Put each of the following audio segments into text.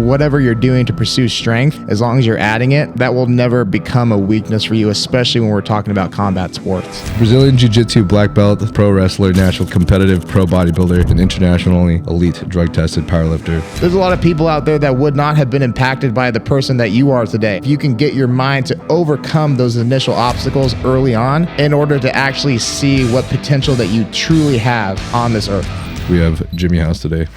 whatever you're doing to pursue strength, as long as you're adding it, that will never become a weakness for you, especially when we're talking about combat sports. Brazilian Jiu Jitsu Black Belt, pro wrestler, natural competitive pro bodybuilder, and internationally elite drug-tested powerlifter. There's a lot of people out there that would not have been impacted by the person that you are today. If you can get your mind to overcome those initial obstacles early on in order to actually see what potential that you truly have on this earth. We have Jimmy House today.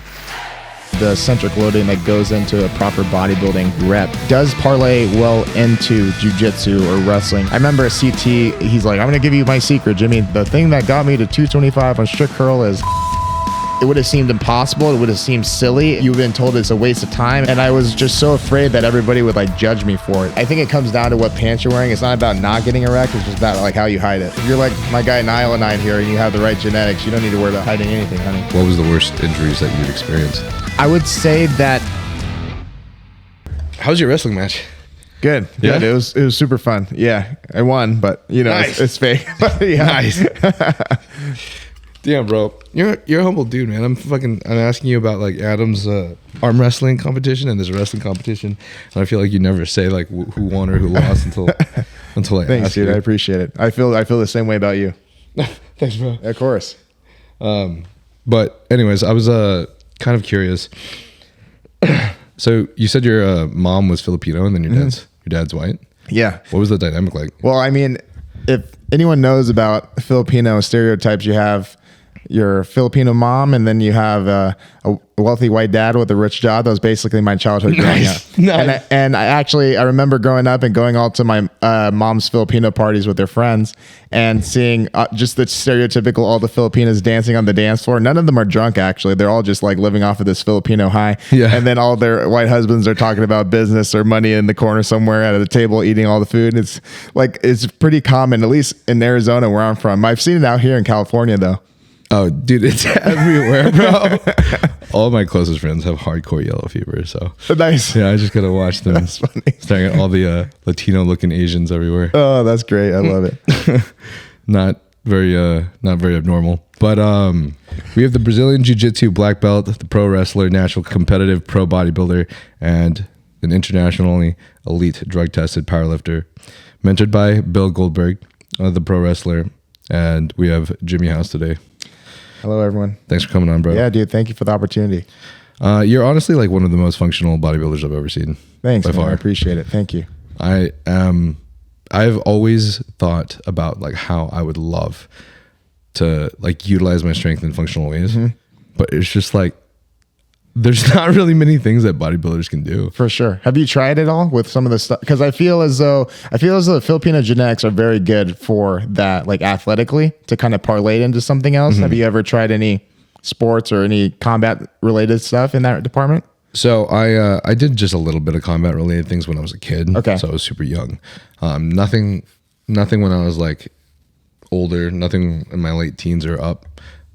The centric loading that goes into a proper bodybuilding rep does parlay well into jiu-jitsu or wrestling. I remember a CT, he's like, I'm going to give you my secret, Jimmy. The thing that got me to 225 on strict curl is it would have seemed impossible. It would have seemed silly. You've been told it's a waste of time. And I was just so afraid that everybody would like judge me for it. I think it comes down to what pants you're wearing. It's not about not getting erect. It's just about like how you hide it. If you're like my guy Niall and I here and you have the right genetics, you don't need to worry about hiding anything, honey. What was the worst injuries that you'd experienced? I would say that. How was your wrestling match? Good. Yeah? Good. It was super fun. Yeah, I won, but you know, Nice. it's fake. Yeah. Nice. Damn, bro, you're a humble dude, man. I'm asking you about like Adam's arm wrestling competition and there's a wrestling competition, and I feel like you never say like who won or who lost until I Thanks, ask dude. you. I appreciate it. I feel the same way about you. Thanks, bro. Of course. But anyways, I was kind of curious. So you said your mom was Filipino and then your dad's white. Yeah. What was the dynamic like? Well, I mean, if anyone knows about Filipino stereotypes, you have your Filipino mom, and then you have a wealthy white dad with a rich job. That was basically my childhood growing up. Nice. And I remember growing up and going all to my mom's Filipino parties with their friends and seeing just the stereotypical all the Filipinos dancing on the dance floor. None of them are drunk, actually. They're all just like living off of this Filipino high. Yeah. And then all their white husbands are talking about business or money in the corner somewhere at the table eating all the food. It's like, it's pretty common, at least in Arizona where I'm from. I've seen it out here in California though. Oh, dude, it's everywhere, bro. All my closest friends have hardcore yellow fever, so Nice. yeah, I just gotta watch them. That's funny. Staring at all the Latino-looking Asians everywhere. Oh, that's great. I love it. Not very abnormal. But we have the Brazilian Jiu Jitsu Black Belt, the pro wrestler, natural competitive pro bodybuilder, and an internationally elite drug-tested powerlifter, mentored by Bill Goldberg, the pro wrestler, and we have Jimmy House today. Hello, everyone. Thanks for coming on, bro. Yeah, dude. Thank you for the opportunity. You're honestly like one of the most functional bodybuilders I've ever seen. Thanks, by man. far. I appreciate it. Thank you. I've always thought about like how I would love to like utilize my strength in functional ways, but it's just like there's not really many things that bodybuilders can do. For sure. Have you tried it all with some of the stuff? Because I feel as though Filipino genetics are very good for that, like athletically, to kind of parlay it into something else. Have you ever tried any sports or any combat related stuff in that department? So I did just a little bit of combat related things when I was a kid. Okay. So I was super young. Nothing when I was like older, nothing in my late teens or up.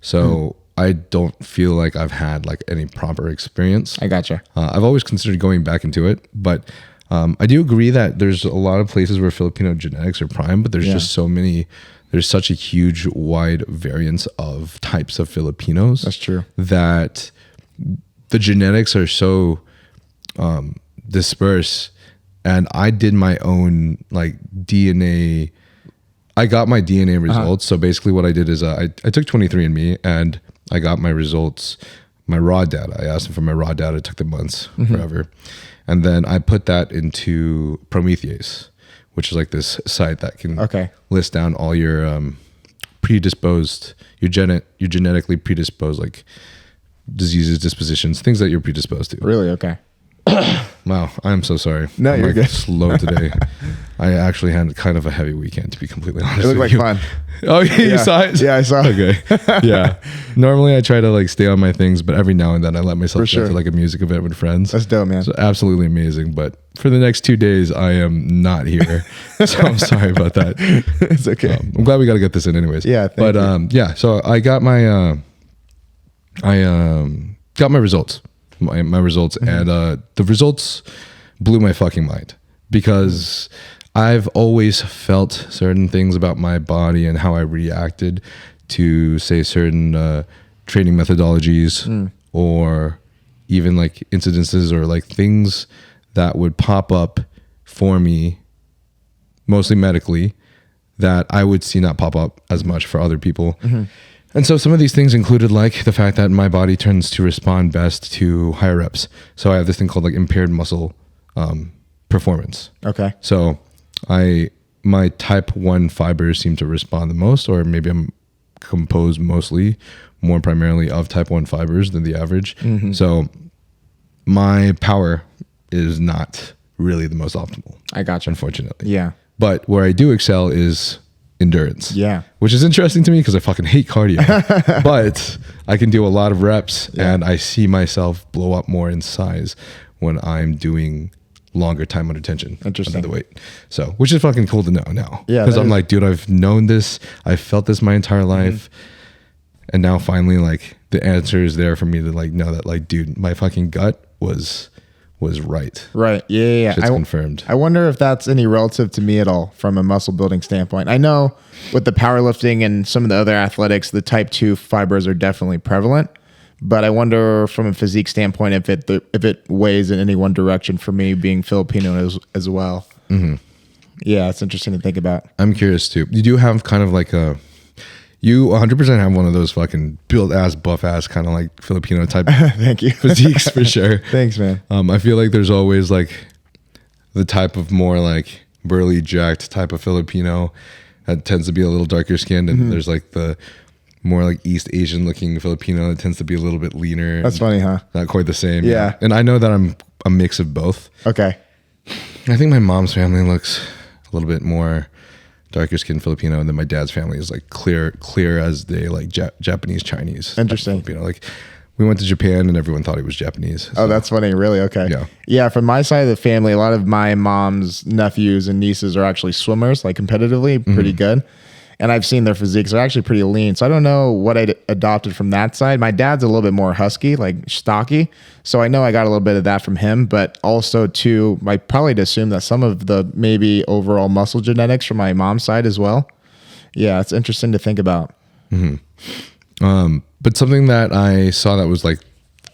So I don't feel like I've had like any proper experience. I gotcha. I've always considered going back into it, but I do agree that there's a lot of places where Filipino genetics are prime, but there's just so many, there's such a huge wide variance of types of Filipinos. That's true. That the genetics are so dispersed, and I did my own like DNA. I got my DNA results. So basically what I did is I took 23andMe and I got my results, my raw data. I asked them for my raw data. It took them months, forever. And then I put that into Prometheus, which is like this site that can list down all your predisposed, your genetically predisposed like diseases, dispositions, things that you're predisposed to. Really? Okay. Wow, I'm so sorry. No, I'm you're like good. Slow today. I actually had kind of a heavy weekend, to be completely honest. It looked with like you. fun. Oh, you saw it? Yeah, I saw it. Okay. Yeah. Normally I try to like stay on my things, but every now and then I let myself go to like a music event with friends. That's dope, man. So absolutely amazing. But for the next 2 days, I am not here. So I'm sorry about that. It's okay. I'm glad we got to get this in anyways. Yeah. But yeah, so I got my got my results. My results, and the results blew my fucking mind, because I've always felt certain things about my body and how I reacted to, say, certain training methodologies or even like incidences or like things that would pop up for me, mostly medically, that I would see not pop up as much for other people. And so some of these things included like the fact that my body tends to respond best to higher reps. So I have this thing called like impaired muscle performance. Okay. So my type 1 fibers seem to respond the most, or maybe I'm composed mostly more primarily of type 1 fibers than the average. So my power is not really the most optimal. I gotcha. Unfortunately. Yeah. But where I do excel is endurance. Yeah. Which is interesting to me because I fucking hate cardio. But I can do a lot of reps and I see myself blow up more in size when I'm doing longer time under tension. Interesting. Under the weight. So, which is fucking cool to know now. Yeah. Because I'm like, dude, I've known this. I've felt this my entire life. And now finally, like, the answer is there for me to like know that, like, dude, my fucking gut was right. Right. Yeah. It's confirmed. I wonder if that's any relative to me at all from a muscle building standpoint. I know with the powerlifting and some of the other athletics, the type 2 fibers are definitely prevalent, but I wonder from a physique standpoint if it weighs in any one direction for me being Filipino as well. Yeah, it's interesting to think about. I'm curious too. You do have kind of like you 100% have one of those fucking built ass, buff ass kind of like Filipino type Thank you. physiques for sure. Thanks, man. I feel like there's always like the type of more like burly, jacked type of Filipino that tends to be a little darker skinned, and there's like the more like East Asian looking Filipino that tends to be a little bit leaner. That's funny, huh? Not quite the same. Yeah. And I know that I'm a mix of both. Okay. I think my mom's family looks a little bit more darker skinned Filipino, and then my dad's family is like clear as day, like Japanese Chinese. Interesting. Filipino. Like we went to Japan and everyone thought he was Japanese. So. Oh, that's funny. Really? Okay. Yeah. Yeah. From my side of the family, a lot of my mom's nephews and nieces are actually swimmers, like competitively, pretty good. And I've seen their physiques are actually pretty lean. So I don't know what I adopted from that side. My dad's a little bit more husky, like stocky. So I know I got a little bit of that from him, but also too, I probably assume that some of the maybe overall muscle genetics from my mom's side as well. Yeah, it's interesting to think about. But something that I saw that was like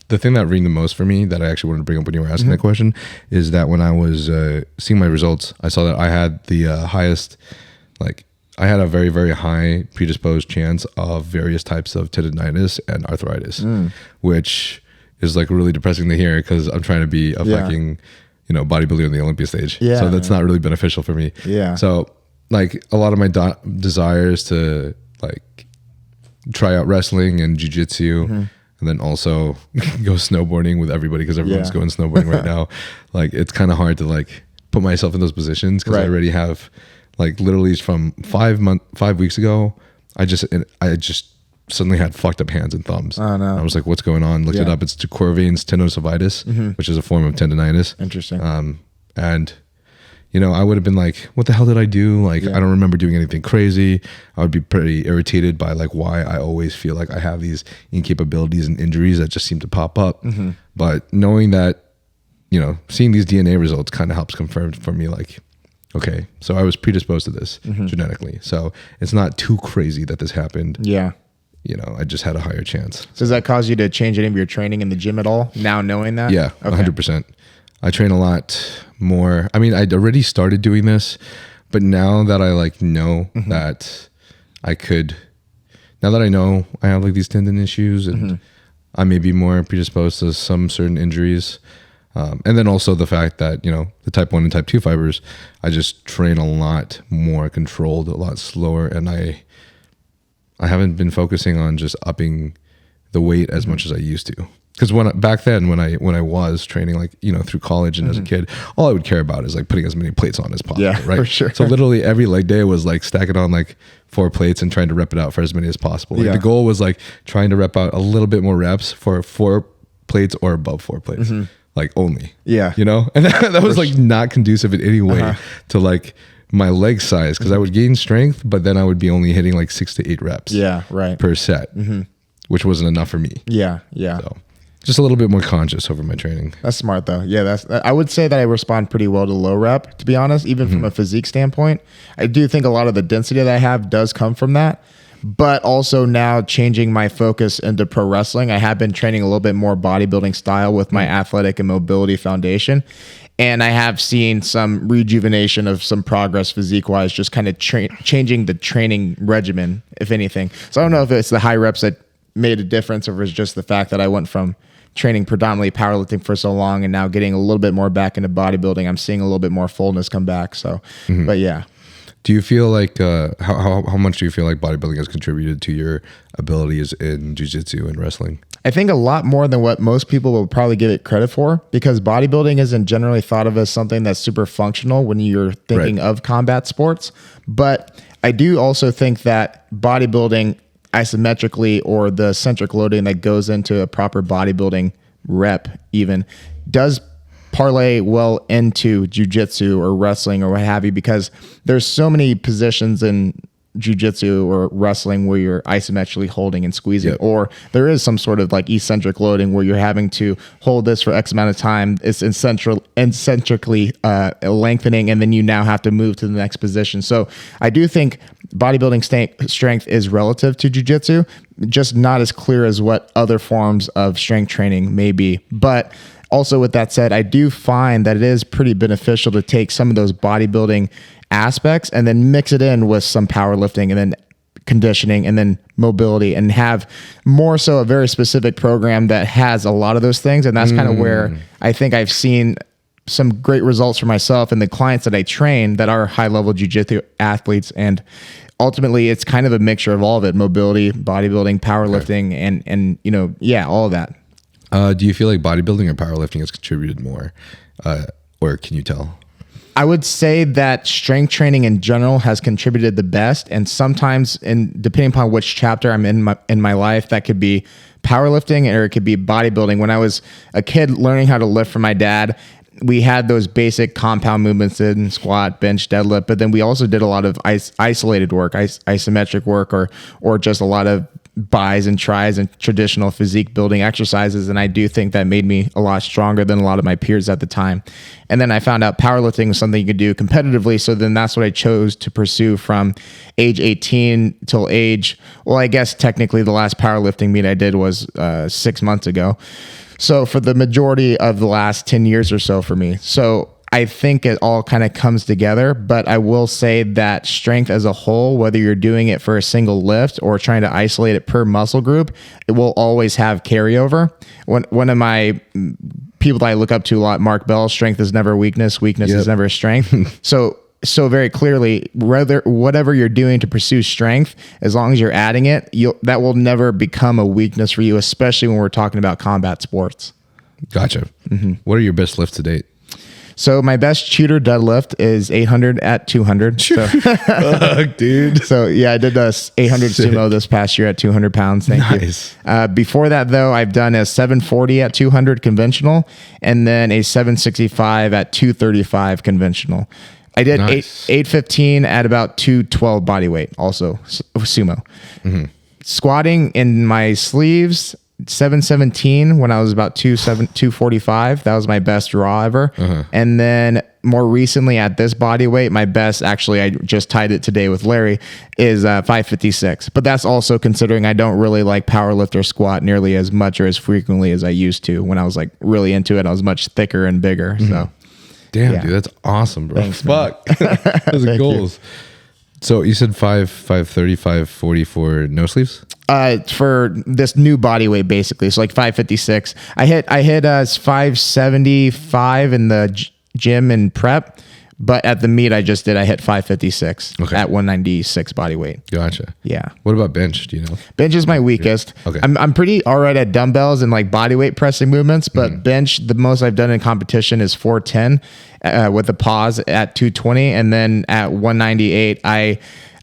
the thing that rang the most for me that I actually wanted to bring up when you were asking that question is that when I was seeing my results, I saw that I had the highest, like I had a very, very high predisposed chance of various types of tendonitis and arthritis, which is like really depressing to hear because I'm trying to be a fucking, bodybuilder on the Olympia stage. Yeah, so that's not really beneficial for me. Yeah. So like a lot of my desires to like try out wrestling and jiu-jitsu and then also go snowboarding with everybody because everyone's going snowboarding right now. Like it's kind of hard to like put myself in those positions because I already have like literally from 5 weeks ago, I just suddenly had fucked up hands and thumbs. Oh no. I was like, what's going on? Looked it up. It's Corvine's tendinosyvitis, which is a form of tendonitis. Interesting. And I would have been like, what the hell did I do? Like, I don't remember doing anything crazy. I would be pretty irritated by like why I always feel like I have these incapabilities and injuries that just seem to pop up. But knowing that, seeing these DNA results kind of helps confirm for me, like, okay, so I was predisposed to this genetically. So it's not too crazy that this happened. Yeah. I just had a higher chance. So does that cause you to change any of your training in the gym at all now knowing that? Yeah, 100%. I train a lot more. I mean, I'd already started doing this, but now that I like know that now that I know I have like these tendon issues and I may be more predisposed to some certain injuries. And then also the fact that, the type 1 and type 2 fibers, I just train a lot more controlled, a lot slower. And I haven't been focusing on just upping the weight as much as I used to. Because back then when I was training, like, through college and as a kid, all I would care about is like putting as many plates on as possible. Yeah, right. For sure. So literally every leg day was like stacking on like 4 plates and trying to rep it out for as many as possible. Like the goal was like trying to rep out a little bit more reps for 4 plates or above 4 plates. Like only, and that was like not conducive in any way to like my leg size because I would gain strength, but then I would be only hitting like 6 to 8 reps per set, which wasn't enough for me. So just a little bit more conscious over my training. That's smart though. Yeah, I would say that I respond pretty well to low rep, to be honest, even from a physique standpoint. I do think a lot of the density that I have does come from that. but also now changing my focus into pro wrestling. I have been training a little bit more bodybuilding style with my athletic and mobility foundation. And I have seen some rejuvenation of some progress physique-wise, just kind of changing the training regimen, if anything. So I don't know if it's the high reps that made a difference or if it's just the fact that I went from training predominantly powerlifting for so long and now getting a little bit more back into bodybuilding. I'm seeing a little bit more fullness come back. So, but yeah. Do you feel like, how much do you feel like bodybuilding has contributed to your abilities in jiu-jitsu and wrestling? I think a lot more than what most people will probably give it credit for, because bodybuilding isn't generally thought of as something that's super functional when you're thinking of combat sports. But I do also think that bodybuilding isometrically, or the centric loading that goes into a proper bodybuilding rep even, does parlay well into jiu-jitsu or wrestling or what have you, because there's so many positions in jiu-jitsu or wrestling where you're isometrically holding and squeezing, or there is some sort of like eccentric loading where you're having to hold this for X amount of time. It's eccentrically lengthening, and then you now have to move to the next position. So I do think bodybuilding strength is relative to jiu-jitsu, just not as clear as what other forms of strength training may be. But also, with that said, I do find that it is pretty beneficial to take some of those bodybuilding aspects and then mix it in with some powerlifting and then conditioning and then mobility, and have more so a very specific program that has a lot of those things. And that's kind of where I think I've seen some great results for myself and the clients that I train that are high level jiu-jitsu athletes. And ultimately it's kind of a mixture of all of it: mobility, bodybuilding, powerlifting, and all of that. Do you feel like bodybuilding or powerlifting has contributed more, or can you tell? I would say that strength training in general has contributed the best, and sometimes, depending upon which chapter I'm in my life, that could be powerlifting or it could be bodybuilding. When I was a kid learning how to lift from my dad, we had those basic compound movements in squat, bench, deadlift, but then we also did a lot of isolated work, isometric work, or just a lot of buys and tries and traditional physique building exercises. And I do think that made me a lot stronger than a lot of my peers at the time. And then I found out powerlifting was something you could do competitively. So then that's what I chose to pursue from age 18 till I guess technically the last powerlifting meet I did was 6 months ago. So for the majority of the last 10 years or so for me. So I think it all kind of comes together, but I will say that strength as a whole, whether you're doing it for a single lift or trying to isolate it per muscle group, it will always have carryover. One of my people that I look up to a lot, Mark Bell, strength is never weakness, weakness is never strength. So very clearly, whatever you're doing to pursue strength, as long as you're adding it, that will never become a weakness for you, especially when we're talking about combat sports. Gotcha. What are your best lifts to date? So my best shooter deadlift is 800 at 200. So, fuck, dude. So yeah, I did a 800 sumo this past year at 200 pounds. Thank you. Before that though, I've done a 740 at 200 conventional, and then a 765 at 235 conventional. I did 815 at about 212 body weight, also sumo. Squatting in my sleeves, 717 when I was about 245. That was my best raw ever. And then more recently at this body weight, my best, actually I just tied it today with Larry, is 556. But that's also considering I don't really like powerlift or squat nearly as much or as frequently as I used to. When I was like really into it, I was much thicker and bigger. So damn, dude, that's awesome, bro. Thanks, fuck. Those are goals. So you said 530, 540 for no sleeves? For this new body weight, basically. So like 556. I hit 575 in the gym and prep, but at the meet I hit 556 at 196 body weight. Gotcha. Yeah. What about bench? Do you know? Bench is my weakest. Okay. I'm pretty all right at dumbbells and like body weight pressing movements, but bench, the most I've done in competition is 410 with a pause at 220. And then at 198,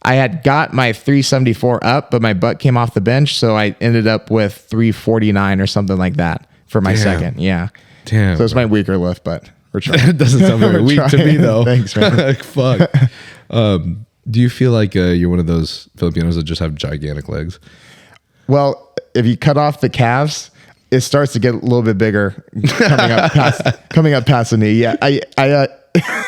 I had got my 374 up, but my butt came off the bench. So I ended up with 349 or something like that for my second. Yeah. Damn. So it's my weaker lift, but we're trying. It doesn't sound very weak to me though. Thanks, man. Like, fuck. Do you feel like you're one of those Filipinos that just have gigantic legs? Well, if you cut off the calves, it starts to get a little bit bigger coming up past the knee. Yeah, I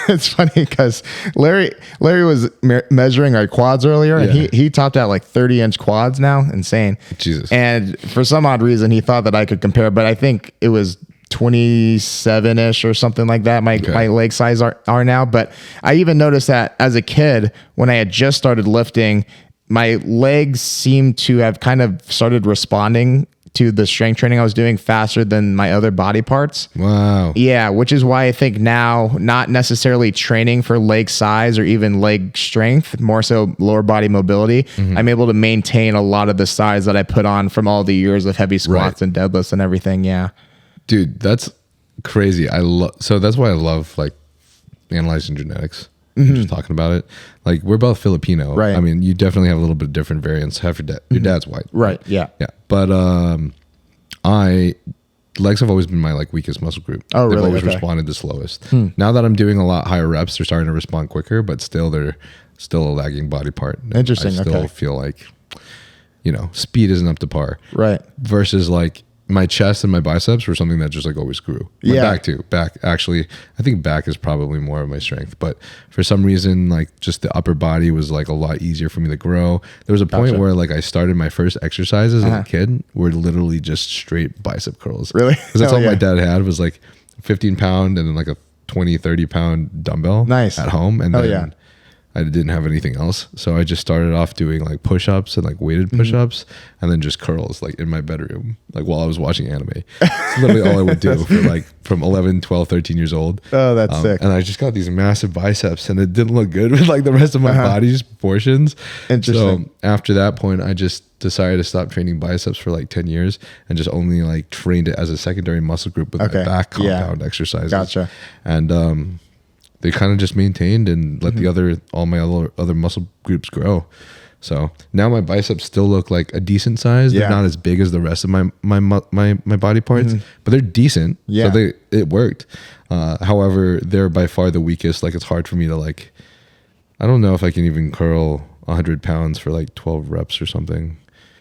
it's funny because Larry was measuring our quads earlier, and he topped out like 30-inch quads now. Insane. Jesus. And for some odd reason, he thought that I could compare, but I think it was 27-ish or something like that. My leg size are now. But I even noticed that as a kid, when I had just started lifting, my legs seemed to have kind of started responding to the strength training I was doing faster than my other body parts. Wow. Yeah, which is why I think now, not necessarily training for leg size or even leg strength, more so lower body mobility, I'm able to maintain a lot of the size that I put on from all the years of heavy squats and deadlifts and everything. Yeah. Dude, that's crazy. So that's why I love like analyzing genetics. Just talking about it. Like, we're both Filipino. Right. I mean, you definitely have a little bit different variants. Half your dad's white. Right. Yeah. Yeah. But legs have always been my like weakest muscle group. Oh, really? They've always responded the slowest. Now that I'm doing a lot higher reps, they're starting to respond quicker, but still they're still a lagging body part. Interesting. I still feel like, speed isn't up to par. Right. Versus like my chest and my biceps were something that just like always grew. My back too. Back, actually, I think back is probably more of my strength, but for some reason, like just the upper body was like a lot easier for me to grow. There was a point where like I started my first exercises as a kid were literally just straight bicep curls. Really? Because that's all my dad had was like 15 pound and then like a 20, 30 pound dumbbell at home. And then I didn't have anything else. So I just started off doing like push-ups and like weighted push-ups and then just curls like in my bedroom, like while I was watching anime. It's literally all I would do for like from 11, 12, 13 years old. Oh, that's sick. And I just got these massive biceps and it didn't look good with like the rest of my body's proportions. Interesting. So after that point, I just decided to stop training biceps for like 10 years and just only like trained it as a secondary muscle group with my back compound exercises. Gotcha. And, they kind of just maintained and let all my other muscle groups grow. So now my biceps still look like a decent size. They're not as big as the rest of my body parts, but they're decent. Yeah. So it worked. However, they're by far the weakest. Like, it's hard for me to like, I don't know if I can even curl 100 pounds for like 12 reps or something.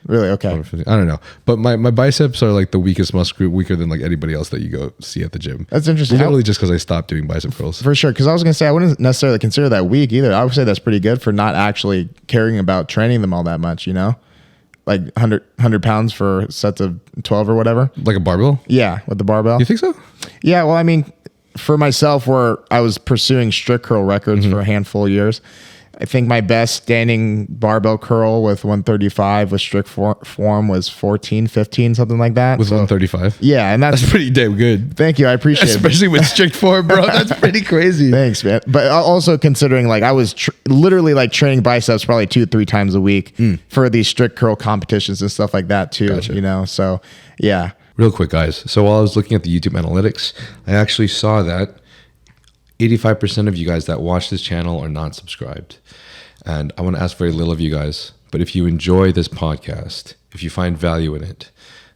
Really? Okay. I don't know. But my biceps are like the weakest muscle group, weaker than like anybody else that you go see at the gym. That's interesting. Literally just because I stopped doing bicep curls. For sure. Because I was going to say, I wouldn't necessarily consider that weak either. I would say that's pretty good for not actually caring about training them all that much, Like 100 pounds for sets of 12 or whatever. Like a barbell? Yeah, with the barbell. You think so? Yeah, well, I mean, for myself, where I was pursuing strict curl records for a handful of years, I think my best standing barbell curl with 135 with strict form was 14, 15, something like that. With 135? Yeah, and that's pretty damn good. Thank you. I appreciate it. Especially with strict form, bro. That's pretty crazy. Thanks, man. But also considering like I was literally like training biceps probably 2-3 times a week for these strict curl competitions and stuff like that too, So, yeah. Real quick, guys. So while I was looking at the YouTube analytics, I actually saw that 85% of you guys that watch this channel are not subscribed. And I want to ask very little of you guys, but if you enjoy this podcast, if you find value in it,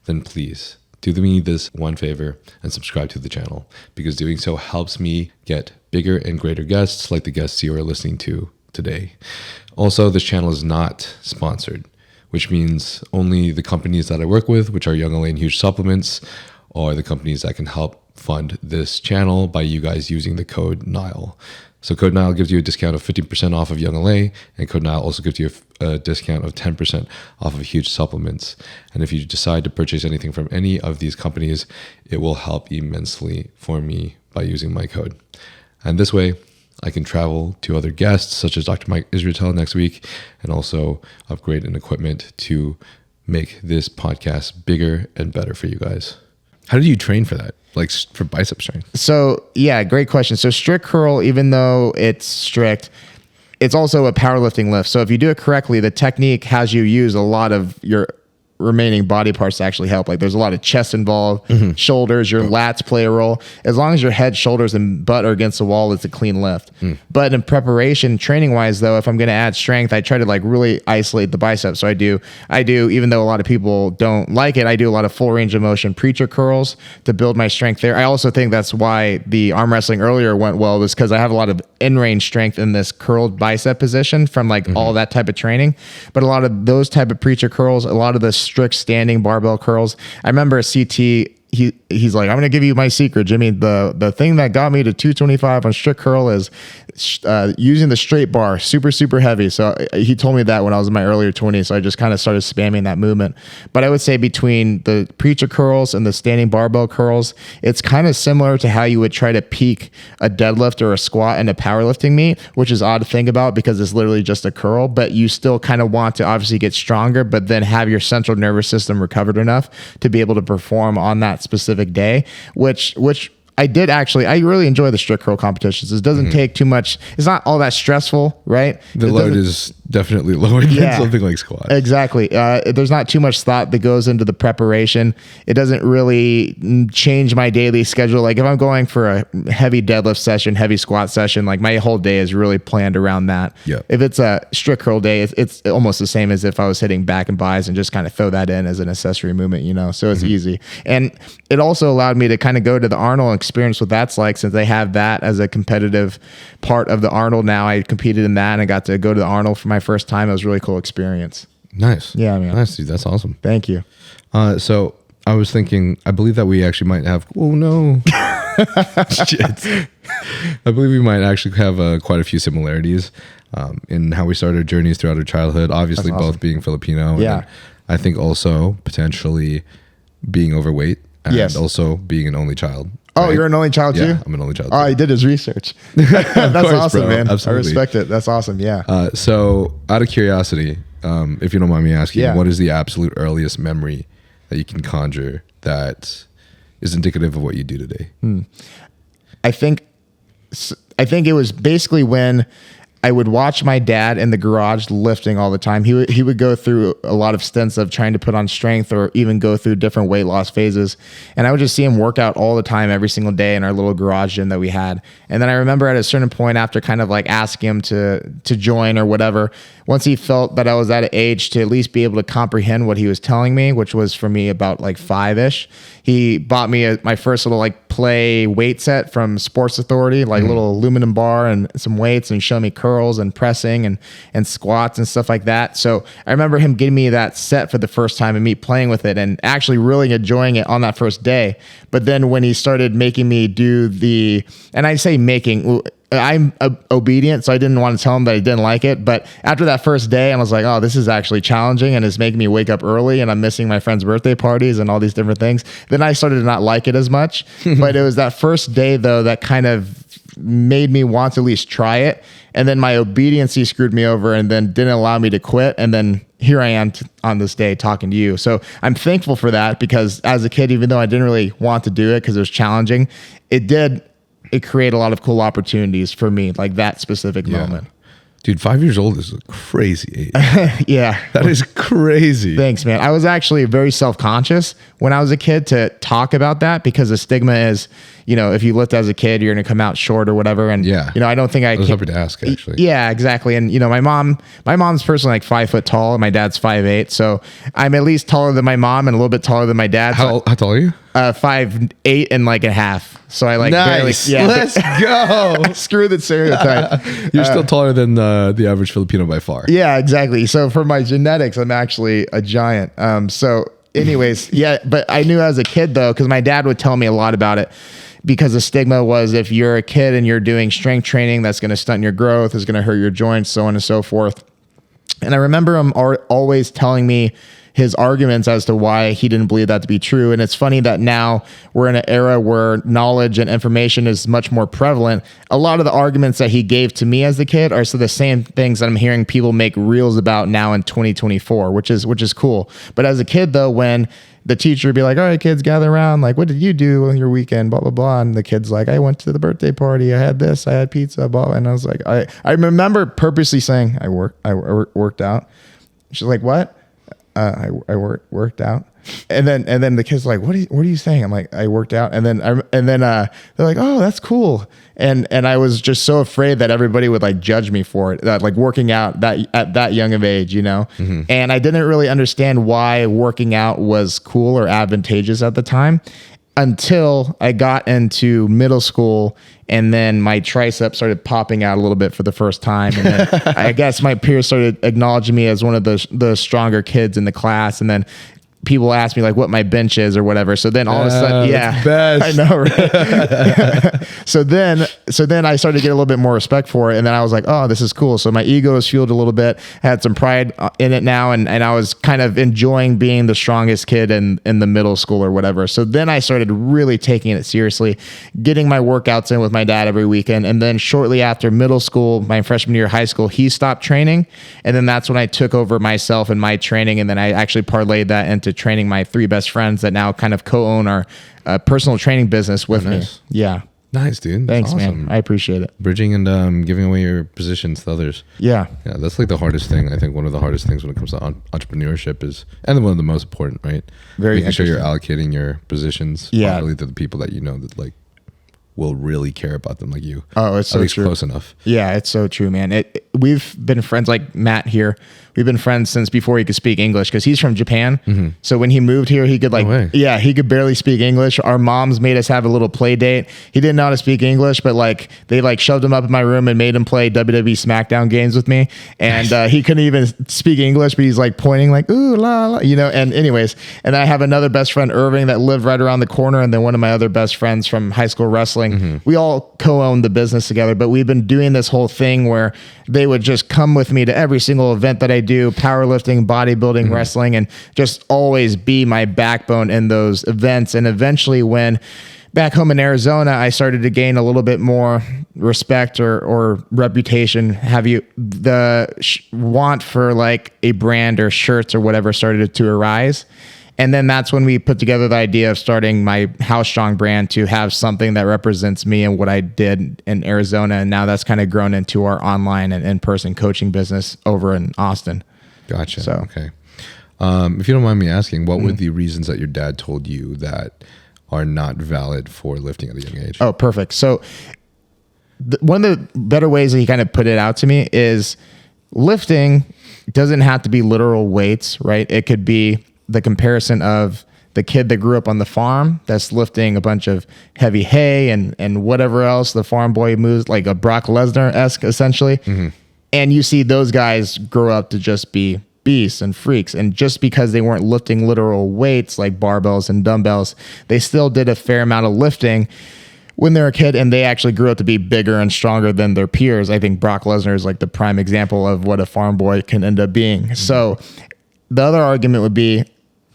then please do me this one favor and subscribe to the channel, because doing so helps me get bigger and greater guests like the guests you are listening to today. Also, this channel is not sponsored, which means only the companies that I work with, which are Young LA and Huge Supplements, are the companies that can help fund this channel by you guys using the code NILE. So code NILE gives you a discount of 15% off of Young LA, and code NILE also gives you a discount of 10% off of Huge Supplements. And if you decide to purchase anything from any of these companies, it will help immensely for me by using my code. And this way, I can travel to other guests, such as Dr. Mike Israetel next week, and also upgrade in equipment to make this podcast bigger and better for you guys. How did you train for that? Like for bicep strength? So yeah, great question. So strict curl, even though it's strict, it's also a powerlifting lift. So if you do it correctly, the technique has you use a lot of your remaining body parts to actually help. Like there's a lot of chest involved, shoulders, your lats play a role. As long as your head, shoulders, and butt are against the wall, it's a clean lift. But in preparation, training wise though, if I'm going to add strength, I try to like really isolate the biceps. So I do, even though a lot of people don't like it, I do a lot of full range of motion preacher curls to build my strength there. I also think that's why the arm wrestling earlier went well, was because I have a lot of in-range strength in this curled bicep position from like all that type of training. But a lot of those type of preacher curls, a lot of the strict standing barbell curls. I remember a CT, he's like, I'm going to give you my secret, Jimmy. The thing that got me to 225 on strict curl is using the straight bar, super, super heavy. So he told me that when I was in my earlier 20s. So I just kind of started spamming that movement. But I would say between the preacher curls and the standing barbell curls, it's kind of similar to how you would try to peak a deadlift or a squat in a powerlifting meet, which is odd to think about because it's literally just a curl, but you still kind of want to obviously get stronger, but then have your central nervous system recovered enough to be able to perform on that specific day, which I did actually. I really enjoy the strict curl competitions. It doesn't take too much. It's not all that stressful, right? The load is definitely lower than something like squat. Exactly. There's not too much thought that goes into the preparation. It doesn't really change my daily schedule. Like if I'm going for a heavy deadlift session, heavy squat session, like my whole day is really planned around that. Yeah. If it's a strict curl day, it's almost the same as if I was hitting back and bis and just kind of throw that in as an accessory movement, you know? So it's easy. And it also allowed me to kind of go to the Arnold and experience what that's like, since they have that as a competitive part of the Arnold. Now I competed in that and I got to go to the Arnold for my first time. It was a really cool experience. Nice. Yeah, man. Nice, dude. That's awesome. Thank you. So I was thinking, I believe that we actually might have, oh no. Shit. I believe we might actually have quite a few similarities in how we started our journeys throughout our childhood. Obviously, both being Filipino. Yeah. And I think also potentially being overweight and also being an only child. Oh, you're an only child too? Yeah, I'm an only child. Oh, he did his research. That's course, awesome, bro. man. Absolutely. I respect it. That's awesome. Yeah. So out of curiosity, if you don't mind me asking, what is the absolute earliest memory that you can conjure that is indicative of what you do today? I think it was basically when I would watch my dad in the garage lifting all the time. He would go through a lot of stints of trying to put on strength or even go through different weight loss phases. And I would just see him work out all the time, every single day in our little garage gym that we had. And then I remember at a certain point after kind of like asking him to join or whatever, once he felt that I was at an age to at least be able to comprehend what he was telling me, which was for me about like 5-ish, he bought me my first little like play weight set from Sports Authority, like a little aluminum bar and some weights, and he showed me curls and pressing and squats and stuff like that. So I remember him getting me that set for the first time and me playing with it and actually really enjoying it on that first day. But then when he started making me do and I say making, I'm obedient, so I didn't want to tell him that I didn't like it. But after that first day, I was like, oh, this is actually challenging and it's making me wake up early and I'm missing my friends' birthday parties and all these different things. Then I started to not like it as much. But it was that first day, though, that kind of made me want to at least try it. And then my obediency screwed me over and then didn't allow me to quit. And then here I am on this day talking to you. So I'm thankful for that, because as a kid, even though I didn't really want to do it because it was challenging, it created a lot of cool opportunities for me, like that specific moment. Dude, 5 years old is a crazy age. Yeah. That is crazy. Thanks, man. I was actually very self-conscious when I was a kid to talk about that, because the stigma is, if you lift as a kid, you're going to come out short or whatever. And, I don't think I was hoping to ask, actually. Yeah, exactly. And, my mom's personally like 5 foot tall and my dad's 5'8". So I'm at least taller than my mom and a little bit taller than my dad. How tall are you? 5'8" and like a half. So I like nice. barely. Yeah, let's go. Screw the stereotype. You're still taller than the average Filipino by far. Yeah, exactly. So for my genetics, I'm actually a giant. So anyways, but I knew as a kid though, because my dad would tell me a lot about it, because the stigma was if you're a kid and you're doing strength training, that's going to stunt your growth, is going to hurt your joints, so on and so forth. And I remember him always telling me his arguments as to why he didn't believe that to be true. And it's funny that now we're in an era where knowledge and information is much more prevalent. A lot of the arguments that he gave to me as a kid are the same things that I'm hearing people make reels about now in 2024, which is cool. But as a kid though, when the teacher would be like, all right, kids, gather around. Like, what did you do on your weekend? Blah, blah, blah. And the kid's like, I went to the birthday party. I had this. I had pizza. Blah. And I was like, I remember purposely saying, I worked out. She's like, what? I worked out. And then the kid's like, what are you saying? I'm like, I worked out. And then they're like, oh, that's cool. And I was just so afraid that everybody would like judge me for it, that like working out at that young of age, And I didn't really understand why working out was cool or advantageous at the time. until I got into middle school, and then my tricep started popping out a little bit for the first time. And then I guess my peers started acknowledging me as one of the stronger kids in the class. And then people ask me like what my bench is or whatever. So then all of a sudden, I know, right? So then I started to get a little bit more respect for it. And then I was like, oh, this is cool. So my ego was fueled a little bit. I had some pride in it now. And I was kind of enjoying being the strongest kid in the middle school or whatever. So then I started really taking it seriously, getting my workouts in with my dad every weekend. And then shortly after middle school, my freshman year of high school, he stopped training. And then that's when I took over myself and my training. And then I actually parlayed that into training my 3 best friends that now kind of co-own our personal training business with me. Yeah. Nice, dude. Thanks, man. I appreciate it. Bridging and giving away your positions to others. Yeah. Yeah, that's like the hardest thing. I think one of the hardest things when it comes to entrepreneurship is, and one of the most important, right? Making sure you're allocating your positions properly to the people that you know that like will really care about them, like you. Oh, it's so at least true. Close enough. Yeah, it's so true, man. We've been friends, like Matt here. We've been friends since before he could speak English, because he's from Japan. Mm-hmm. So when he moved here, he could he could barely speak English. Our moms made us have a little play date. He didn't know how to speak English, but like they like shoved him up in my room and made him play WWE SmackDown games with me. And he couldn't even speak English, but he's like pointing like, ooh, la, la, you know. And anyways, and I have another best friend, Irving, that lived right around the corner. And then one of my other best friends from high school wrestling. We all co-own the business together, but we've been doing this whole thing where they would just come with me to every single event that I do, powerlifting, bodybuilding, wrestling, and just always be my backbone in those events. And eventually when back home in Arizona, I started to gain a little bit more respect or reputation. The want for like a brand or shirts or whatever started to arise. And then that's when we put together the idea of starting my House Strong brand to have something that represents me and what I did in Arizona. And now that's kind of grown into our online and in-person coaching business over in Austin. Gotcha. So, okay. If you don't mind me asking, what were the reasons that your dad told you that are not valid for lifting at a young age? Oh, perfect. So one of the better ways that he kind of put it out to me is lifting doesn't have to be literal weights, right? It could be the comparison of the kid that grew up on the farm that's lifting a bunch of heavy hay and whatever else the farm boy moves, like a Brock Lesnar-esque essentially. And you see those guys grow up to just be beasts and freaks. And just because they weren't lifting literal weights like barbells and dumbbells, they still did a fair amount of lifting when they were a kid, and they actually grew up to be bigger and stronger than their peers. I think Brock Lesnar is like the prime example of what a farm boy can end up being. So the other argument would be,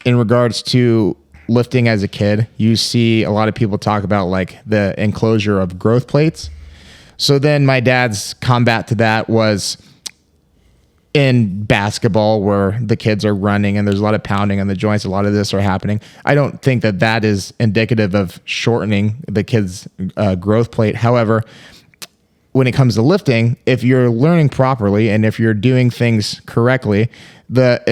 in regards to lifting as a kid, you see a lot of people talk about like the enclosure of growth plates. So then my dad's combat to that was in basketball, where the kids are running and there's a lot of pounding on the joints, a lot of this are happening. I don't think that is indicative of shortening the kid's growth plate. However, when it comes to lifting, if you're learning properly and if you're doing things correctly, the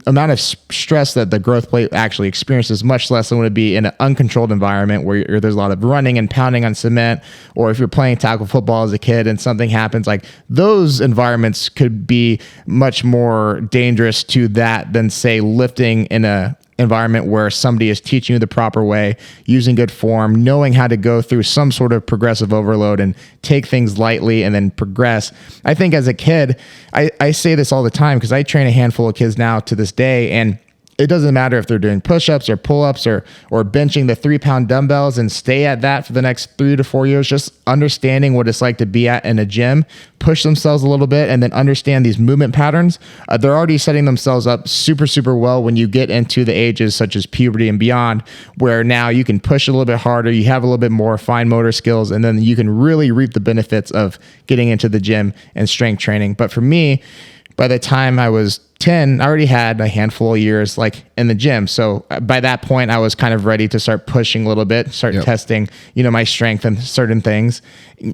amount of stress that the growth plate actually experiences is much less than would it be in an uncontrolled environment where there's a lot of running and pounding on cement, or if you're playing tackle football as a kid and something happens. Like those environments could be much more dangerous to that than, say, lifting in a environment where somebody is teaching you the proper way, using good form, knowing how to go through some sort of progressive overload and take things lightly and then progress. I think as a kid, I say this all the time because I train a handful of kids now to this day, and it doesn't matter if they're doing push-ups or pull-ups or benching the 3-pound dumbbells and stay at that for the next 3 to 4 years, just understanding what it's like to be at in a gym, push themselves a little bit, and then understand these movement patterns. They're already setting themselves up super, super well when you get into the ages such as puberty and beyond, where now you can push a little bit harder, you have a little bit more fine motor skills, and then you can really reap the benefits of getting into the gym and strength training. But for me, by the time I was 10, I already had a handful of years like in the gym. So by that point, I was kind of ready to start pushing a little bit, start testing, my strength and certain things.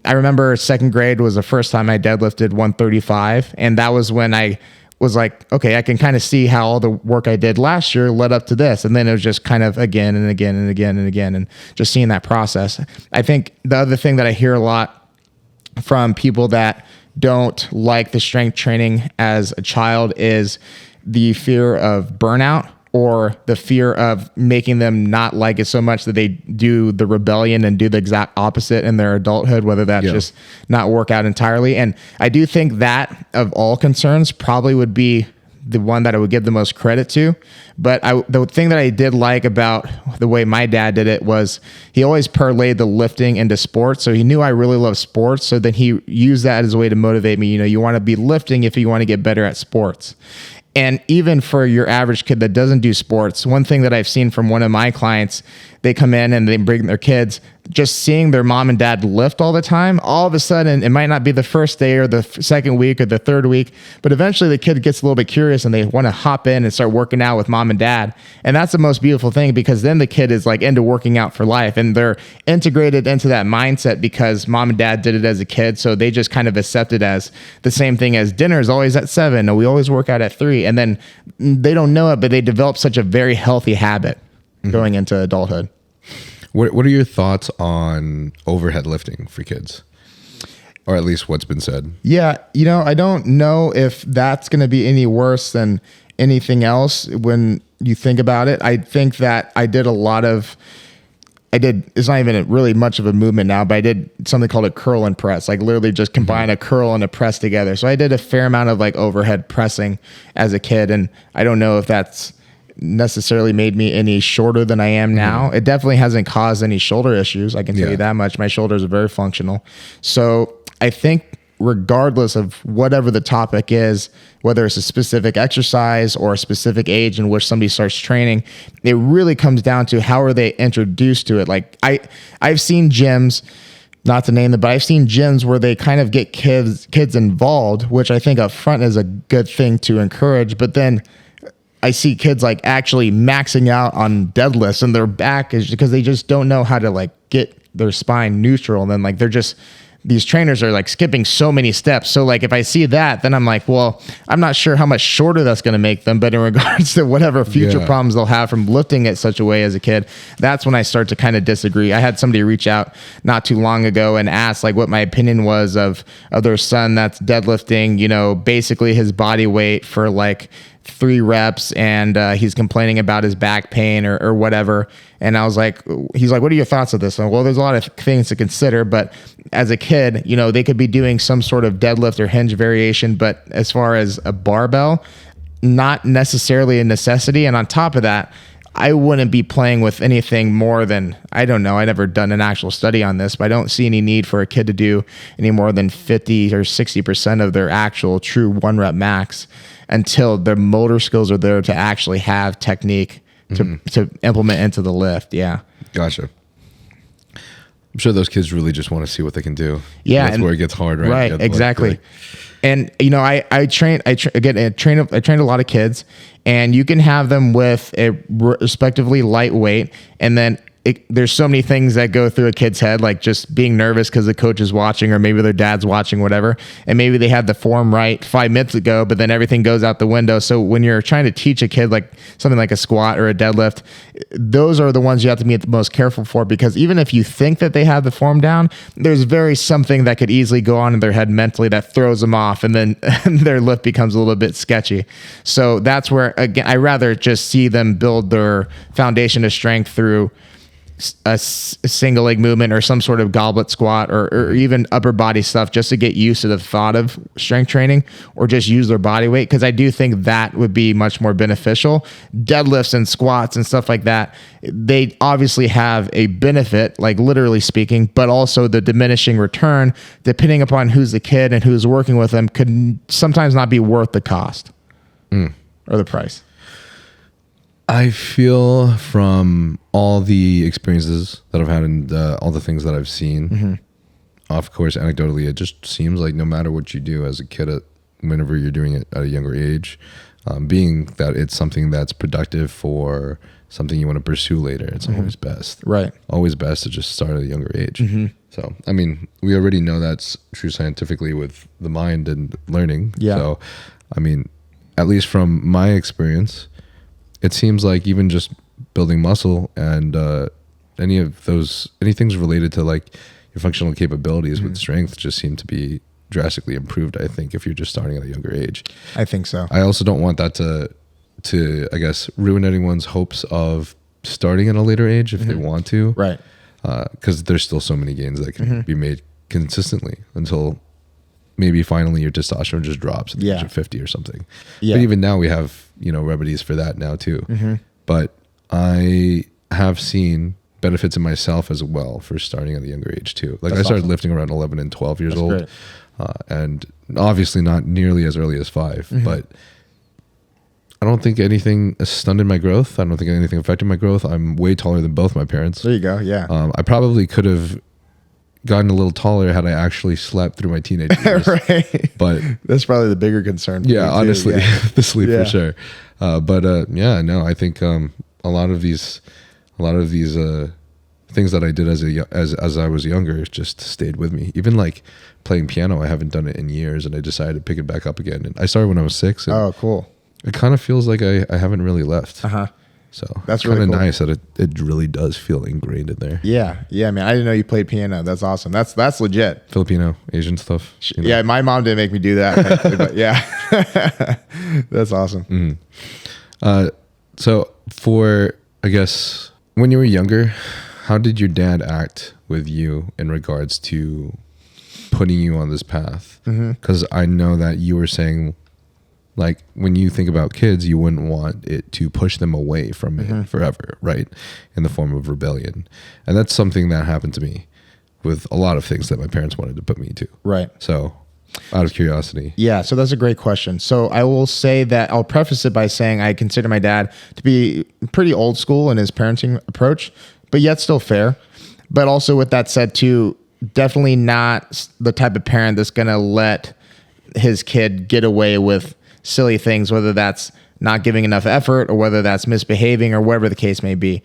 I remember second grade was the first time I deadlifted 135. And that was when I was like, okay, I can kind of see how all the work I did last year led up to this. And then it was just kind of again and again and again and again, and just seeing that process. I think the other thing that I hear a lot from people that don't like the strength training as a child is the fear of burnout or the fear of making them not like it so much that they do the rebellion and do the exact opposite in their adulthood, whether that's just not work out entirely. And I do think that of all concerns probably would be the one that I would give the most credit to. But the thing that I did like about the way my dad did it was he always parlayed the lifting into sports. So he knew I really love sports. So then he used that as a way to motivate me. You want to be lifting if you want to get better at sports. And even for your average kid that doesn't do sports, one thing that I've seen from one of my clients, they come in and they bring their kids, just seeing their mom and dad lift all the time, all of a sudden, it might not be the first day or the second week or the third week, but eventually the kid gets a little bit curious and they want to hop in and start working out with mom and dad. And that's the most beautiful thing, because then the kid is like into working out for life and they're integrated into that mindset because mom and dad did it as a kid. So they just kind of accept it as the same thing as dinner is always at 7 and we always work out at 3. And then they don't know it, but they develop such a very healthy habit going into adulthood. What are your thoughts on overhead lifting for kids? Or at least what's been said? Yeah, I don't know if that's going to be any worse than anything else when you think about it. I think that it's not even really much of a movement now, but I did something called a curl and press, like literally just combine a curl and a press together. So I did a fair amount of like overhead pressing as a kid. And I don't know if that's necessarily made me any shorter than I am now. It definitely hasn't caused any shoulder issues. I can tell you that much. My shoulders are very functional. So I think regardless of whatever the topic is, whether it's a specific exercise or a specific age in which somebody starts training, it really comes down to how are they introduced to it. Like I've seen gyms, not to name them, but I've seen gyms where they kind of get kids involved, which I think up front is a good thing to encourage. But then I see kids like actually maxing out on deadlifts and their back is because they just don't know how to like get their spine neutral. And then like these trainers are like skipping so many steps. So like if I see that, then I'm like, well, I'm not sure how much shorter that's going to make them. But in regards to whatever future problems they'll have from lifting it such a way as a kid, that's when I start to kind of disagree. I had somebody reach out not too long ago and ask like what my opinion was of their son that's deadlifting, basically his body weight for like 3 reps and he's complaining about his back pain or whatever. And I was like, he's like, what are your thoughts of this? And well, there's a lot of things to consider, but as a kid, they could be doing some sort of deadlift or hinge variation, but as far as a barbell, not necessarily a necessity. And on top of that, I wouldn't be playing with anything more than, I don't know, I never done an actual study on this, but I don't see any need for a kid to do any more than 50 or 60% of their actual true 1 rep max until their motor skills are there to actually have technique to implement into the lift. Yeah. Gotcha. I'm sure those kids really just want to see what they can do. Yeah. That's where it gets hard, right? Right. Exactly. And I trained a lot of kids, and you can have them with a respectively lightweight, and then there's so many things that go through a kid's head, like just being nervous because the coach is watching or maybe their dad's watching, whatever. And maybe they had the form right 5 minutes ago, but then everything goes out the window. So when you're trying to teach a kid like something like a squat or a deadlift, those are the ones you have to be the most careful for, because even if you think that they have the form down, there's something that could easily go on in their head mentally that throws them off, and then their lift becomes a little bit sketchy. So that's where, again, I rather just see them build their foundation of strength through a single leg movement or some sort of goblet squat or even upper body stuff, just to get used to the thought of strength training, or just use their body weight, because I do think that would be much more beneficial. Deadlifts and squats and stuff like that, they obviously have a benefit, like literally speaking, but also the diminishing return, depending upon who's the kid and who's working with them, could sometimes not be worth the cost or the price. I feel from all the experiences that I've had and all the things that I've seen, of course, anecdotally, it just seems like no matter what you do as a kid, whenever you're doing it at a younger age, being that it's something that's productive for something you want to pursue later, it's always best. Right. Always best to just start at a younger age. So, I mean, we already know that's true scientifically with the mind and learning. Yeah. So, I mean, at least from my experience, it seems like even just building muscle and anything related to like your functional capabilities with strength just seem to be drastically improved, I think, if you're just starting at a younger age. I think so. I also don't want that to, I guess, ruin anyone's hopes of starting at a later age if they want to. Right. Because there's still so many gains that can be made consistently until maybe finally your testosterone just drops at the age of 50 or something. Yeah. But even now we have, remedies for that now too. But I have seen benefits in myself as well for starting at a younger age too. Like, I started lifting around 11 and 12 years old. And obviously not nearly as early as 5, but I don't think anything stunted my growth. I don't think anything affected my growth. I'm way taller than both my parents. There you go. Yeah. I probably could have gotten a little taller had I actually slept through my teenage years. Right. But that's probably the bigger concern. Yeah, honestly, the sleep for sure. I think a lot of these things that I did as I was younger just stayed with me. Even like playing piano, I haven't done it in years, and I decided to pick it back up again. And I started when I was 6. Oh, cool. It kind of feels like I haven't really left. So that's really kind of nice that it really does feel ingrained in there. Yeah, man. I didn't know you played piano. That's awesome. That's legit. Filipino, Asian stuff. Yeah, my mom didn't make me do that. Thankfully, but yeah, that's awesome. So for, I guess, when you were younger, how did your dad act with you in regards to putting you on this path? Because I know that you were saying, like, when you think about kids, you wouldn't want it to push them away from it forever, right? In the form of rebellion. And that's something that happened to me with a lot of things that my parents wanted to put me to. Right. So, out of curiosity. Yeah, so that's a great question. So I will say that I'll preface it by saying I consider my dad to be pretty old school in his parenting approach, but yet still fair. But also with that said too, definitely not the type of parent that's going to let his kid get away with silly things, whether that's not giving enough effort or whether that's misbehaving or whatever the case may be.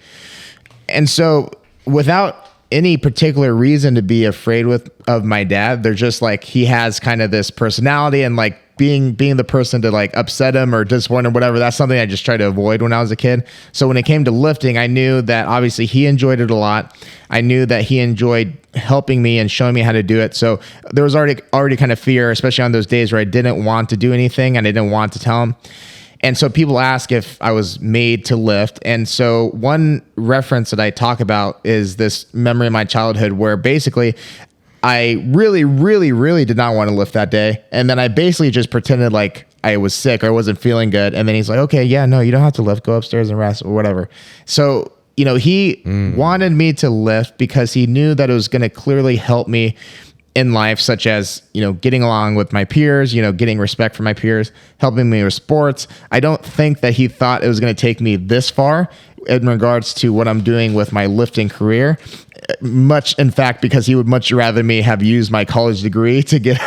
And so without any particular reason to be afraid of my dad, they're just like, he has kind of this personality, and like being the person to like upset him or disappoint him, whatever. That's something I just tried to avoid when I was a kid. So when it came to lifting, I knew that obviously he enjoyed it a lot. I knew that he enjoyed helping me and showing me how to do it. So there was already kind of fear, especially on those days where I didn't want to do anything and I didn't want to tell him. And so people ask if I was made to lift. And so one reference that I talk about is this memory of my childhood where basically I really, really, really did not want to lift that day. And then I basically just pretended like I was sick or I wasn't feeling good. And then he's like, okay, yeah, no, you don't have to lift. Go upstairs and rest or whatever. So, he wanted me to lift because he knew that it was going to clearly help me in life, such as, getting along with my peers, getting respect from my peers, helping me with sports. I don't think that he thought it was going to take me this far in regards to what I'm doing with my lifting career. Much, in fact, because he would much rather me have used my college degree to get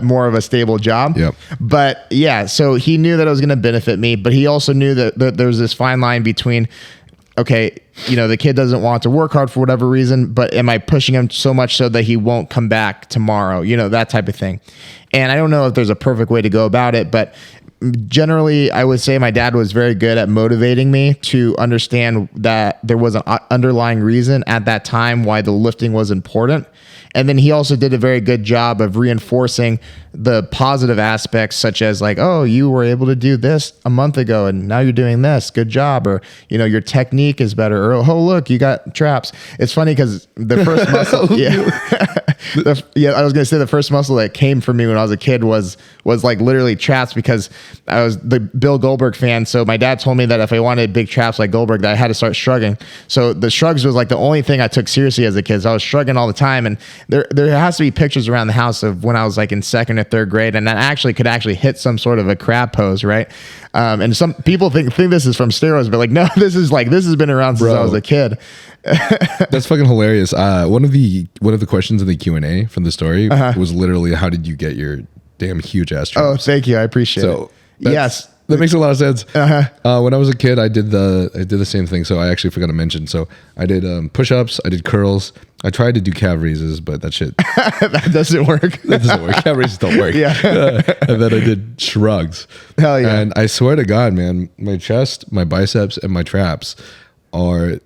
more of a stable job. Yep. But yeah, so he knew that it was going to benefit me, but he also knew that there was this fine line between, okay, the kid doesn't want to work hard for whatever reason, but am I pushing him so much so that he won't come back tomorrow? That type of thing. And I don't know if there's a perfect way to go about it, but generally I would say my dad was very good at motivating me to understand that there was an underlying reason at that time why the lifting was important. And then he also did a very good job of reinforcing the positive aspects, such as like, oh, you were able to do this a month ago and now you're doing this. Good job. Or, your technique is better. Or, oh, look, you got traps. It's funny because the first muscle, I was going to say the first muscle that came for me when I was a kid was like literally traps, because I was the Bill Goldberg fan. So my dad told me that if I wanted big traps like Goldberg, that I had to start shrugging. So the shrugs was like the only thing I took seriously as a kid. So I was shrugging all the time. And there has to be pictures around the house of when I was like in second or third grade, and that could hit some sort of a crab pose, right? And some people think this is from steroids, but like, no, this has been around since I was a kid. That's fucking hilarious. One of the questions in the Q&A from the story was literally, how did you get your damn huge ass traps? Oh, thank you. I appreciate it. Yes. That makes a lot of sense. When I was a kid, I did the same thing. So I actually forgot to mention. So I did push-ups. I did curls. I tried to do calf raises, but that shit that doesn't work. That doesn't work. Calf raises don't work. Yeah. And then I did shrugs. Hell yeah! And I swear to God, man, my chest, my biceps, and my traps are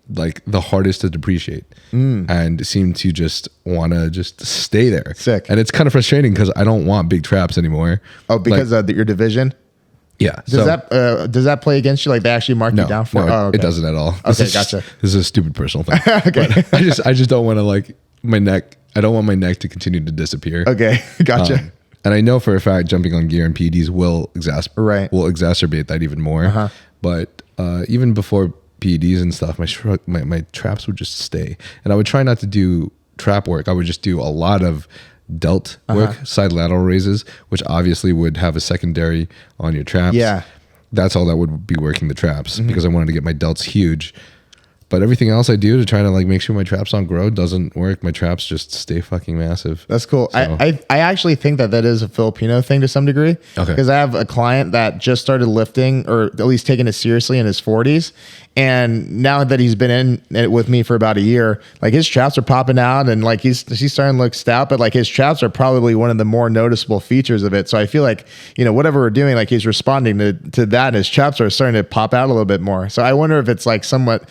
like the hardest to depreciate, and seem to just want to just stay there. Sick. And it's kind of frustrating because I don't want big traps anymore. Oh, because of your division. Yeah. Does that play against you? Like they actually mark you down for it? It doesn't at all. Okay, gotcha. This is a stupid personal thing. Okay. But I just don't want to like my neck. I don't want my neck to continue to disappear. Okay, gotcha. And I know for a fact jumping on gear and PEDs will exacerbate that even more. But even before PEDs and stuff, my traps would just stay. And I would try not to do trap work. I would just do a lot of delt work, side lateral raises, which obviously would have a secondary on your traps. Yeah. That's all that would be working the traps because I wanted to get my delts huge. But everything else I do to try to like make sure my traps don't grow doesn't work. My traps just stay fucking massive. That's cool. So. I actually think that is a Filipino thing to some degree. Okay. Because I have a client that just started lifting, or at least taking it seriously, in his 40s. And now that he's been in it with me for about a year, like his traps are popping out, and like he's starting to look stout, but like his traps are probably one of the more noticeable features of it. So I feel like, whatever we're doing, like he's responding to that, and his traps are starting to pop out a little bit more. So I wonder if it's like somewhat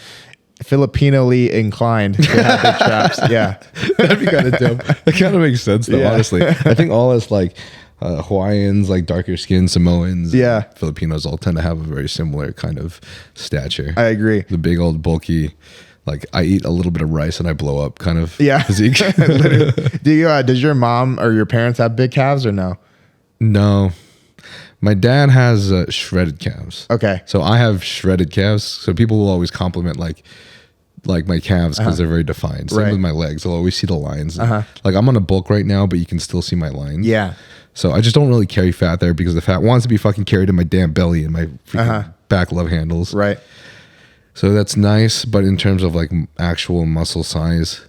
Filipino-ly inclined to have big traps. Yeah. That'd be kind of dope. That kind of makes sense though, honestly. I think all us like Hawaiians, like darker skin, Samoans, Filipinos all tend to have a very similar kind of stature. I agree. The big old bulky, like I eat a little bit of rice and I blow up kind of physique. Does your mom or your parents have big calves or no? No. My dad has shredded calves. Okay. So I have shredded calves. So people will always compliment like my calves because they're very defined. Same with my legs. They'll always see the lines. Like I'm on a bulk right now, but you can still see my lines. Yeah. So I just don't really carry fat there because the fat wants to be fucking carried in my damn belly and my freaking back love handles. Right. So that's nice. But in terms of like actual muscle size,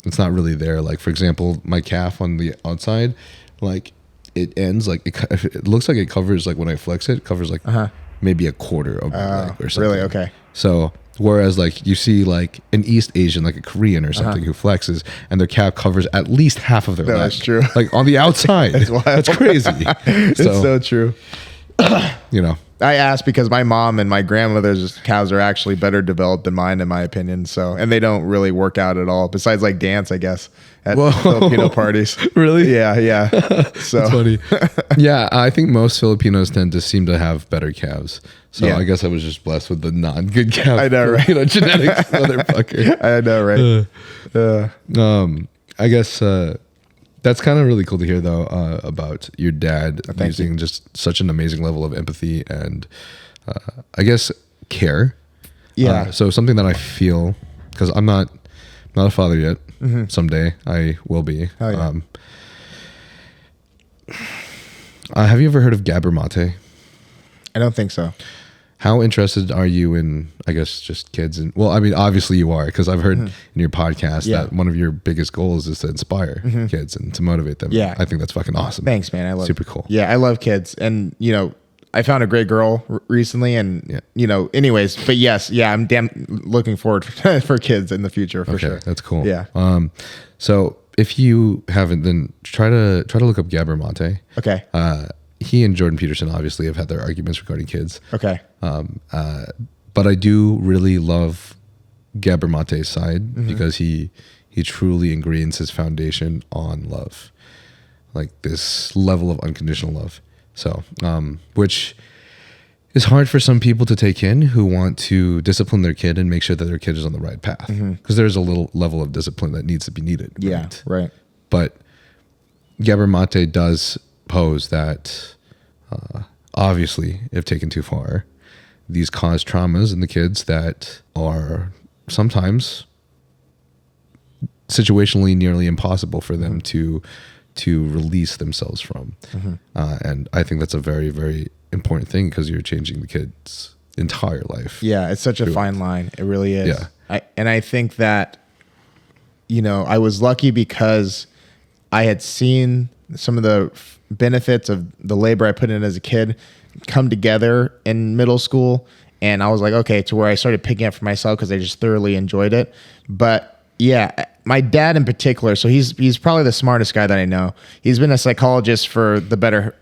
it's not really there. Like for example, my calf on the outside, like it ends like it looks like it covers, like when I flex it covers like maybe a quarter of my leg or something. Really? Okay. So whereas like you see like an East Asian, like a Korean or something who flexes and their calf covers at least half of their leg. That's true. Like on the outside. That's crazy. It's so true. I asked because my mom and my grandmother's calves are actually better developed than mine, in my opinion. So, and they don't really work out at all, besides like dance, I guess, at Filipino parties. Really? Yeah. So that's funny. Yeah, I think most Filipinos tend to seem to have better calves. So I guess I was just blessed with the non-good calf. I know, right? Genetics, motherfucker. I know, right? I guess that's kind of really cool to hear, though, about your dad using just such an amazing level of empathy and I guess care. Yeah. So something that I feel, because I'm not a father yet. Someday I will be. Oh, yeah. Have you ever heard of Gaber Maté? I don't think so. How interested are you in, I guess, just kids? And well, I mean, obviously you are, because I've heard in your podcast that one of your biggest goals is to inspire kids and to motivate them. Yeah. I think that's fucking awesome. Thanks, man. I love Super cool. Yeah, I love kids. And, I found a great girl recently and, anyways, but yes, I'm damn looking forward for kids in the future for sure. That's cool. Yeah. So if you haven't, then try to look up Gaber Maté. Okay. He and Jordan Peterson obviously have had their arguments regarding kids. Okay. But I do really love Gaber Maté's side because he truly ingrains his foundation on love, like this level of unconditional love. So, which is hard for some people to take in who want to discipline their kid and make sure that their kid is on the right path, because there's a little level of discipline that needs to be needed. Yeah. Right. But Gaber Maté does pose that, obviously, if taken too far, these cause traumas in the kids that are sometimes situationally nearly impossible for them to release themselves from. And I think that's a very, very important thing, because you're changing the kid's entire life. Yeah, it's such a fine line. It really is. Yeah. I think that, I was lucky because I had seen some of the benefits of the labor I put in as a kid come together in middle school. And I was like, okay, to where I started picking up for myself because I just thoroughly enjoyed it. But yeah, my dad in particular, so he's probably the smartest guy that I know. He's been a psychologist for the better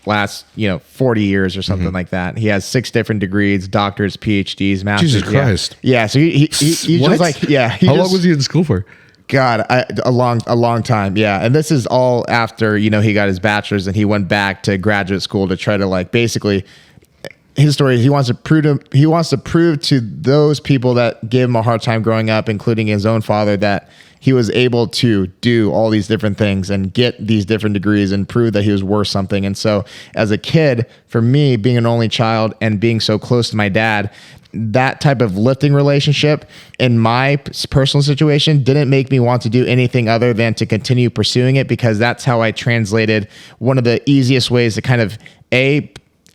last 40 years or something like that. He has 6 different degrees, doctors, PhDs, masters. Jesus Christ! Yeah, so he's just like How long was he in school for? God, a long time. Yeah, and this is all after he got his bachelor's and he went back to graduate school to try to like basically his story, he wants to prove to those people that gave him a hard time growing up, including his own father, that he was able to do all these different things and get these different degrees and prove that he was worth something. And so as a kid, for me, being an only child and being so close to my dad, that type of lifting relationship in my personal situation didn't make me want to do anything other than to continue pursuing it, because that's how I translated one of the easiest ways to kind of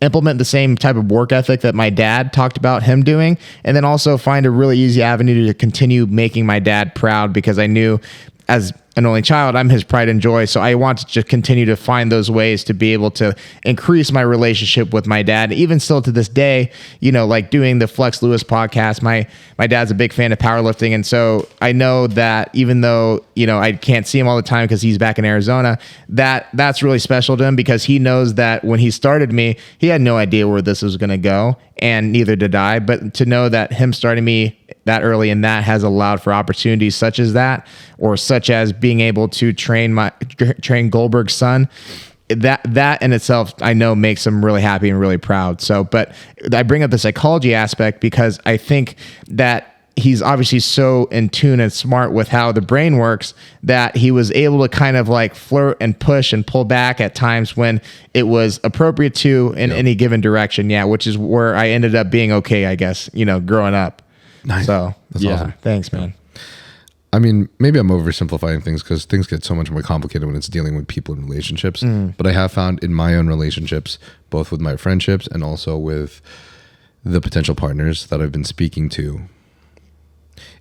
implement the same type of work ethic that my dad talked about him doing, and then also find a really easy avenue to continue making my dad proud, because I knew as an only child, I'm his pride and joy. So I want to continue to find those ways to be able to increase my relationship with my dad. Even still to this day, you know, like doing the Flex Lewis podcast, my dad's a big fan of powerlifting. And so I know that even though, you know, I can't see him all the time because he's back in Arizona, that's really special to him, because he knows that when he started me, he had no idea where this was going to go, and neither did I. But to know that him starting me that early, and that has allowed for opportunities such as that, or such as being able to train Goldberg's son, that in itself, I know, makes him really happy and really proud. So, but I bring up the psychology aspect because I think that he's obviously so in tune and smart with how the brain works that he was able to kind of like flirt and push and pull back at times when it was appropriate to in any given direction. Yeah. Which is where I ended up being okay, I guess, you know, growing up. Nice. So that's awesome. Thanks, man. I mean, maybe I'm oversimplifying things because things get so much more complicated when it's dealing with people in relationships. But I have found in my own relationships, both with my friendships and also with the potential partners that I've been speaking to,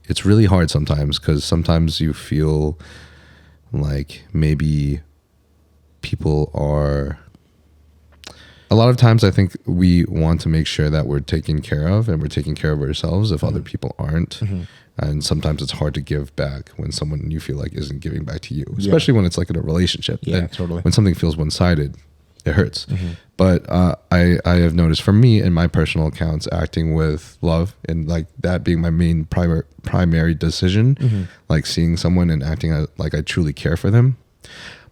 it's really hard sometimes, because sometimes you feel like maybe people are... A lot of times I think we want to make sure that we're taken care of and we're taking care of ourselves if other people aren't. And sometimes it's hard to give back when someone you feel like isn't giving back to you, especially when it's like in a relationship. Yeah, and totally. When something feels one-sided, it hurts. But I have noticed for me in my personal accounts, acting with love and like that being my main primary decision, like seeing someone and acting like I truly care for them,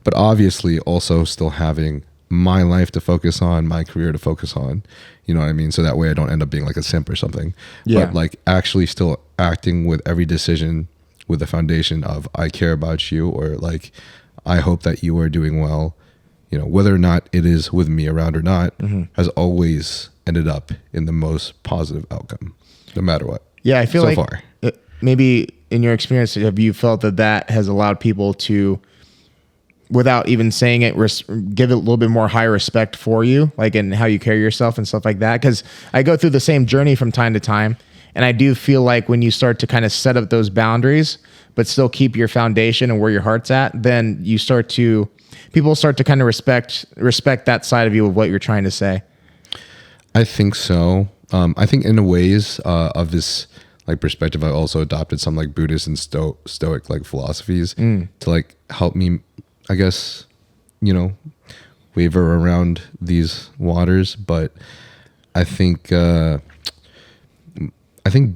but obviously also still having my life to focus on, my career to focus on, you know what I mean? So that way I don't end up being like a simp or something. But like actually still acting with every decision with the foundation of I care about you, or like I hope that you are doing well, you know, whether or not it is with me around or not, has always ended up in the most positive outcome, no matter what. Yeah, I feel so like far. Maybe in your experience, have you felt that has allowed people to, without even saying it, give it a little bit more high respect for you, like in how you carry yourself and stuff like that? Because I go through the same journey from time to time, and I do feel like when you start to kind of set up those boundaries, but still keep your foundation and where your heart's at, then people start to kind of respect that side of you of what you're trying to say. I think so. I think in a ways of this like perspective, I also adopted some like Buddhist and Stoic like philosophies to like help me, I guess, you know, waver around these waters. But I think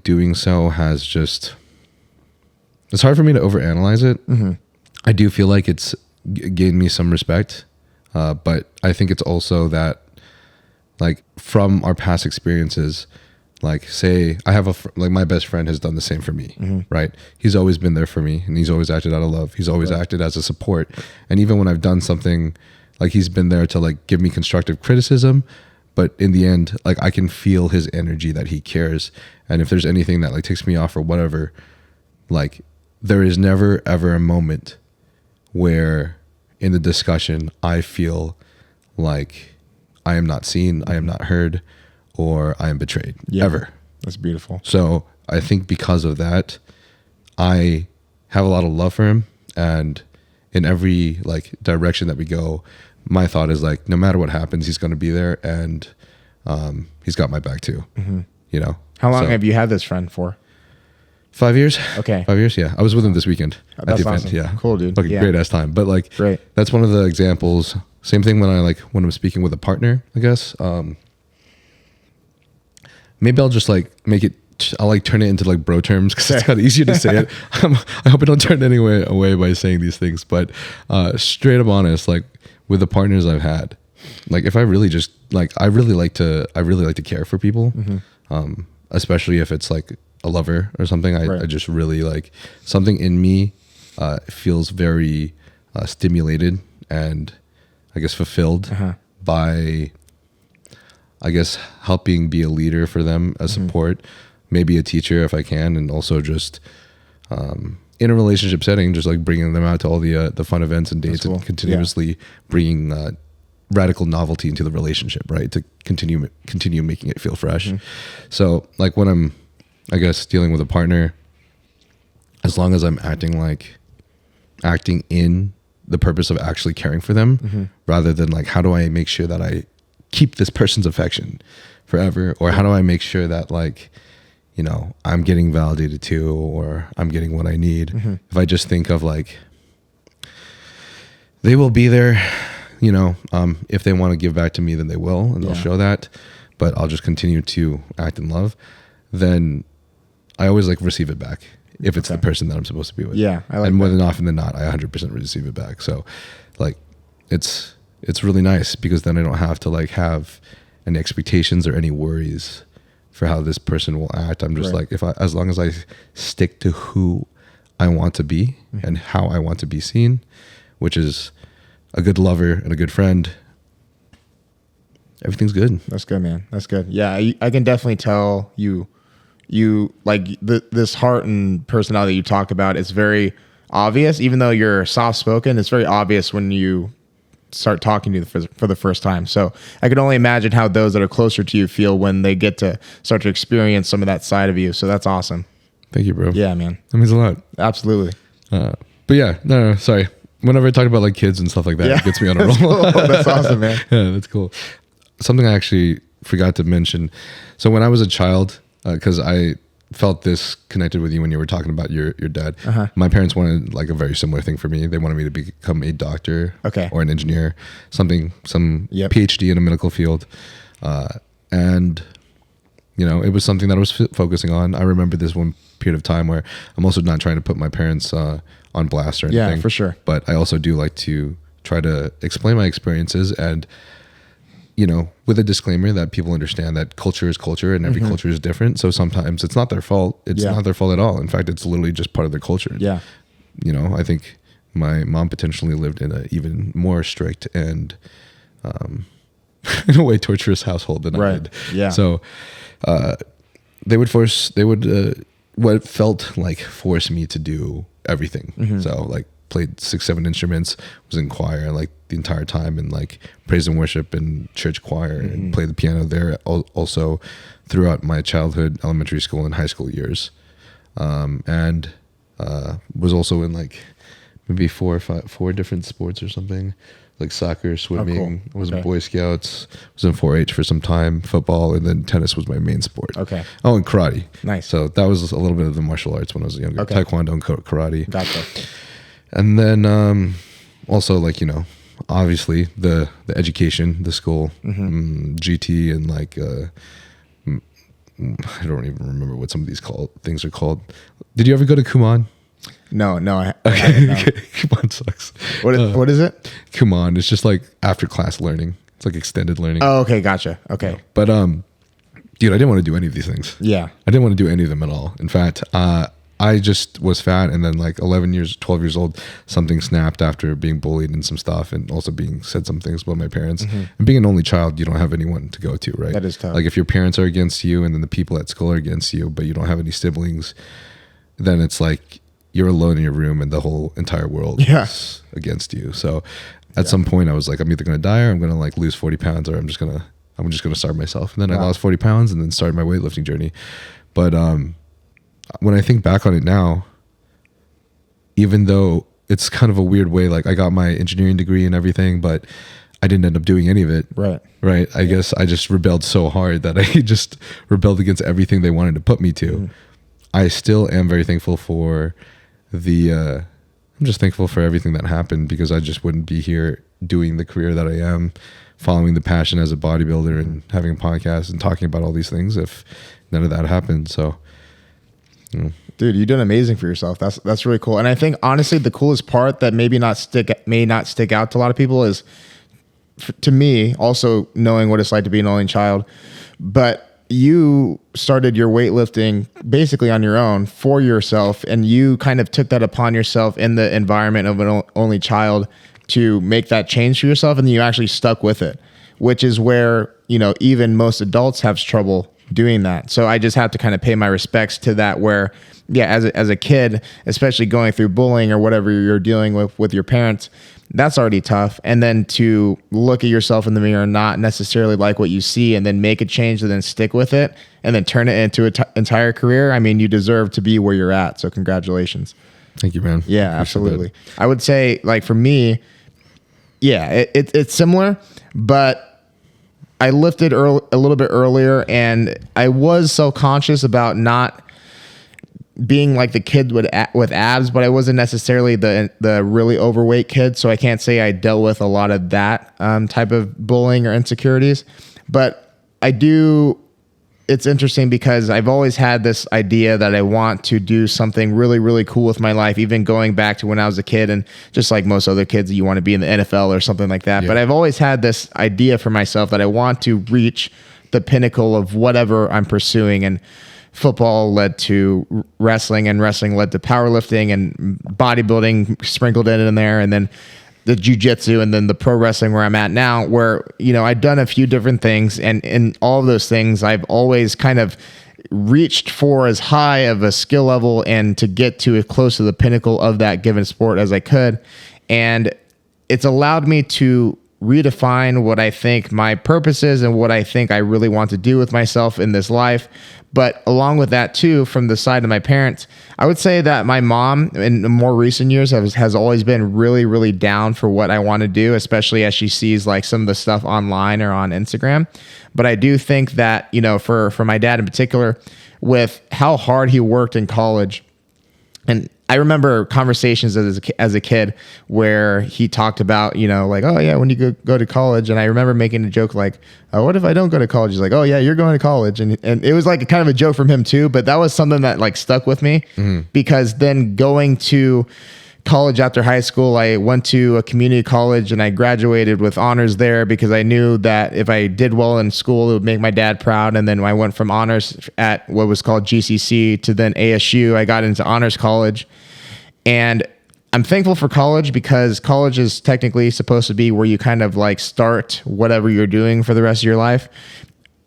doing so has just, it's hard for me to overanalyze it. I do feel like it's gained me some respect. But I think it's also that like from our past experiences, like say I have like my best friend has done the same for me, right? He's always been there for me, and he's always acted out of love. He's always acted as a support. And even when I've done something, like he's been there to like give me constructive criticism, but in the end, like I can feel his energy that he cares. And if there's anything that like takes me off or whatever, like there is never ever a moment where in the discussion I feel like I am not seen, I am not heard, or I am betrayed, ever. That's beautiful. So I think because of that, I have a lot of love for him, and in every like direction that we go, my thought is like, no matter what happens, he's going to be there, and he's got my back too. You know. How long have you had this friend for? 5 years. Okay. 5 years. Yeah, I was with him this weekend at the event. Awesome. Yeah, cool, dude. Fucking great ass time. But like, that's one of the examples. Same thing when I'm speaking with a partner, I guess. Maybe I'll just like I'll like turn it into like bro terms because it's kind of easier to say it. I hope I don't turn away by saying these things, but straight up honest, like with the partners I've had, like if I really just like, I really like to care for people, especially if it's like a lover or something. I just really like, something in me feels very stimulated and I guess fulfilled by, I guess, helping be a leader for them, a support, maybe a teacher if I can, and also just in a relationship setting, just like bringing them out to all the fun events and dates, and continuously bringing radical novelty into the relationship, right? To continue making it feel fresh. So like when I'm, I guess, dealing with a partner, as long as I'm acting in the purpose of actually caring for them, rather than like, how do I make sure that I keep this person's affection forever? Or how do I make sure that like, you know, I'm getting validated too, or I'm getting what I need. If I just think of like, they will be there, you know, if they want to give back to me, then they will, and they'll show that, but I'll just continue to act in love. Then I always like receive it back if it's the person that I'm supposed to be with. Yeah. I like and more than often than not, I 100% receive it back. So like, it's really nice because then I don't have to like have any expectations or any worries for how this person will act. I'm just like, as long as I stick to who I want to be and how I want to be seen, which is a good lover and a good friend, everything's good. That's good, man. That's good. Yeah. I can definitely tell you like this heart and personality you talk about is very obvious. Even though you're soft spoken, it's very obvious when you start talking to you for the first time. So I can only imagine how those that are closer to you feel when they get to start to experience some of that side of you. So that's awesome. Thank you, bro. Yeah, man. That means a lot. Absolutely. But yeah, no, sorry. Whenever I talk about like kids and stuff like that, it gets me on a roll. Cool. That's awesome, man. Yeah, that's cool. Something I actually forgot to mention. So when I was a child, because I felt this connected with you when you were talking about your dad. My parents wanted like a very similar thing for me. They wanted me to become a doctor or an engineer, some PhD in a medical field. And, you know, it was something that I was focusing on. I remember this one period of time where I'm also not trying to put my parents on blast or anything. Yeah, for sure. But I also do like to try to explain my experiences and, you know, with a disclaimer that people understand that culture is culture and every culture is different. So sometimes it's not their fault. It's not their fault at all. In fact, it's literally just part of their culture. Yeah. You know, I think my mom potentially lived in an even more strict and, in a way, torturous household than I did. Yeah. So, what felt like force me to do everything. So like played 6-7 instruments, was in choir like the entire time, and like praise and worship and church choir, and played the piano there also throughout my childhood, elementary school and high school years. And was also in like maybe 4 different sports or something, like soccer, swimming. I was in Boy Scouts, was in 4-H for some time, football, and then tennis was my main sport. Oh, and karate. Nice. So that was a little bit of the martial arts when I was younger. Taekwondo and karate. Gotcha. And then also like, you know, obviously the education, the school, GT, and like I don't even remember what some of these things are called. Did you ever go to Kumon? No, I haven't, no. Kumon sucks. What is it? Kumon. It's just like after class learning. It's like extended learning. Oh, okay, gotcha. Okay. But dude, I didn't want to do any of these things. Yeah. I didn't want to do any of them at all. In fact, I just was fat, and then like 12 years old, something snapped after being bullied and some stuff, and also being said some things about my parents. And being an only child, you don't have anyone to go to, right? That is tough. Like if your parents are against you, and then the people at school are against you, but you don't have any siblings, then it's like you're alone in your room, and the whole entire world is against you. So at some point, I was like, I'm either gonna die, or I'm gonna like lose 40 pounds, or I'm just gonna starve myself. And then I lost 40 pounds, and then started my weightlifting journey. But when I think back on it now, even though it's kind of a weird way, like I got my engineering degree and everything, but I didn't end up doing any of it. Right. I guess I just rebelled so hard that I just rebelled against everything they wanted to put me to. I still am very thankful for I'm just thankful for everything that happened, because I just wouldn't be here doing the career that I am, following the passion as a bodybuilder and having a podcast and talking about all these things if none of that happened. So, dude, you're doing amazing for yourself. That's really cool. And I think honestly, the coolest part that may not stick out to a lot of people is to me, also knowing what it's like to be an only child, but you started your weightlifting basically on your own for yourself, and you kind of took that upon yourself in the environment of an only child to make that change for yourself, and you actually stuck with it, which is where, even most adults have trouble doing that. So I just have to kind of pay my respects to that, where, yeah, as a kid, especially going through bullying or whatever you're dealing with your parents, that's already tough. And then to look at yourself in the mirror and not necessarily like what you see, and then make a change and then stick with it and then turn it into an entire career. I mean, you deserve to be where you're at. So congratulations. Thank you, man. Yeah, absolutely. I would say, like, for me, yeah, it's similar, but I lifted a little bit earlier, and I was self-conscious about not being like the kid with abs, but I wasn't necessarily the really overweight kid. So I can't say I dealt with a lot of that type of bullying or insecurities. But I do. It's interesting because I've always had this idea that I want to do something really, really cool with my life, even going back to when I was a kid, and just like most other kids, you want to be in the NFL or something like that. Yeah. But I've always had this idea for myself that I want to reach the pinnacle of whatever I'm pursuing. And football led to wrestling, and wrestling led to powerlifting, and bodybuilding sprinkled in there, and then the jiu-jitsu, and then the pro wrestling where I'm at now, where, I've done a few different things, and in all of those things, I've always kind of reached for as high of a skill level and to get to as close to the pinnacle of that given sport as I could. And it's allowed me to redefine what I think my purpose is and what I think I really want to do with myself in this life. But along with that too, from the side of my parents, I would say that my mom in more recent years has always been really, really down for what I want to do, especially as she sees like some of the stuff online or on Instagram. But I do think that, for my dad in particular, with how hard he worked in college, and I remember conversations as a kid where he talked about, like, oh yeah, when you go to college. And I remember making a joke like, oh, what if I don't go to college? He's like, oh yeah, you're going to college. And it was like kind of a joke from him too, but that was something that like stuck with me because then going to college after high school, I went to a community college and I graduated with honors there because I knew that if I did well in school, it would make my dad proud. And then I went from honors at what was called GCC to then ASU. I got into honors college, and I'm thankful for college because college is technically supposed to be where you kind of like start whatever you're doing for the rest of your life.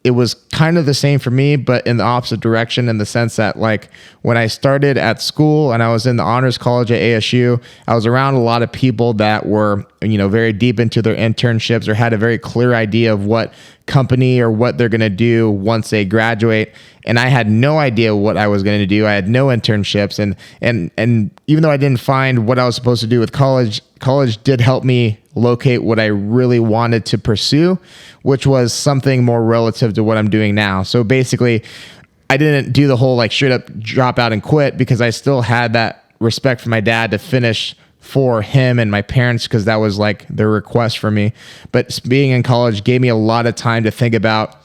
It was kind of the same for me, but in the opposite direction, in the sense that like when I started at school and I was in the honors college at ASU, I was around a lot of people that were, very deep into their internships or had a very clear idea of what company or what they're going to do once they graduate. And I had no idea what I was going to do. I had no internships. And even though I didn't find what I was supposed to do with college did help me locate what I really wanted to pursue, which was something more relative to what I'm doing now. So basically, I didn't do the whole like straight up drop out and quit because I still had that respect for my dad to finish for him and my parents because that was like their request for me. But being in college gave me a lot of time to think about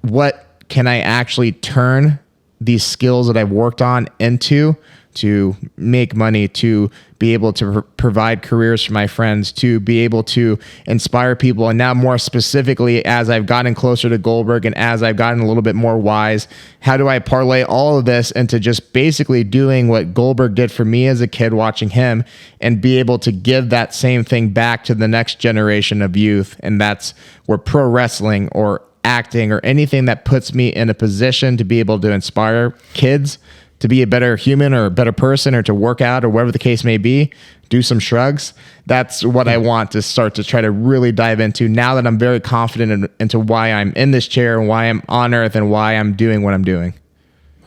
what can I actually turn these skills that I've worked on into to make money, to be able to provide careers for my friends, to be able to inspire people. And now more specifically, as I've gotten closer to Goldberg and as I've gotten a little bit more wise, how do I parlay all of this into just basically doing what Goldberg did for me as a kid watching him and be able to give that same thing back to the next generation of youth? And that's where pro wrestling or acting or anything that puts me in a position to be able to inspire kids to be a better human or a better person or to work out or whatever the case may be, do some shrugs. That's what I want to start to try to really dive into now that I'm very confident into why I'm in this chair and why I'm on earth and why I'm doing what I'm doing.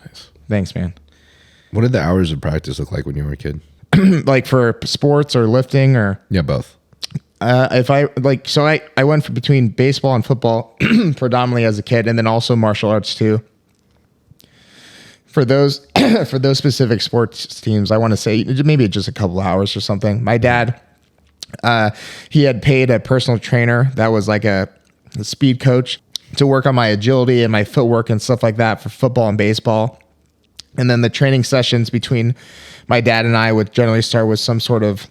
Nice. Thanks, man. What did the hours of practice look like when you were a kid? Like for sports or lifting or? Yeah, both. I went from between baseball and football predominantly as a kid, and then also martial arts too. For those specific sports teams, I want to say maybe just a couple hours or something. My dad, he had paid a personal trainer that was like a speed coach to work on my agility and my footwork and stuff like that for football and baseball. And then the training sessions between my dad and I would generally start with some sort of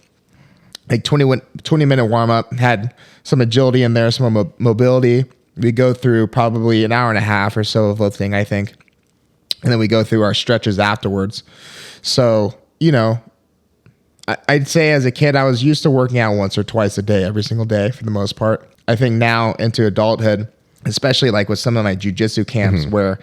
like 20-minute warm up, had some agility in there, some mobility. We go through probably an hour and a half or so of lifting, I think. And then we go through our stretches afterwards. So, you know, I'd say as a kid, I was used to working out once or twice a day, every single day for the most part. I think now into adulthood, especially like with some of my jiu-jitsu camps where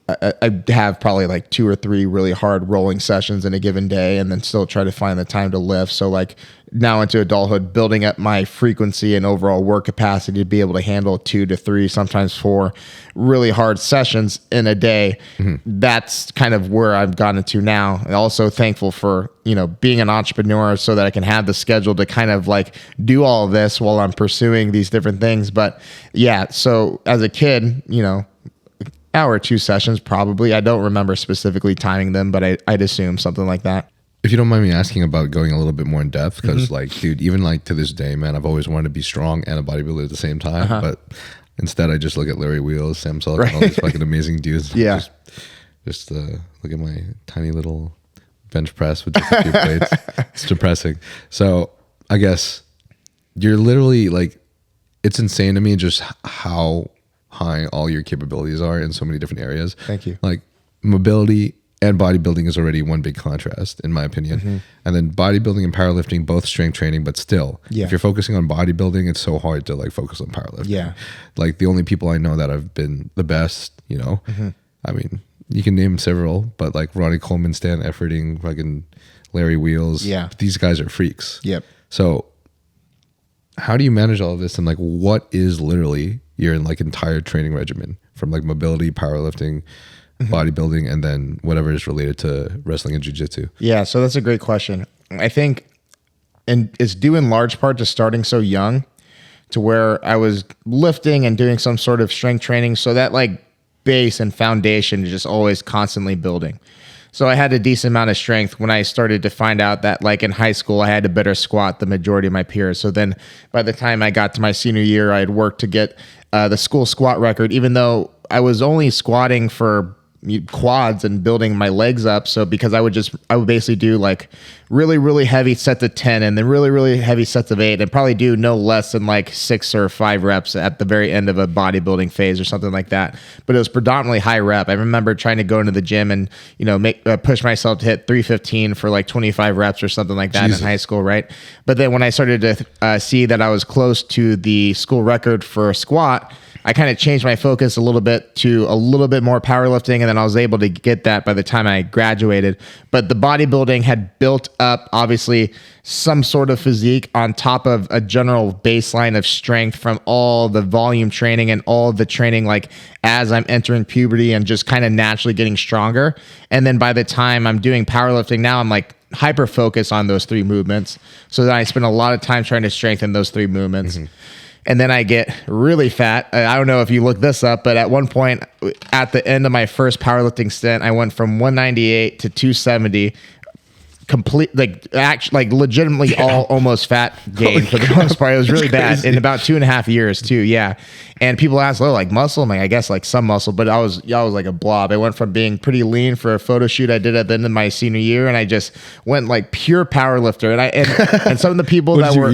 I have probably like 2 or 3 really hard rolling sessions in a given day and then still try to find the time to lift. So like now into adulthood, building up my frequency and overall work capacity to be able to handle 2 to 3, sometimes 4 really hard sessions in a day. That's kind of where I've gotten to now. And also thankful for, you know, being an entrepreneur so that I can have the schedule to kind of like do all of this while I'm pursuing these different things. But yeah, so as a kid, you know, hour or 2 sessions probably. I don't remember specifically timing them, but I'd assume something like that. If you don't mind me asking about going a little bit more in depth, because like, dude, even like to this day, man, I've always wanted to be strong and a bodybuilder at the same time. But instead, I just look at Larry Wheels, Sam Sullivan, all these fucking amazing dudes. Yeah. Just look at my tiny little bench press with just a few plates. It's depressing. So I guess you're literally like, it's insane to me just how high all your capabilities are in so many different areas. Thank you. Like mobility and bodybuilding is already one big contrast in my opinion. And then bodybuilding and powerlifting, both strength training, but still, if you're focusing on bodybuilding, it's so hard to like focus on powerlifting. Yeah. Like the only people I know that have been the best, you know, I mean, you can name several, but like Ronnie Coleman, Stan Efferding, fucking Larry Wheels. Yeah. These guys are freaks. Yep. So how do you manage all of this? And like, what is literally your like entire training regimen from like mobility, powerlifting, bodybuilding, and then whatever is related to wrestling and jiu-jitsu? Yeah, so that's a great question. I think, and it's due in large part to starting so young to where I was lifting and doing some sort of strength training. So that like base and foundation is just always constantly building. So I had a decent amount of strength when I started to find out that like in high school, I had a better squat than the majority of my peers. So then by the time I got to my senior year, I had worked to get the school squat record, even though I was only squatting for quads and building my legs up. So because I would basically do like really, really heavy sets of 10 and then really, really heavy sets of 8 and probably do no less than like 6 or 5 reps at the very end of a bodybuilding phase or something like that. But it was predominantly high rep. I remember trying to go into the gym and, you know, push myself to hit 315 for like 25 reps or something like that in high school. Right. But then when I started to see that I was close to the school record for a squat, I kind of changed my focus a little bit to a little bit more powerlifting, and then I was able to get that by the time I graduated. But the bodybuilding had built up, obviously, some sort of physique on top of a general baseline of strength from all the volume training and all the training, like as I'm entering puberty and just kind of naturally getting stronger. And then by the time I'm doing powerlifting now, I'm like hyper focused on those 3 movements. So then I spend a lot of time trying to strengthen those 3 movements. And then I get really fat. I don't know if you look this up, but at one point at the end of my first powerlifting stint, I went from 198 to 270, complete, like legitimately all almost fat gain for the most part. It was really bad in about 2.5 years too. Yeah. And people ask, oh, like muscle? I'm like, I guess like some muscle, but I was like a blob. I went from being pretty lean for a photo shoot I did at the end of my senior year, and I just went like pure powerlifter. And some of the people that were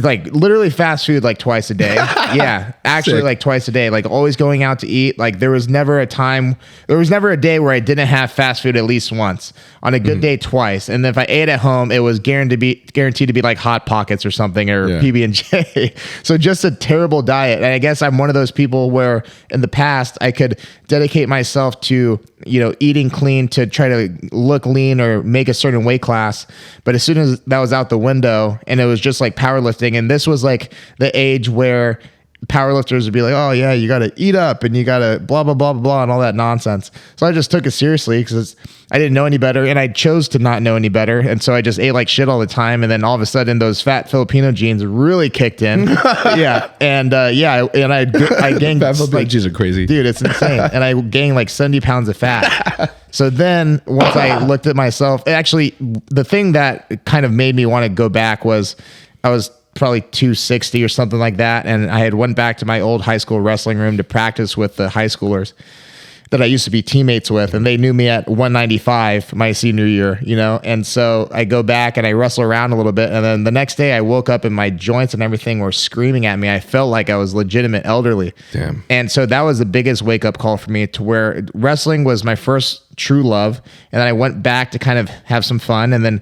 like literally fast food like twice a day. Yeah, actually like twice a day, like always going out to eat. Like there was never a day where I didn't have fast food at least once. On a good day, twice. And if I ate at home, it was guaranteed to be like Hot Pockets or something, or PB&J. So just a terrible diet. And I guess I'm one of those people where in the past I could dedicate myself to, you know, eating clean to try to look lean or make a certain weight class. But as soon as that was out the window and it was just like powerlifting, and this was like the age where powerlifters would be like, oh yeah, you got to eat up and you got to blah, blah, blah, blah, blah, and all that nonsense. So I just took it seriously because I didn't know any better, and I chose to not know any better. And so I just ate like shit all the time. And then all of a sudden those fat Filipino genes really kicked in. Yeah. And I gained fat Filipino genes are crazy. Dude, it's insane. And I gained like 70 pounds of fat. So then once I looked at myself, actually the thing that kind of made me want to go back was I was probably 260 or something like that. And I had went back to my old high school wrestling room to practice with the high schoolers. that I used to be teammates with, and they knew me at 195 my senior year, you know? And so I go back and I wrestle around a little bit. And then the next day I woke up and my joints and everything were screaming at me. I felt like I was legitimate elderly. Damn. And so that was the biggest wake up call for me, to where wrestling was my first true love. And then I went back to kind of have some fun. And then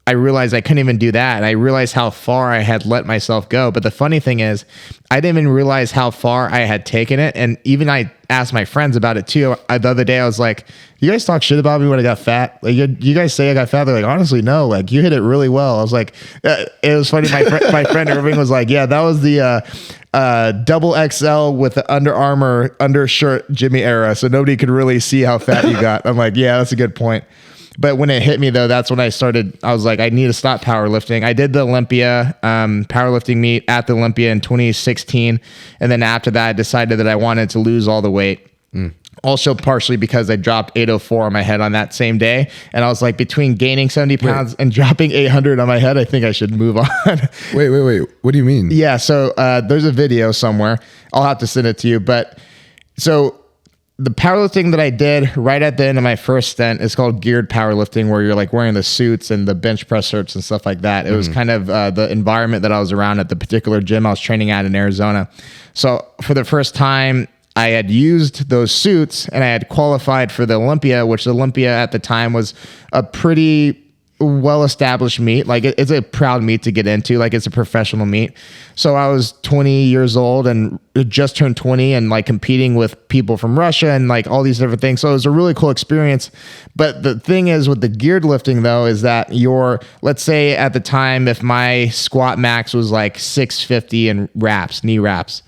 I realized I couldn't even do that. And I realized how far I had let myself go. But the funny thing is, I didn't even realize how far I had taken it. And even I asked my friends about it too. The other day, I was like, you guys talk shit about me when I got fat? Like, you guys say I got fat? They're like, honestly, no. Like, you hit it really well. I was like, it was funny. My friend Irving was like, yeah, that was the double XL with the Under Armour undershirt Jimmy era. So nobody could really see how fat you got. I'm like, yeah, that's a good point. But when it hit me, though, that's when I was like, I need to stop powerlifting. I did the Olympia powerlifting meet at the Olympia in 2016. And then after that, I decided that I wanted to lose all the weight. Also partially because I dropped 804 on my head on that same day. And I was like, between gaining 70 pounds and dropping 800 on my head, I think I should move on. Wait. What do you mean? Yeah. So there's a video somewhere. I'll have to send it to you. But so the powerlifting that I did right at the end of my first stint is called geared powerlifting, where you're like wearing the suits and the bench press shirts and stuff like that. It was kind of the environment that I was around at the particular gym I was training at in Arizona. So for the first time, I had used those suits and I had qualified for the Olympia, which the Olympia at the time was a pretty well-established meet. Like it's a proud meet to get into. Like it's a professional meet. So I was 20 years old and just turned 20 and like competing with people from Russia and like all these different things. So it was a really cool experience. But the thing is with the geared lifting though, is that let's say at the time, if my squat max was like 650 in reps, knee reps,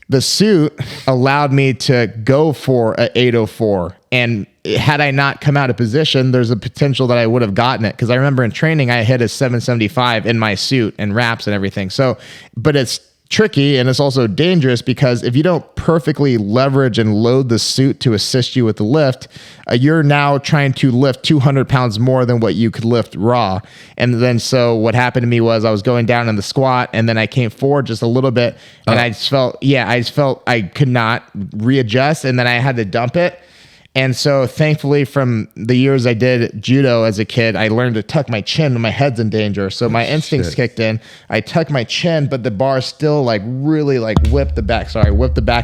the suit allowed me to go for a 804. And had I not come out of position, there's a potential that I would have gotten it. Because I remember in training, I hit a 775 in my suit and wraps and everything. So, but it's tricky and it's also dangerous because if you don't perfectly leverage and load the suit to assist you with the lift, you're now trying to lift 200 pounds more than what you could lift raw. And then so what happened to me was I was going down in the squat and then I came forward just a little bit and I just felt I could not readjust and then I had to dump it. And so thankfully from the years I did judo as a kid, I learned to tuck my chin when my head's in danger. So my instincts kicked in. I tucked my chin, but the bar still like really like whipped the back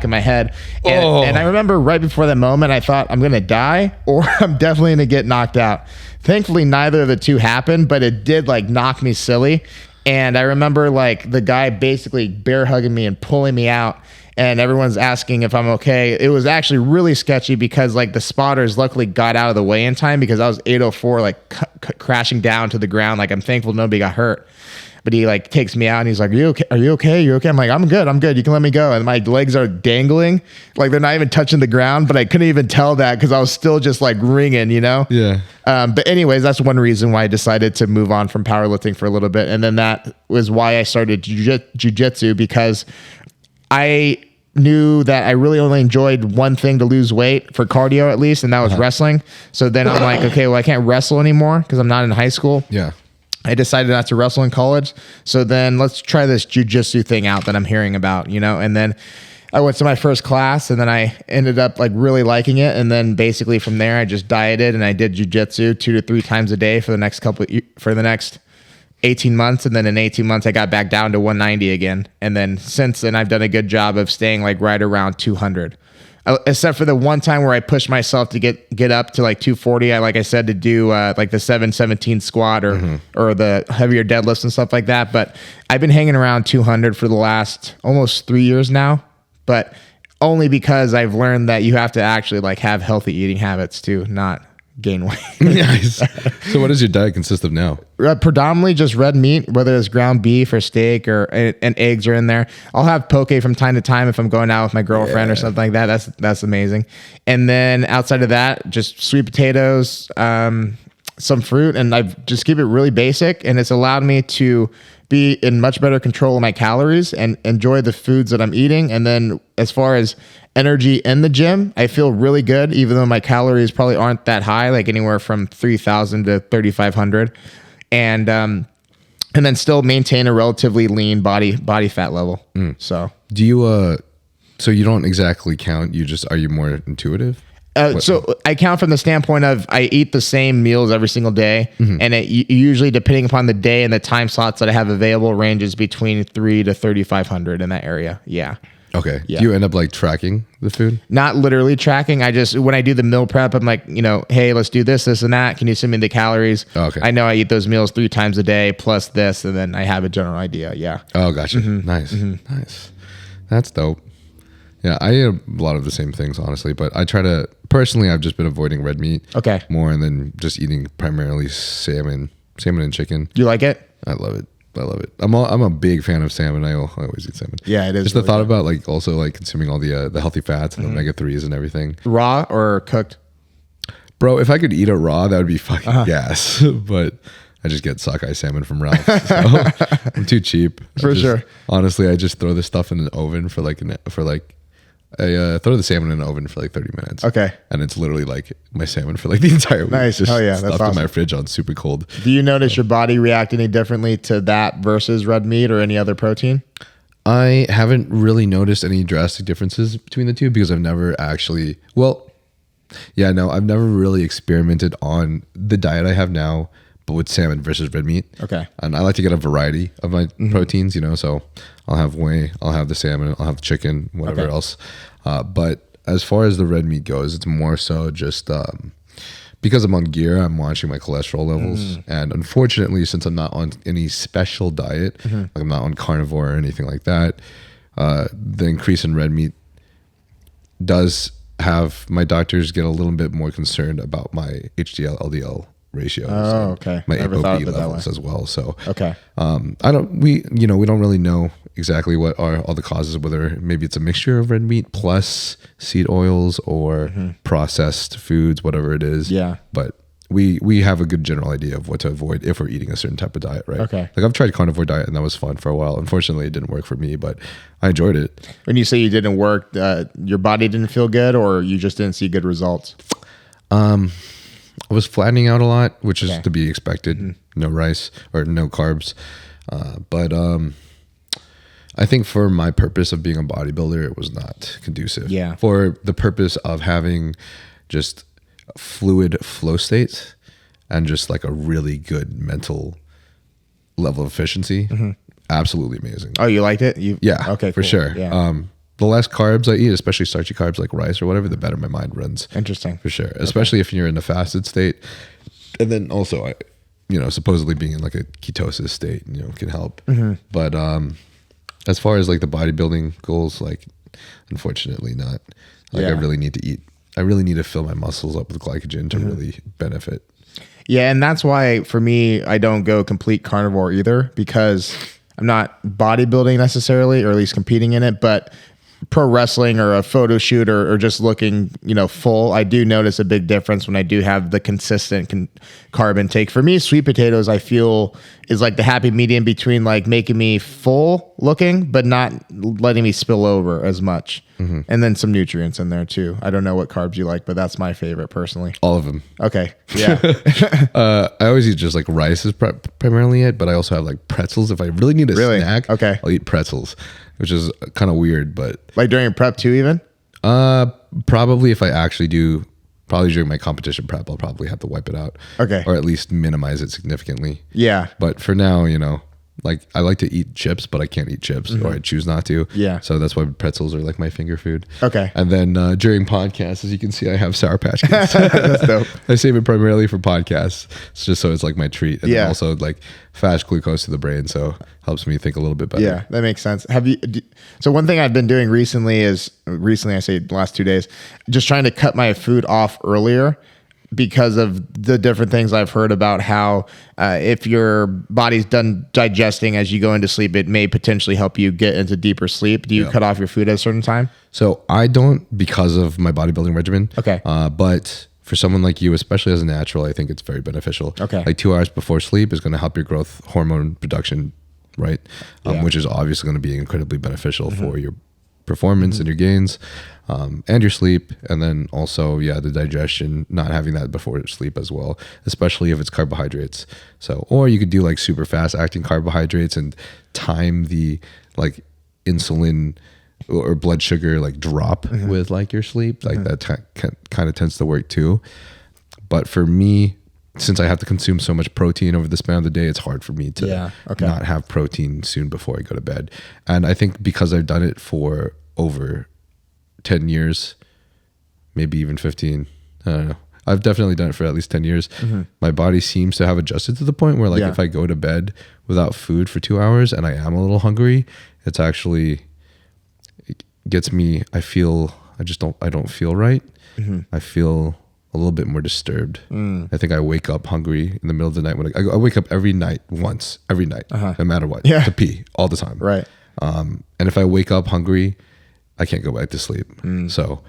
of my head. And I remember right before that moment, I thought I'm going to die or I'm definitely going to get knocked out. Thankfully, neither of the two happened, but it did like knock me silly. And I remember like the guy basically bear hugging me and pulling me out. And everyone's asking if I'm okay. It was actually really sketchy because like the spotters luckily got out of the way in time because I was 804 like crashing down to the ground. Like I'm thankful nobody got hurt. But he like takes me out and he's like, Are you okay? You're okay? I'm like, I'm good. You can let me go. And my legs are dangling. Like they're not even touching the ground, but I couldn't even tell that because I was still just like ringing, you know? Yeah. But anyways, that's one reason why I decided to move on from powerlifting for a little bit. And then that was why I started jiu-jitsu because I knew that I really only enjoyed one thing to lose weight for cardio at least, and that was wrestling. So then I'm like, okay, well I can't wrestle anymore because I'm not in high school. Yeah. I decided not to wrestle in college. So then let's try this jiu-jitsu thing out that I'm hearing about, you know? And then I went to my first class and then I ended up like really liking it. And then basically from there, I just dieted and I did jiu-jitsu 2 to 3 times a day for the next 18 months. And then in 18 months, I got back down to 190 again. And then since then, I've done a good job of staying like right around 200. Except for the one time where I pushed myself to get up to like 240. Like I said, to do like the 717 squat or the heavier deadlifts and stuff like that. But I've been hanging around 200 for the last almost 3 years now. But only because I've learned that you have to actually like have healthy eating habits to not gain weight. Nice. So what does your diet consist of now? Predominantly just red meat, whether it's ground beef or steak and eggs are in there. I'll have poke from time to time if I'm going out with my girlfriend or something like that. That's amazing. And then outside of that, just sweet potatoes, some fruit, and I just keep it really basic. And it's allowed me to be in much better control of my calories and enjoy the foods that I'm eating. And then as far as energy in the gym, I feel really good, even though my calories probably aren't that high, like anywhere from 3,000 to 3,500. And then still maintain a relatively lean body fat level. So do you, so you don't exactly count, are you more intuitive? So I count from the standpoint of I eat the same meals every single day, and it usually, depending upon the day and the time slots that I have available, ranges between 3 to 3,500 in that area. Yeah. Okay. Yeah. Do you end up like tracking the food? Not literally tracking. I just, when I do the meal prep, I'm like, hey, let's do this and that. Can you send me the calories? Okay. I know I eat those meals 3 times a day plus this, and then I have a general idea. Yeah. Oh, gotcha. Nice. Nice. That's dope. Yeah, I eat a lot of the same things, honestly, but I try to, personally, I've just been avoiding red meat more, and then just eating primarily salmon and chicken. You like it? I love it. I'm a big fan of salmon. I always eat salmon. Yeah, it is. Just really the thought about like also like consuming all the healthy fats and omega-3s and everything. Raw or cooked? Bro, if I could eat it raw, that would be fucking gas. But I just get sockeye salmon from Ralph. So I'm too cheap. For sure. Honestly, I just throw this stuff in an oven I throw the salmon in the oven for like 30 minutes. Okay. And it's literally like my salmon for like the entire week. Nice. Just Hell yeah. That's stuffed awesome. in my fridge on super cold. Do you notice your body react any differently to that versus red meat or any other protein? I haven't really noticed any drastic differences between the two because I've never actually, I've never really experimented on the diet I have now, but with salmon versus red meat. Okay. And I like to get a variety of my proteins, so I'll have whey, I'll have the salmon, I'll have the chicken, whatever else. But as far as the red meat goes, it's more so just because I'm on gear, I'm watching my cholesterol levels. And unfortunately, since I'm not on any special diet, like I'm not on carnivore or anything like that, the increase in red meat does have my doctors get a little bit more concerned about my HDL LDL ratios. Oh, okay. My Never thought ApoB of it that levels way. as well. So Okay. we don't really know exactly what are all the causes, whether maybe it's a mixture of red meat plus seed oils or processed foods, whatever it is. Yeah. But we have a good general idea of what to avoid if we're eating a certain type of diet, right? Okay. Like I've tried carnivore diet and that was fun for a while. Unfortunately, it didn't work for me, but I enjoyed it. When you say you didn't work, your body didn't feel good, or you just didn't see good results? I was flattening out a lot, which is to be expected. No rice or no carbs. But I think for my purpose of being a bodybuilder, it was not conducive. Yeah. For the purpose of having just fluid flow states and just like a really good mental level of efficiency, absolutely amazing. Oh, you liked it? Yeah, Okay, for cool. sure. Yeah. The less carbs I eat, especially starchy carbs like rice or whatever, the better my mind runs. Interesting. For sure. Especially if you're in a fasted state. And then also, supposedly being in like a ketosis state, can help. But as far as like the bodybuilding goals, like unfortunately not. Like I really need to eat. I really need to fill my muscles up with glycogen to really benefit. Yeah, and that's why for me, I don't go complete carnivore either, because I'm not bodybuilding necessarily, or at least competing in it, but pro wrestling or a photo shoot or just looking, full, I do notice a big difference when I do have the consistent carb intake. For me, sweet potatoes, I feel, is like the happy medium between like making me full looking, but not letting me spill over as much. And then some nutrients in there too. I don't know what carbs you like, but that's my favorite personally. All of them. Okay. Yeah. I always eat just like rice is primarily it, but I also have like pretzels. If I really need a snack, I'll eat pretzels, which is kind of weird, but like during prep too, even? Probably if I actually do, probably during my competition prep, I'll probably have to wipe it out. Okay. Or at least minimize it significantly. Yeah. But for now, like I like to eat chips, but I can't eat chips, or I choose not to. Yeah. So that's why pretzels are like my finger food. Okay. And then during podcasts, as you can see, I have Sour Patch Kids. That's dope. I save it primarily for podcasts. It's just so it's like my treat. And then also like fast glucose to the brain. So helps me think a little bit better. Yeah, that makes sense. So one thing I've been doing recently, I say the last 2 days, just trying to cut my food off earlier, because of the different things I've heard about how if your body's done digesting as you go into sleep, it may potentially help you get into deeper sleep. Do you cut off your food at a certain time? So I don't, because of my bodybuilding regimen. Okay. But for someone like you, especially as a natural, I think it's very beneficial. Okay. Like 2 hours before sleep is going to help your growth hormone production, right? Which is obviously going to be incredibly beneficial for your performance and your gains. And your sleep, and then also the digestion, not having that before sleep as well, especially if it's carbohydrates. So, or you could do like super fast acting carbohydrates and time the like insulin or blood sugar like drop with like your sleep. Like that kind of tends to work too. But for me, since I have to consume so much protein over the span of the day, it's hard for me to not have protein soon before I go to bed. And I think because I've done it for over 10 years, maybe even 15, I don't know. I've definitely done it for at least 10 years. My body seems to have adjusted to the point where like if I go to bed without food for 2 hours and I am a little hungry, it gets me, I don't feel right. I feel a little bit more disturbed. I think I wake up hungry in the middle of the night when I wake up every night, no matter what, to pee all the time. Right. And if I wake up hungry, I can't go back to sleep. So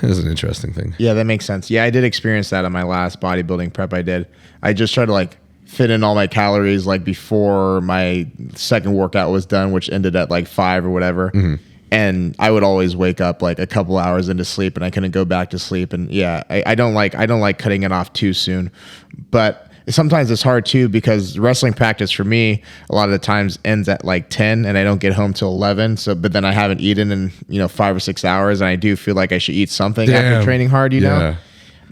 it's an interesting thing. Yeah, that makes sense. Yeah, I did experience that on my last bodybuilding prep I did. I just tried to like fit in all my calories like before my second workout was done, which ended at like 5 or whatever. And I would always wake up like a couple hours into sleep and I couldn't go back to sleep. And yeah, I don't like cutting it off too soon. But sometimes it's hard too because wrestling practice for me a lot of the times ends at like 10 and I don't get home till 11. So, but then I haven't eaten in 5 or 6 hours and I do feel like I should eat something after training hard, you know?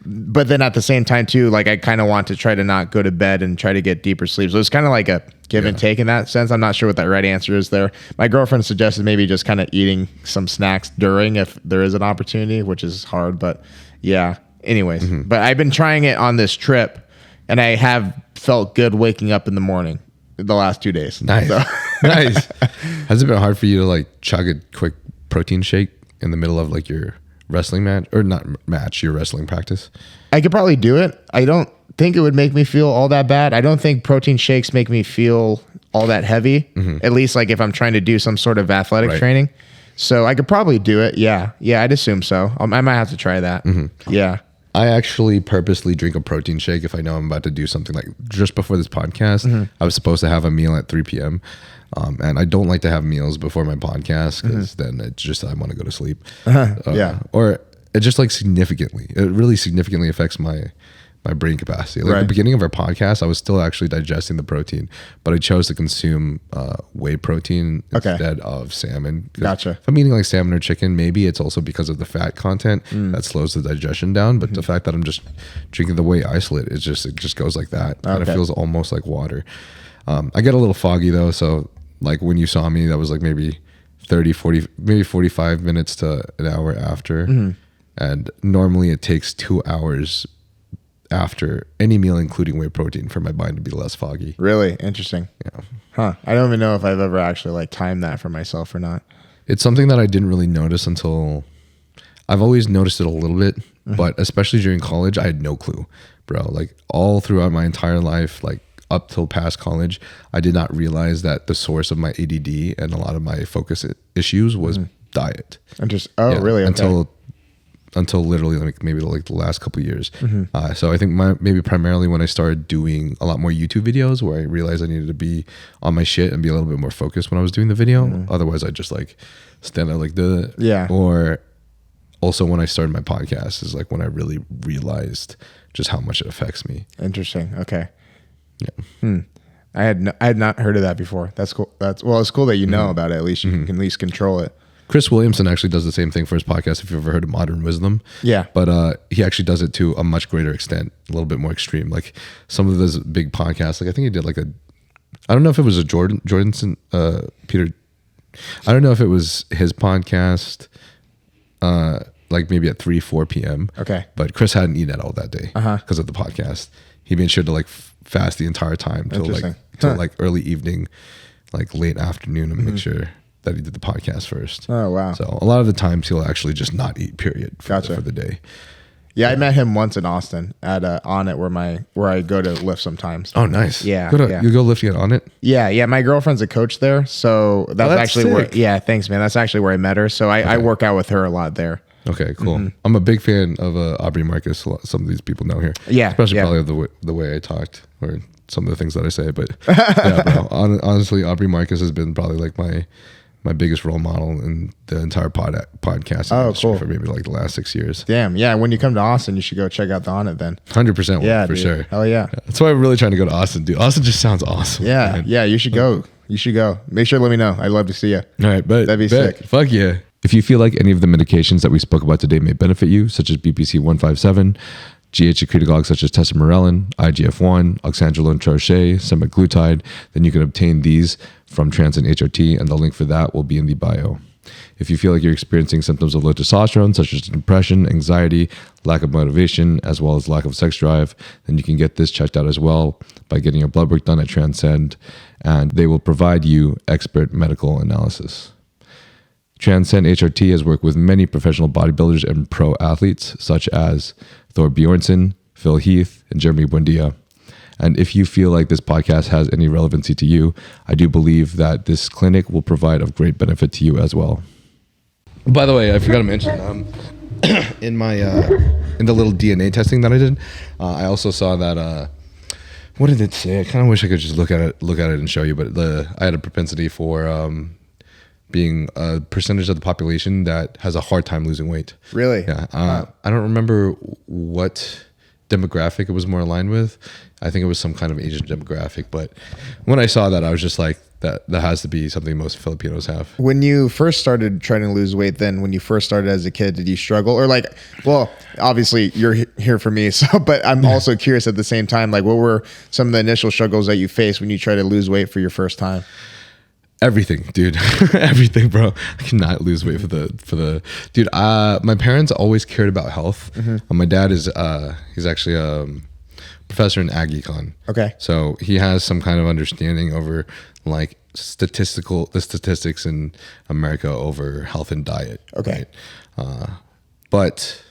But then at the same time too, like I kind of want to try to not go to bed and try to get deeper sleep. So it's kind of like a give and take in that sense. I'm not sure what that right answer is there. My girlfriend suggested maybe just kind of eating some snacks during if there is an opportunity, which is hard, but yeah. Anyways, but I've been trying it on this trip and I have felt good waking up in the morning the last 2 days. Nice. So. Nice. Has it been hard for you to like chug a quick protein shake in the middle of like your wrestling match or not match, your wrestling practice? I could probably do it. I don't think it would make me feel all that bad. I don't think protein shakes make me feel all that heavy, at least like if I'm trying to do some sort of athletic training. So I could probably do it. Yeah. Yeah, I'd assume so. I might have to try that. Yeah. I actually purposely drink a protein shake if I know I'm about to do something. Like just before this podcast, I was supposed to have a meal at 3 p.m. And I don't like to have meals before my podcast because then it's just I want to go to sleep. Or it just like it really significantly affects my brain capacity. Like at the beginning of our podcast, I was still actually digesting the protein, but I chose to consume whey protein instead of salmon. Gotcha. If I'm eating like salmon or chicken, maybe it's also because of the fat content that slows the digestion down. But the fact that I'm just drinking the whey isolate, it just goes like that. And it feels almost like water. I get a little foggy though. So like when you saw me, that was like maybe 30, 40, maybe 45 minutes to an hour after. And normally it takes 2 hours after any meal, including whey protein, for my mind to be less foggy. Really? Interesting. Yeah. Huh. I don't even know if I've ever actually like timed that for myself or not. It's something that I didn't really notice until I've always noticed it a little bit, but especially during college, I had no clue, bro. Like all throughout my entire life, like up till past college, I did not realize that the source of my ADD and a lot of my focus issues was diet. Interesting. Oh, really? Okay. Until literally like maybe like the last couple of years. So I think maybe primarily when I started doing a lot more YouTube videos where I realized I needed to be on my shit and be a little bit more focused when I was doing the video. Otherwise I just like stand out like the, or also when I started my podcast is like when I really realized just how much it affects me. Interesting. Okay. Yeah. I had not heard of that before. That's cool. It's cool that you know about it. At least you can at least control it. Chris Williamson actually does the same thing for his podcast, if you've ever heard of Modern Wisdom. Yeah. But he actually does it to a much greater extent, a little bit more extreme. Like some of those big podcasts, like I think he did like I don't know if it was a Jordanson, Peter, I don't know if it was his podcast, like maybe at 3, 4 p.m. Okay. But Chris hadn't eaten at all that day because of the podcast. He made sure to like fast the entire time till like early evening, like late afternoon, and make sure that he did the podcast first. Oh, wow. So a lot of the times he'll actually just not eat, period, for the day. Yeah, I met him once in Austin at On It where I go to lift sometimes. Oh, nice. Yeah. You go lifting at On It? Yeah. My girlfriend's a coach there. So that's actually sick. where, thanks, man. That's actually where I met her. So I work out with her a lot there. Okay, cool. I'm a big fan of Aubrey Marcus. Some of these people know here. Yeah. Especially probably the way I talked or some of the things that I say. But yeah, bro, honestly, Aubrey Marcus has been probably like my biggest role model in the entire podcast industry for maybe like the last 6 years. Damn, yeah. When you come to Austin, you should go check out the On It then. 100% Yeah, for dude. sure. Hell yeah. That's why I'm really trying to go to Austin, dude. Austin just sounds awesome. Yeah, man. yeah. You should go. You should go. Make sure to let me know. I'd love to see you. All right, but That'd be sick. Fuck yeah. If you feel like any of the medications that we spoke about today may benefit you, such as BPC 157, GH secretagogues such as Tesamorelin, IGF-1, oxandrolone troche, semaglutide, then you can obtain these from Transcend HRT, and the link for that will be in the bio. If you feel like you're experiencing symptoms of low testosterone, such as depression, anxiety, lack of motivation, as well as lack of sex drive, then you can get this checked out as well by getting your blood work done at Transcend, and they will provide you expert medical analysis. Transcend HRT has worked with many professional bodybuilders and pro athletes, such as Thor Bjornsson, Phil Heath, and Jeremy Buendia. And if you feel like this podcast has any relevancy to you, I do believe that this clinic will provide of great benefit to you as well. By the way, I forgot to mention, in my in the little DNA testing that I did, I also saw that what did it say? I kind of wish I could just look at it and show you, but I had a propensity for being a percentage of the population that has a hard time losing weight. Really? Yeah. I don't remember what demographic it was more aligned with. I think it was some kind of Asian demographic, but when I saw that, I was just like, that has to be something most Filipinos have. When you first started trying to lose weight, then when you first started as a kid, did you struggle? Or like, well, obviously you're here for me, so, but I'm also curious at the same time, like what were some of the initial struggles that you faced when you tried to lose weight for your first time? Everything, dude. Everything, bro. I cannot lose weight for the dude. My parents always cared about health. My dad is he's actually a professor in ag econ. Okay. So he has some kind of understanding over like the statistics in America over health and diet. Okay. Right? But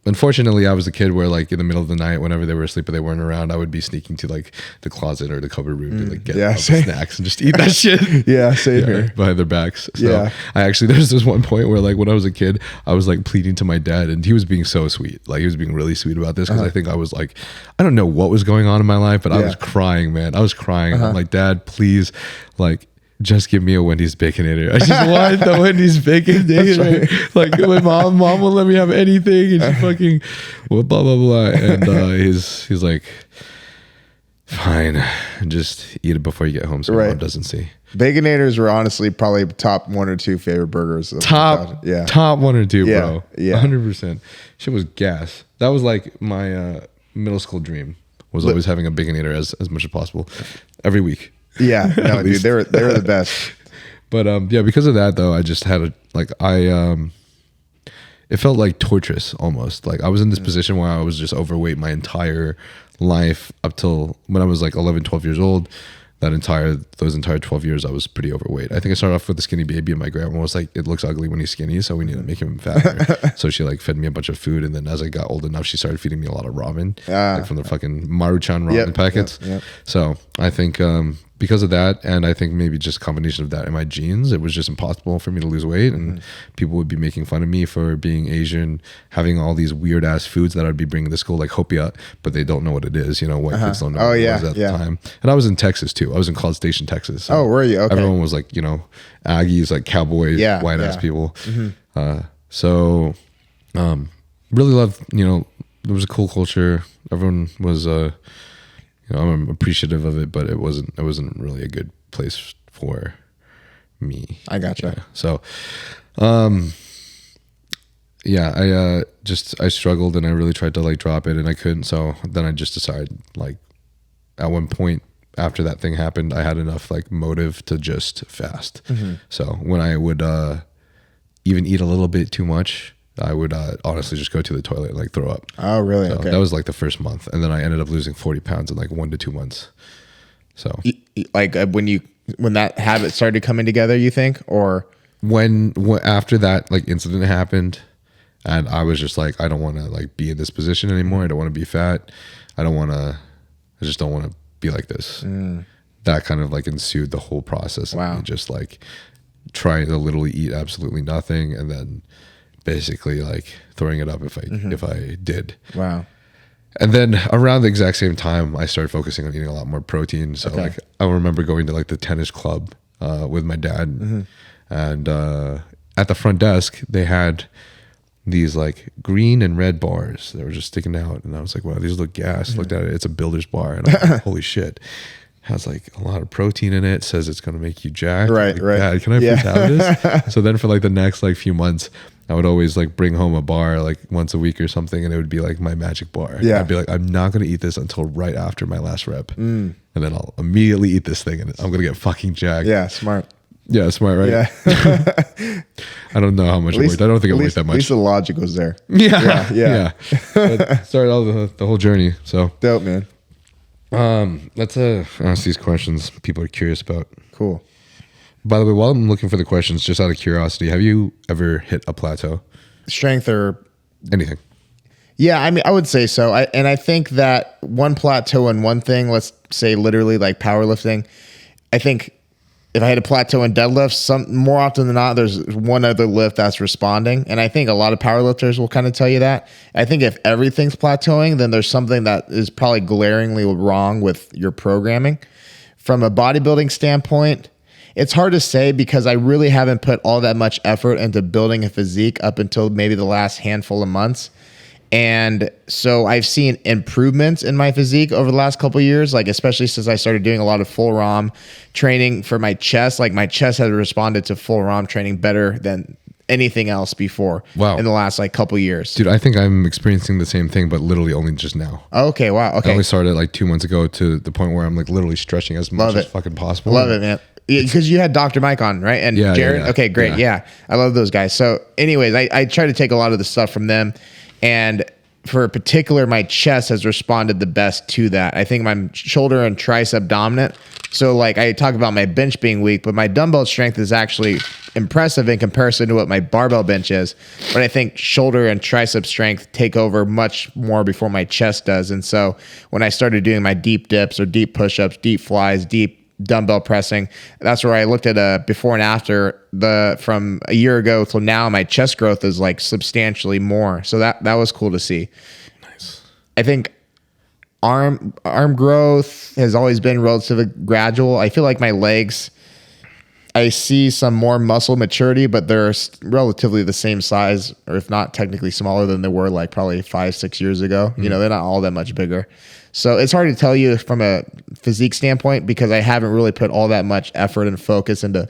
unfortunately, I was a kid where like in the middle of the night, whenever they were asleep or they weren't around, I would be sneaking to like the closet or the cupboard room to like get all the snacks and just eat that shit. Yeah, same here. Behind their backs. So there's this one point where like when I was a kid, I was like pleading to my dad, and he was being so sweet. Like he was being really sweet about this because I think I was like, I don't know what was going on in my life, but I was crying, man. I was crying. I'm like, Dad, please, like, just give me a Wendy's Baconator. I just want the Wendy's Baconator. Right. Like my mom won't let me have anything, and she fucking blah blah blah. And he's like, fine, just eat it before you get home, so mom doesn't see. Baconators were honestly probably top 1 or 2 favorite burgers. Top 1 or 2, bro. Yeah, 100%. Shit was gas. That was like my middle school dream. Was always having a Baconator as much as possible every week. Yeah, no, dude, they were the best. But yeah, because of that though, I just had it felt like torturous almost. Like I was in this position where I was just overweight my entire life up till when I was like 11, 12 years old. Those entire 12 years, I was pretty overweight. I think I started off with a skinny baby, and my grandma was like, it looks ugly when he's skinny, so we need to make him fatter. So she like fed me a bunch of food, and then as I got old enough, she started feeding me a lot of ramen, like from the fucking Maruchan ramen packets. Yep. So I think because of that, and I think maybe just a combination of that and my genes, it was just impossible for me to lose weight, and people would be making fun of me for being Asian, having all these weird ass foods that I'd be bringing to school, like hopia, but they don't know what it is. You know, white kids don't know what it is at the time. And I was in Texas too. I was in College Station, Texas. So were you? Okay. Everyone was like, you know, Aggies, like cowboys, white ass people. So really loved, you know, it was a cool culture. Everyone was, you know, I'm appreciative of it, but it wasn't really a good place for me. I gotcha. Yeah. So, yeah, I struggled, and I really tried to like drop it, and I couldn't. So then I just decided, like, at one point after that thing happened, I had enough like motive to just fast. So when I would even eat a little bit too much, I would honestly just go to the toilet and like throw up. Oh, really? So okay. That was like the first month, and then I ended up losing 40 pounds in like 1 to 2 months. So like when that habit started coming together, you think, or when after that like incident happened, and I was just like, I don't want to like be in this position anymore. I don't want to be fat. I just don't want to be like this. That kind of like ensued the whole process. Wow. Of me just like trying to literally eat absolutely nothing, and then basically like throwing it up if I did. Wow. And then around the exact same time, I started focusing on eating a lot more protein. So like I remember going to like the tennis club with my dad, and at the front desk they had these like green and red bars that were just sticking out, and I was like, wow, these look gas. Looked at it, it's a builder's bar, and I'm like, holy shit. has like a lot of protein in it, says it's going to make you jacked. Right, like, right. Dad, can I please have this? So then for like the next like few months, I would always like bring home a bar like once a week or something, and it would be like my magic bar. Yeah. I'd be like, I'm not going to eat this until right after my last rep. And then I'll immediately eat this thing and I'm going to get fucking jacked. Yeah, smart. Yeah, smart, right? Yeah. I don't know how much it worked. I don't think it worked that much. At least the logic was there. Yeah. But started all the whole journey. So Dope, man. let's ask these questions people are curious about. Cool. By the way, while I'm looking for the questions, just out of curiosity, have you ever hit a plateau? Strength or Anything? Yeah, I mean, I would say so. I think that one plateau in one thing, let's say literally like powerlifting, I think if I hit a plateau in deadlifts, more often than not, there's one other lift that's responding. And I think a lot of powerlifters will kind of tell you that. I think if everything's plateauing, then there's something that is probably glaringly wrong with your programming. From a bodybuilding standpoint, it's hard to say because I really haven't put all that much effort into building a physique up until maybe the last handful of months. And so I've seen improvements in my physique over the last couple of years, like especially since I started doing a lot of full ROM training for my chest. Like my chest has responded to full ROM training better than anything else before. Wow. In the last like couple of years. Dude, I think I'm experiencing the same thing, but literally only just now. Okay, wow. I Okay. only started like 2 months ago to the point where I'm like literally stretching as much as fucking possible. Love it, man. Because you had Dr. Mike on, right? And Yeah, Jared? yeah. Okay, great. Yeah. I love those guys. So anyways, I try to take a lot of the stuff from them. And for particular, my chest has responded the best to that. I think my shoulder and tricep dominant. So like I talk about my bench being weak, but my dumbbell strength is actually impressive in comparison to what my barbell bench is. But I think shoulder and tricep strength take over much more before my chest does. And so when I started doing my deep dips or deep push-ups, deep flies, deep dumbbell pressing, that's where I looked at a before and after from a year ago till now. My chest growth is like substantially more. So that was cool to see. Nice. I think arm growth has always been relatively gradual. I feel like my legs, I see some more muscle maturity, but they're relatively the same size, or if not technically smaller than they were like probably 5-6 years ago. You know, they're not all that much bigger. So it's hard to tell you from a physique standpoint because I haven't really put all that much effort and focus into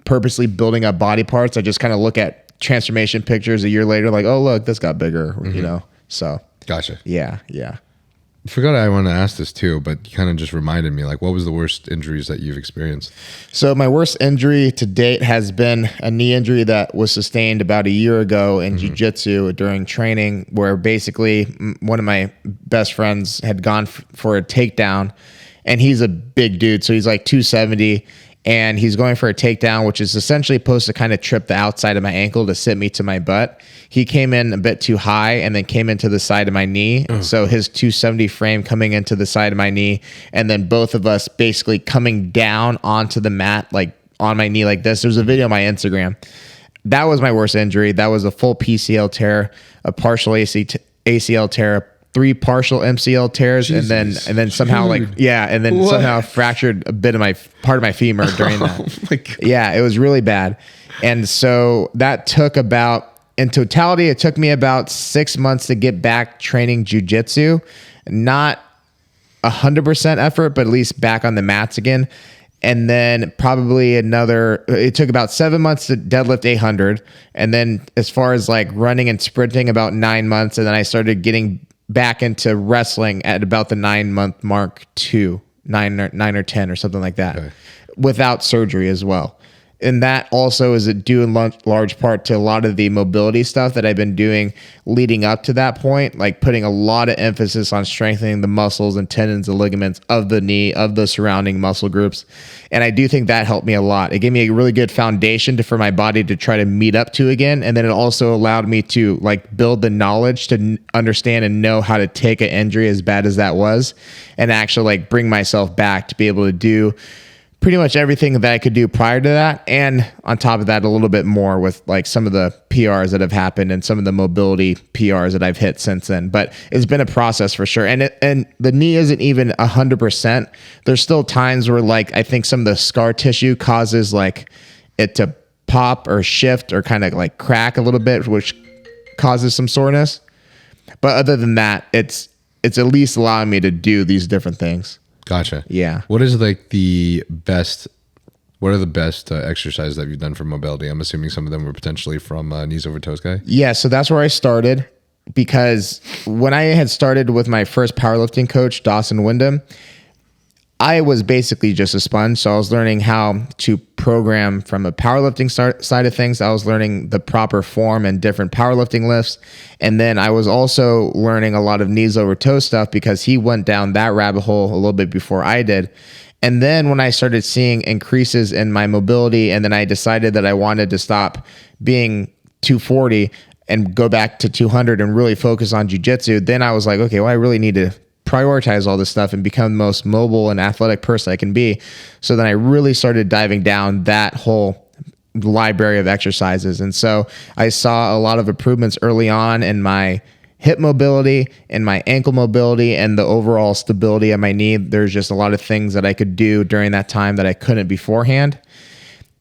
purposely building up body parts. I just kind of look at transformation pictures a year later, like, oh, look, this got bigger, you know? So Gotcha. yeah. I forgot I want to ask this too, but you kind of just reminded me, like, what was the worst injuries that you've experienced? So my worst injury to date has been a knee injury that was sustained about a year ago in jiu-jitsu during training, where basically one of my best friends had gone for a takedown, and he's a big dude. So he's like 270, and he's going for a takedown, which is essentially supposed to kind of trip the outside of my ankle to sit me to my butt. He came in a bit too high and then came into the side of my knee. So his 270 frame coming into the side of my knee, and then both of us basically coming down onto the mat, like on my knee like this. There's a video on my Instagram. That was my worst injury. That was a full PCL tear, a partial ACL tear, 3 partial MCL tears, Jesus. and then somehow somehow fractured a bit of part of my femur during that. Oh my God. Yeah, it was really bad. And so that took in totality, it took me about 6 months to get back training jiu-jitsu. Not 100% effort, but at least back on the mats again. And then probably it took about 7 months to deadlift 800. And then as far as like running and sprinting, about 9 months. And then I started getting back into wrestling at about the 9-month mark too, 9 or 10 or something like that, okay, without surgery as well. And that also is due in large part to a lot of the mobility stuff that I've been doing leading up to that point, like putting a lot of emphasis on strengthening the muscles and tendons and ligaments of the knee, of the surrounding muscle groups. And I do think that helped me a lot. It gave me a really good foundation for my body to try to meet up to again. And then it also allowed me to like build the knowledge to understand and know how to take an injury as bad as that was and actually like bring myself back to be able to do pretty much everything that I could do prior to that. And on top of that, a little bit more with like some of the PRs that have happened and some of the mobility PRs that I've hit since then. But it's been a process for sure. And the knee isn't even 100%. There's still times where like, I think some of the scar tissue causes like it to pop or shift or kind of like crack a little bit, which causes some soreness. But other than that, it's at least allowing me to do these different things. Gotcha. Yeah. What is like the best? What are the best exercises that you've done for mobility? I'm assuming some of them were potentially from knees over toes guy. Yeah, so that's where I started, because when I had started with my first powerlifting coach, Dawson Wyndham, I was basically just a sponge. So I was learning how to program from a powerlifting side of things. I was learning the proper form and different powerlifting lifts. And then I was also learning a lot of knees over toe stuff, because he went down that rabbit hole a little bit before I did. And then when I started seeing increases in my mobility, and then I decided that I wanted to stop being 240 and go back to 200 and really focus on jiu-jitsu, then I was like, okay, well, I really need to prioritize all this stuff and become the most mobile and athletic person I can be. So then I really started diving down that whole library of exercises. And so I saw a lot of improvements early on in my hip mobility and my ankle mobility and the overall stability of my knee. There's just a lot of things that I could do during that time that I couldn't beforehand.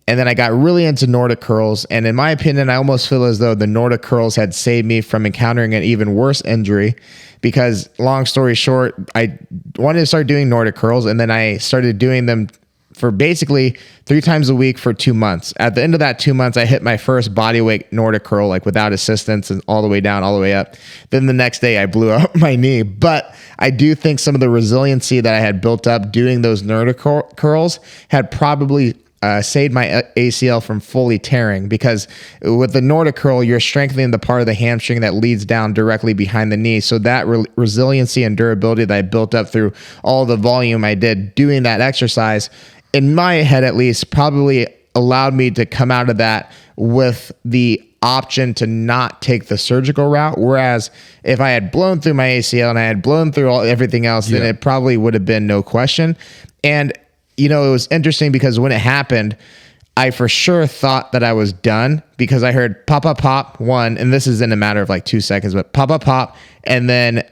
And then I got really into Nordic curls. And in my opinion, I almost feel as though the Nordic curls had saved me from encountering an even worse injury, because long story short, I wanted to start doing Nordic curls, and then I started doing them for basically 3 times a week for 2 months. At the end of that 2 months, I hit my first bodyweight Nordic curl, like without assistance, and all the way down, all the way up. Then the next day I blew out my knee. But I do think some of the resiliency that I had built up doing those Nordic curls had probably saved my ACL from fully tearing, because with the Nordic curl, you're strengthening the part of the hamstring that leads down directly behind the knee. So that resiliency and durability that I built up through all the volume I did doing that exercise, in my head at least, probably allowed me to come out of that with the option to not take the surgical route. Whereas if I had blown through my ACL and I had blown through everything else, then it probably would have been no question. And you know, it was interesting because when it happened, I for sure thought that I was done, because I heard pop, pop, pop, one, and this is in a matter of like 2 seconds, but pop, pop, pop. And then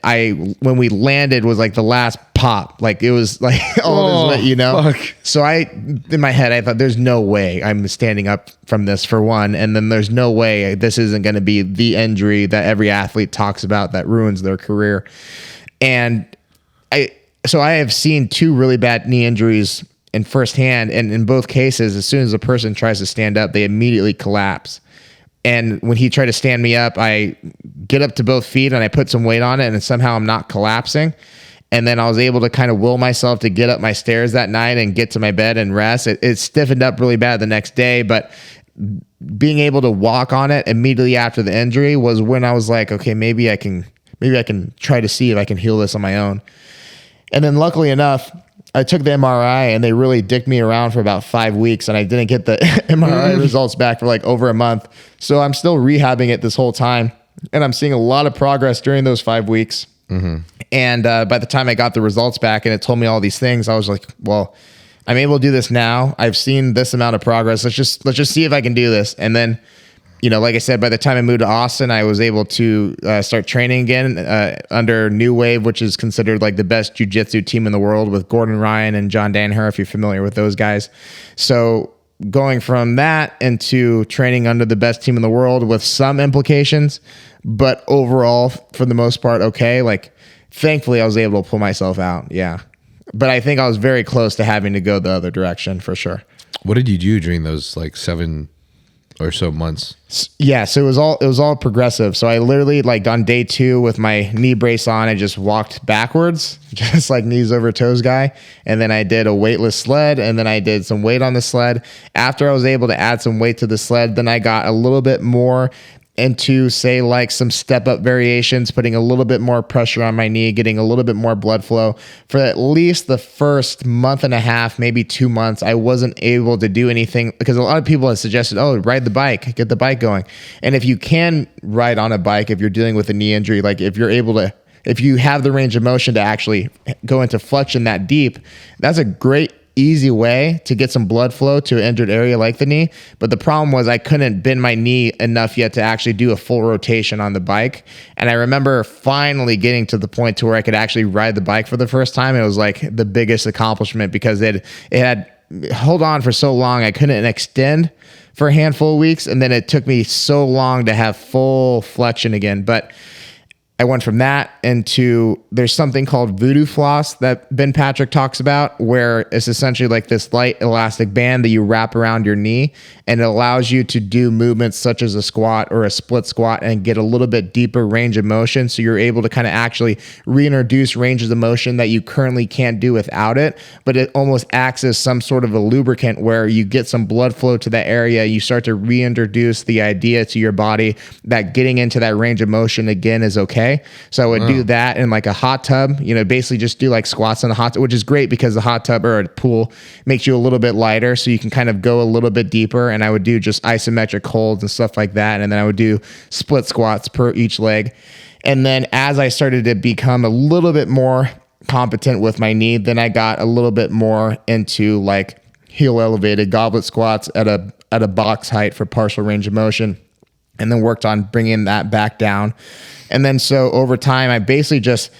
when we landed was like the last pop, like it was like all this, you know? Fuck. So in my head, I thought there's no way I'm standing up from this, for one. And then there's no way this isn't going to be the injury that every athlete talks about that ruins their career. And so I have seen 2 really bad knee injuries in firsthand, and in both cases, as soon as a person tries to stand up, they immediately collapse. And when he tried to stand me up, I get up to both feet and I put some weight on it, and somehow I'm not collapsing. And then I was able to kind of will myself to get up my stairs that night and get to my bed and rest. It stiffened up really bad the next day, but being able to walk on it immediately after the injury was when I was like, okay, maybe I can try to see if I can heal this on my own. And then luckily enough, I took the MRI and they really dicked me around for about 5 weeks, and I didn't get the MRI results back for like over a month. So I'm still rehabbing it this whole time, and I'm seeing a lot of progress during those 5 weeks. Mm-hmm. And by the time I got the results back and it told me all these things, I was like, well, I'm able to do this now. I've seen this amount of progress. Let's just see if I can do this. And then, you know, like I said, by the time I moved to Austin, I was able to start training again under New Wave, which is considered like the best jiu-jitsu team in the world, with Gordon Ryan and John Danaher, if you're familiar with those guys. So going from that into training under the best team in the world with some implications, but overall, for the most part, okay. Like, thankfully, I was able to pull myself out. Yeah. But I think I was very close to having to go the other direction for sure. What did you do during those like 7 or so months? Yeah, so it was all progressive. So I literally, like on day 2 with my knee brace on, I just walked backwards, just like knees over toes guy. And then I did a weightless sled, and then I did some weight on the sled. After I was able to add some weight to the sled, then I got a little bit more into, say, like some step up variations, putting a little bit more pressure on my knee, getting a little bit more blood flow. For at least the first month and a half, maybe 2 months, I wasn't able to do anything, because a lot of people have suggested, oh, ride the bike, get the bike going. And if you can ride on a bike, if you're dealing with a knee injury, like if you have the range of motion to actually go into flexion that deep, that's a great easy way to get some blood flow to an injured area like the knee. But the problem was I couldn't bend my knee enough yet to actually do a full rotation on the bike. And I remember finally getting to the point to where I could actually ride the bike for the first time. It was like the biggest accomplishment, because it had hold on for so long. I couldn't extend for a handful of weeks. And then it took me so long to have full flexion again. But I went from that into, there's something called voodoo floss that Ben Patrick talks about, where it's essentially like this light elastic band that you wrap around your knee, and it allows you to do movements such as a squat or a split squat and get a little bit deeper range of motion. So you're able to kind of actually reintroduce ranges of motion that you currently can't do without it, but it almost acts as some sort of a lubricant where you get some blood flow to that area. You start to reintroduce the idea to your body that getting into that range of motion again is okay. So I would do that in like a hot tub, basically just do like squats in a hot tub, which is great because the hot tub or a pool makes you a little bit lighter. So you can kind of go a little bit deeper. And I would do just isometric holds and stuff like that. And then I would do split squats per each leg. And then as I started to become a little bit more competent with my knee, then I got a little bit more into like heel elevated goblet squats at a box height for partial range of motion, and then worked on bringing that back down. And then so over time, I basically just,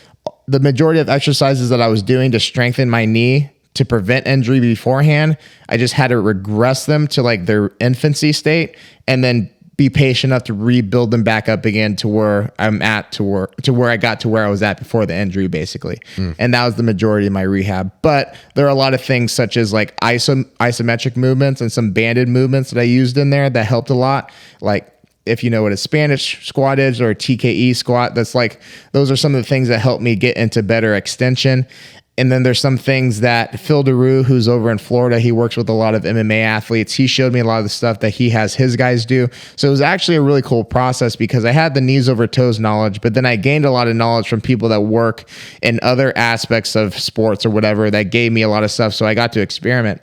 the majority of exercises that I was doing to strengthen my knee to prevent injury beforehand, I just had to regress them to like their infancy state, and then be patient enough to rebuild them back up again to where I'm at, to where I got to where I was at before the injury, basically. And that was the majority of my rehab. But there are a lot of things such as like isometric movements and some banded movements that I used in there that helped a lot. Like, if you know what a Spanish squat is or a TKE squat, that's like, those are some of the things that help me get into better extension. And then there's some things that Phil DeRue, who's over in Florida, he works with a lot of MMA athletes. He showed me a lot of the stuff that he has his guys do. So it was actually a really cool process because I had the knees over toes knowledge, but then I gained a lot of knowledge from people that work in other aspects of sports or whatever that gave me a lot of stuff. So I got to experiment.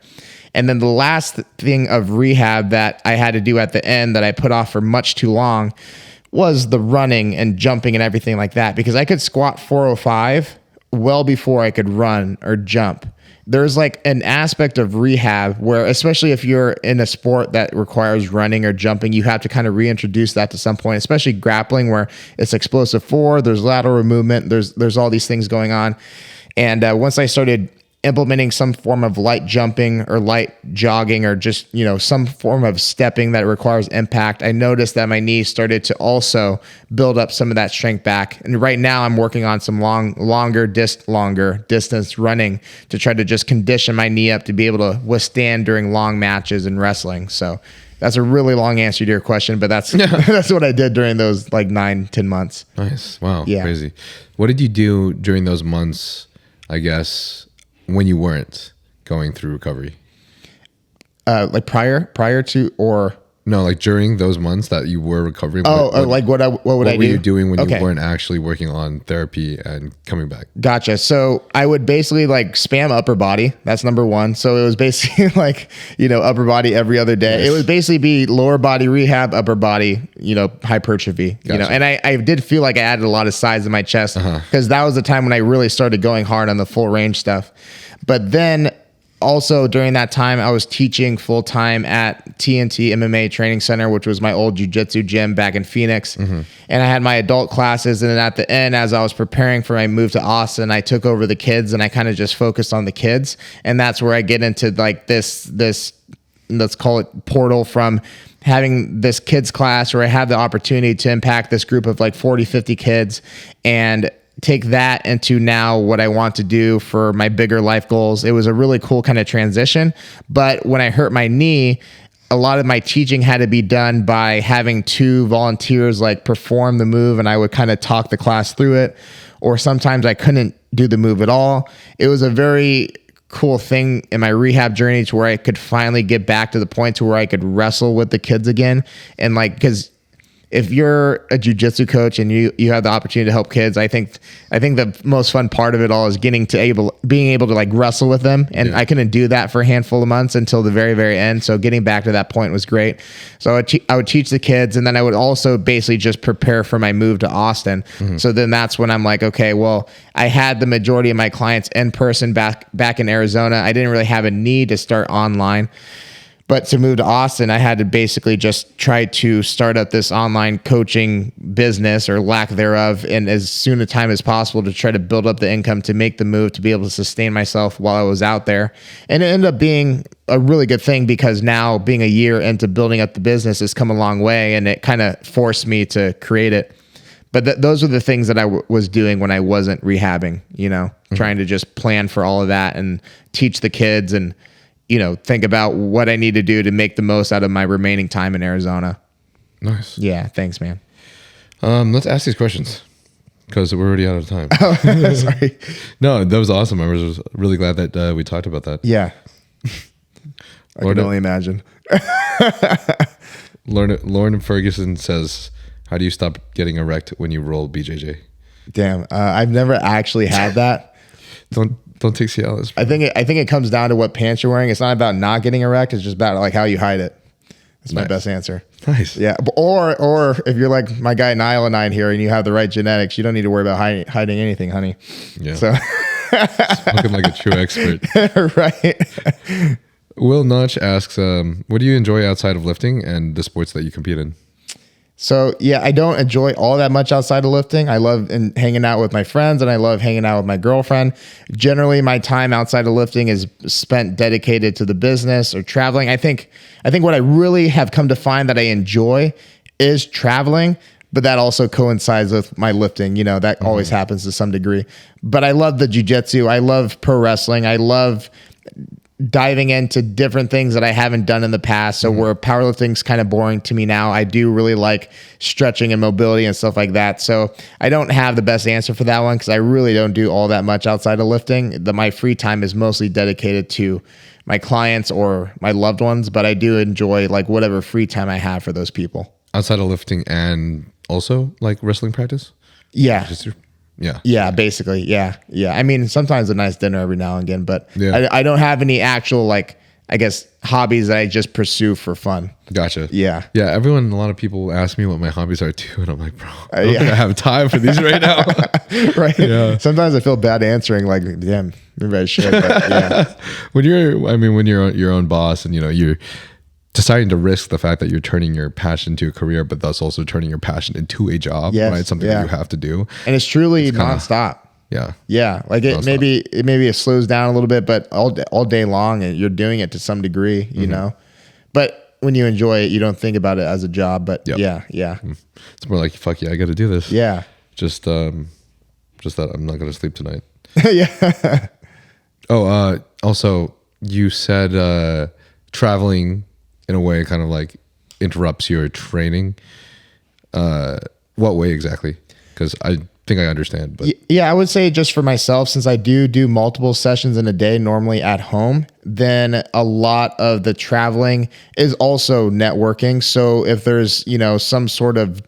And then the last thing of rehab that I had to do at the end that I put off for much too long was the running and jumping and everything like that, because I could squat 405 well before I could run or jump. There's like an aspect of rehab where, especially if you're in a sport that requires running or jumping, you have to kind of reintroduce that to some point, especially grappling where it's explosive forward, there's lateral movement, there's all these things going on. And once I started implementing some form of light jumping or light jogging or just, some form of stepping that requires impact, I noticed that my knees started to also build up some of that strength back. And right now I'm working on some longer distance running to try to just condition my knee up to be able to withstand during long matches in wrestling. So that's a really long answer to your question, but that's that's what I did during those like 9-10 months. Nice. Wow. Yeah. Crazy. What did you do during those months, I guess, when you weren't going through recovery? Like prior to, or no, like during those months that you were recovering. What would I do? What were you doing when you weren't actually working on therapy and coming back? Gotcha. So I would basically like spam upper body. That's number one. So it was basically like, upper body every other day. Yes. It would basically be lower body rehab, upper body, hypertrophy, Gotcha. And I did feel like I added a lot of size in my chest because that was the time when I really started going hard on the full range stuff. But then also during that time, I was teaching full time at TNT MMA Training Center, which was my old jiu-jitsu gym back in Phoenix. And I had my adult classes. And then at the end, as I was preparing for my move to Austin, I took over the kids and I kind of just focused on the kids. And that's where I get into like this, let's call it portal from having this kids class where I have the opportunity to impact this group of like 40, 50 kids and take that into now what I want to do for my bigger life goals. It was a really cool kind of transition. But when I hurt my knee, a lot of my teaching had to be done by having two volunteers like perform the move, and I would kind of talk the class through it. Or sometimes I couldn't do the move at all. It was a very cool thing in my rehab journey to where I could finally get back to the point to where I could wrestle with the kids again. And like, because if you're a jiu-jitsu coach and you have the opportunity to help kids, I think the most fun part of it all is being able to like wrestle with them. And I couldn't do that for a handful of months until the very, very end. So getting back to that point was great. So I would teach the kids, and then I would also basically just prepare for my move to Austin. So then that's when I'm like, okay, well, I had the majority of my clients in person back in Arizona. I didn't really have a need to start online. But to move to Austin, I had to basically just try to start up this online coaching business or lack thereof in as soon a time as possible to try to build up the income to make the move to be able to sustain myself while I was out there. And it ended up being a really good thing because now being a year into building up the business has come a long way, and it kind of forced me to create it. but those are the things that I was doing when I wasn't rehabbing, trying to just plan for all of that and teach the kids and, think about what I need to do to make the most out of my remaining time in Arizona. Nice. Yeah. Thanks, man. Let's ask these questions because we're already out of time. Oh, sorry. No, that was awesome. I was really glad that we talked about that. Yeah. I can only imagine. Lauren Ferguson says, how do you stop getting erect when you roll BJJ? Damn. I've never actually had that. Don't take Cialis. I think it comes down to what pants you're wearing. It's not about not getting erect. It's just about like how you hide it. That's my best answer. Nice. Yeah. Or if you're like my guy Niall and I here and you have the right genetics, you don't need to worry about hiding anything, honey. Yeah. So looking like a true expert. Right. Will Notch asks, what do you enjoy outside of lifting and the sports that you compete in? So, yeah, I don't enjoy all that much outside of lifting. I love hanging out with my friends and I love hanging out with my girlfriend. Generally, my time outside of lifting is spent dedicated to the business or traveling. I think what I really have come to find that I enjoy is traveling, but that also coincides with my lifting. That always happens to some degree. But I love the jiu-jitsu. I love pro wrestling. I love diving into different things that I haven't done in the past. So where powerlifting's kind of boring to me now, I do really like stretching and mobility and stuff like that. So I don't have the best answer for that one because I really don't do all that much outside of lifting. My free time is mostly dedicated to my clients or my loved ones, but I do enjoy like whatever free time I have for those people. Outside of lifting and also like wrestling practice? Yeah. Yeah, basically. Yeah. I mean, sometimes a nice dinner every now and again, but yeah. I don't have any actual, like, I guess, hobbies that I just pursue for fun. Gotcha. Yeah. Yeah. A lot of people ask me what my hobbies are too. And I'm like, bro, I don't yeah. think I have time for these right now. Right. Yeah. Sometimes I feel bad answering, like, damn, maybe I should. But yeah. when you're your own boss and, you're deciding to risk the fact that you're turning your passion into a career, but thus also turning your passion into a job, yes, right? Something that you have to do. And it's truly nonstop. Yeah. Yeah. Like maybe it slows down a little bit, but all day long and you're doing it to some degree, you know, but when you enjoy it, you don't think about it as a job, but yeah. It's more like, fuck yeah, I got to do this. Yeah. Just that I'm not going to sleep tonight. Yeah. Also you said, traveling in a way kind of like interrupts your training. What way exactly? Because I think I understand. But yeah, I would say just for myself, since I do multiple sessions in a day, normally at home, then a lot of the traveling is also networking. So if there's, some sort of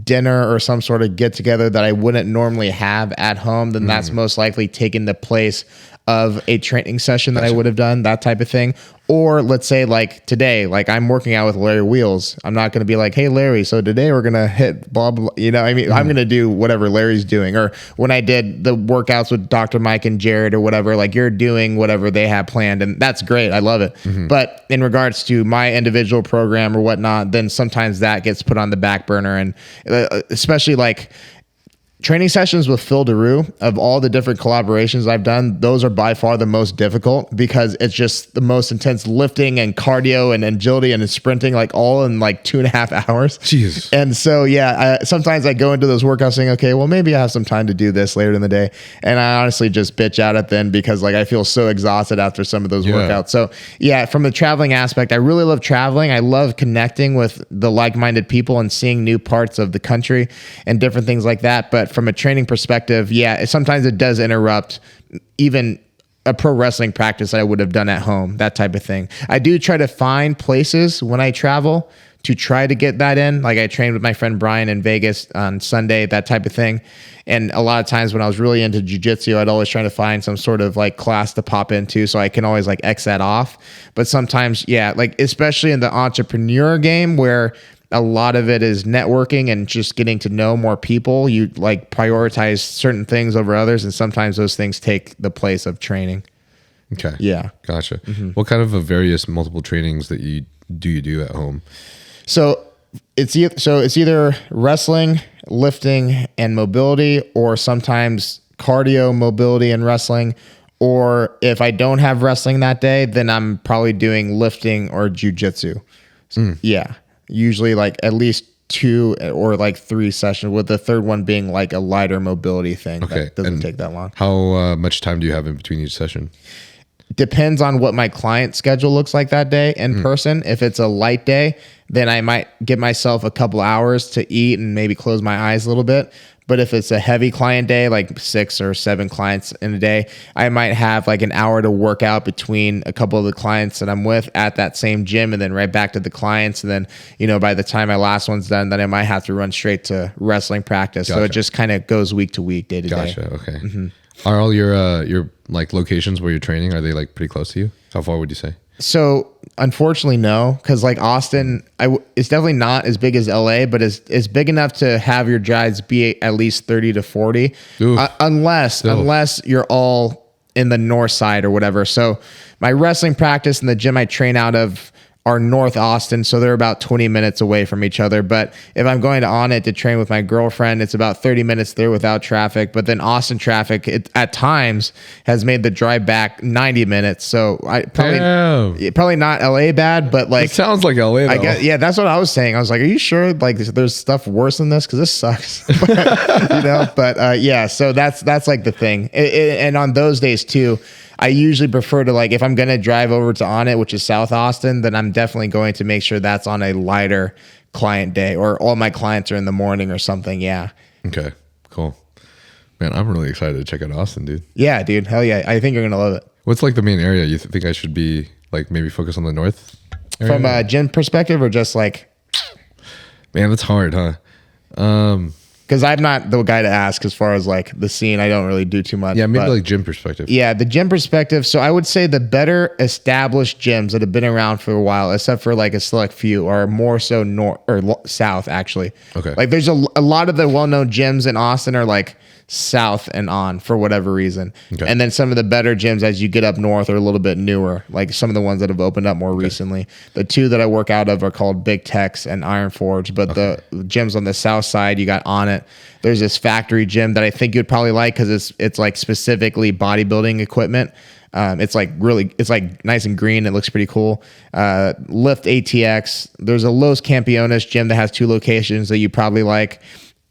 dinner or some sort of get together that I wouldn't normally have at home, then that's most likely taking the place of a training session that I would have done, that type of thing. Or let's say like today, like I'm working out with Larry Wheels. I'm not going to be like, hey, Larry, so today we're going to hit blah, blah, I'm going to do whatever Larry's doing. Or when I did the workouts with Dr. Mike and Jared or whatever, like you're doing whatever they have planned. And that's great. I love it. But in regards to my individual program or whatnot, then sometimes that gets put on the back burner. And especially like training sessions with Phil DeRue, of all the different collaborations I've done, those are by far the most difficult because it's just the most intense lifting and cardio and agility and sprinting, like all in like 2.5 hours. Jesus. And so, sometimes I go into those workouts saying, okay, well, maybe I have some time to do this later in the day. And I honestly just bitch out at them because like I feel so exhausted after some of those workouts. So from the traveling aspect, I really love traveling. I love connecting with the like-minded people and seeing new parts of the country and different things like that. But from a training perspective, sometimes it does interrupt even a pro wrestling practice that I would have done at home, that type of thing. I do try to find places when I travel to try to get that in. Like I trained with my friend Brian in Vegas on Sunday, that type of thing. And a lot of times when I was really into jiu-jitsu, I'd always try to find some sort of like class to pop into so I can always like X that off. But sometimes, like especially in the entrepreneur game where a lot of it is networking and just getting to know more people, you like prioritize certain things over others. And sometimes those things take the place of training. Okay. Yeah. Gotcha. What kind of various multiple trainings that you do at home? So it's either wrestling, lifting, and mobility, or sometimes cardio, mobility, and wrestling. Or if I don't have wrestling that day, then I'm probably doing lifting or jiu-jitsu. Yeah. Usually like at least 2 or like 3 sessions, with the third one being like a lighter mobility thing. Okay. That doesn't take that long. How much time do you have in between each session? Depends on what my client schedule looks like that day in person. If it's a light day, then I might give myself a couple hours to eat and maybe close my eyes a little bit. But if it's a heavy client day, like 6 or 7 clients in a day, I might have like an hour to work out between a couple of the clients that I'm with at that same gym, and then right back to the clients. And then, you know, by the time my last one's done, then I might have to run straight to wrestling practice. Gotcha. So it just kind of goes week to week, day to day. Gotcha. Okay. Are all your like locations where you're training, are they like pretty close to you? How far would you say? So unfortunately, no, because like Austin, it's definitely not as big as LA, but it's big enough to have your drives be at least 30 to 40, unless you're all in the north side or whatever. So my wrestling practice and the gym I train out of are North Austin, so they're about 20 minutes away from each other. But if I'm going to On It to train with my girlfriend, it's about 30 minutes there without traffic. But then Austin traffic, at times, has made the drive back 90 minutes. So I probably not LA bad, but like, it sounds like LA though. I guess, yeah, that's what I was saying. I was like, are you sure like there's stuff worse than this? Because this sucks. Yeah. So that's like the thing. And on those days too, I usually prefer to, like, if I'm going to drive over to On It, which is South Austin, then I'm definitely going to make sure that's on a lighter client day, or all my clients are in the morning or something. Yeah. Okay, cool. Man, I'm really excited to check out Austin, dude. Yeah, dude. Hell yeah. I think you're going to love it. What's like the main area you think I should be like, maybe focus on the north area? From a gym perspective, or just like... Man, that's hard, huh? Because I'm not the guy to ask as far as like the scene. I don't really do too much. Yeah, maybe like gym perspective. Yeah, the gym perspective. So I would say the better established gyms that have been around for a while, except for like a select few, are more so north or south, actually. Okay. Like there's a lot of the well-known gyms in Austin are like south and on for whatever reason. Okay. And then some of the better gyms as you get up north are a little bit newer, like some of the ones that have opened up more recently. The two that I work out of are called Big Tex and Iron Forge, but the gyms on the south side, you got On It. There's this factory gym that I think you'd probably like because it's like specifically bodybuilding equipment. It's like nice and green. It looks pretty cool. Lift ATX. There's a Los Campeones gym that has 2 locations that you probably like.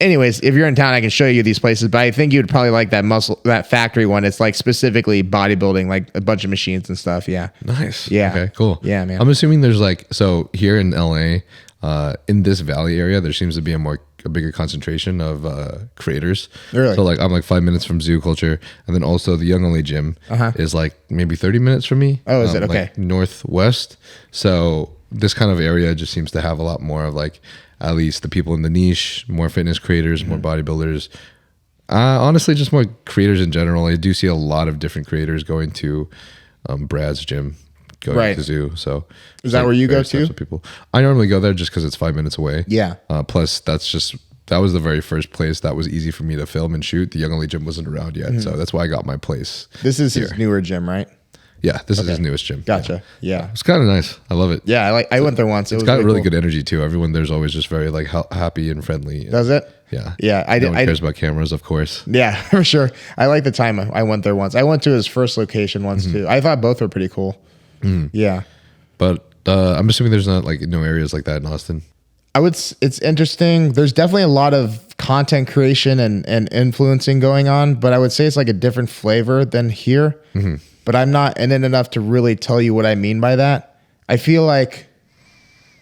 Anyways, if you're in town, I can show you these places, but I think you'd probably like that factory one. It's like specifically bodybuilding, like a bunch of machines and stuff. Yeah. Nice. Yeah. Okay, cool. Yeah, man. I'm assuming there's like, so here in LA, in this valley area, there seems to be a bigger concentration of creators. Really? So like I'm like 5 minutes from Zoo Culture, and then also the Young Only Gym is like maybe 30 minutes from me. Oh, is it? Okay. Like northwest. So this kind of area just seems to have a lot more of like, at least the people in the niche, more fitness creators, more bodybuilders. Honestly, just more creators in general. I do see a lot of different creators going to Brad's gym, going to Zoo. So is that where you go to? People. I normally go there just because it's 5 minutes away. Yeah. Plus, that was the very first place that was easy for me to film and shoot. The Young Only Gym wasn't around yet, so that's why I got my place. This is his newer gym, right? Yeah, this is his newest gym. Gotcha. Yeah. It's kind of nice. I love it. Yeah, I went there once. It's got really good energy too. Everyone there's always just very like happy and friendly. Does it? Yeah. Yeah. No one cares about cameras, of course. Yeah, for sure. I like the time I went there once. I went to his first location once too. I thought both were pretty cool. Yeah. But I'm assuming there's not like no areas like that in Austin. It's interesting. There's definitely a lot of content creation and influencing going on, but I would say it's like a different flavor than here. But I'm not in it enough to really tell you what I mean by that. I feel like,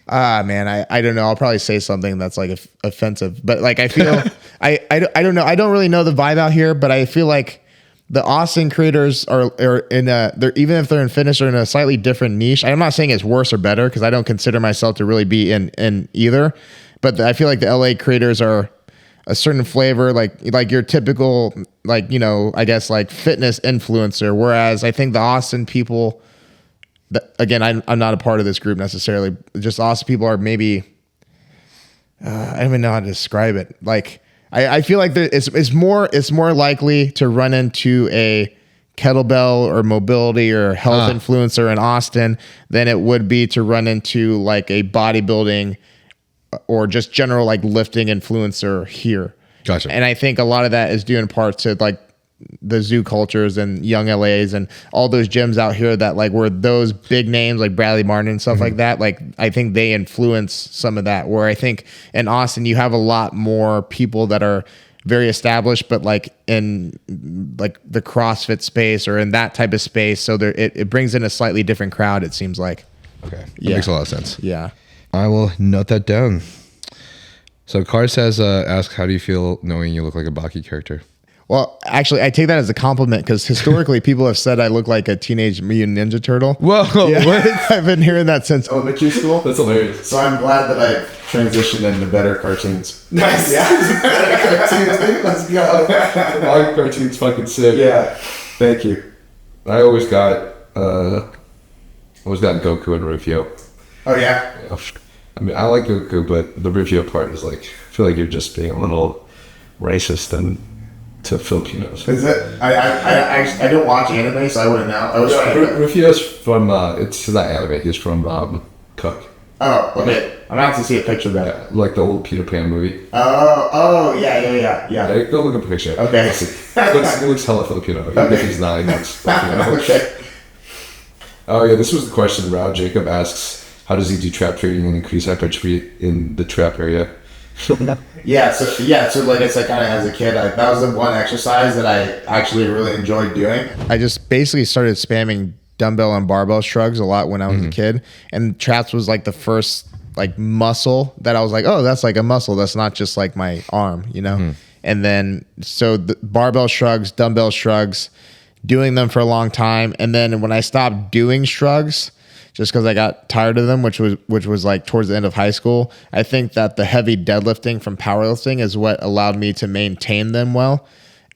man, I don't know. I'll probably say something that's like offensive, but like I feel, I don't know. I don't really know the vibe out here, but I feel like the Austin creators are in they're, even if they're in fitness, are in a slightly different niche. I'm not saying it's worse or better because I don't consider myself to really be in either, but I feel like the LA creators are a certain flavor, like your typical, like, you know, I guess like fitness influencer. Whereas I think the Austin people, again, I'm not a part of this group necessarily. Just Austin people are maybe, I don't even know how to describe it. Like I feel like it's more likely to run into a kettlebell or mobility or health influencer in Austin than it would be to run into like a bodybuilding or just general like lifting influencer here. Gotcha. And I think a lot of that is due in part to like the zoo cultures and Young LAs and all those gyms out here that like were those big names like Bradley Martin and stuff like that. Like I think they influence some of that, where I think in Austin you have a lot more people that are very established, but like in like the CrossFit space or in that type of space. So there, it brings in a slightly different crowd, it seems like. Okay. That makes a lot of sense. Yeah. I will note that down. So Car says, ask, how do you feel knowing you look like a Baki character? Well, actually, I take that as a compliment because historically people have said I look like a Teenage Mutant Ninja Turtle. Whoa, yeah. what? I've been hearing that since elementary school. That's hilarious. So I'm glad that I transitioned into better cartoons. Nice. Yeah. Better cartoons. Let's go. Baki cartoons fucking sick. Yeah. Thank you. I always got Goku and Rufio. Oh, yeah? Yeah. I mean, I like Goku, but the Rufio part is like, I feel like you're just being a little racist and to Filipinos. Is it? I don't watch anime, so I wouldn't know. I was Rufio's from, it's that anime. He's from Cook. Oh, okay. I'm about to see a picture of that. Yeah, like the old Peter Pan movie. Yeah. Yeah, go look at a picture. Okay. He looks hella Filipino. Even if he's not, he looks Filipino. Okay. Oh, yeah, this was the question. Rao Jacob asks, how does he do trap training and increase hypertrophy in the trap area? So like I said, kind of as a kid, that was the one exercise that I actually really enjoyed doing. I just basically started spamming dumbbell and barbell shrugs a lot when I was a kid, and traps was like the first like muscle that I was like, oh, that's like a muscle. That's not just like my arm, you know? And then so the barbell shrugs, dumbbell shrugs, doing them for a long time, and then when I stopped doing shrugs, just because I got tired of them, which was like towards the end of high school. I think that the heavy deadlifting from powerlifting is what allowed me to maintain them well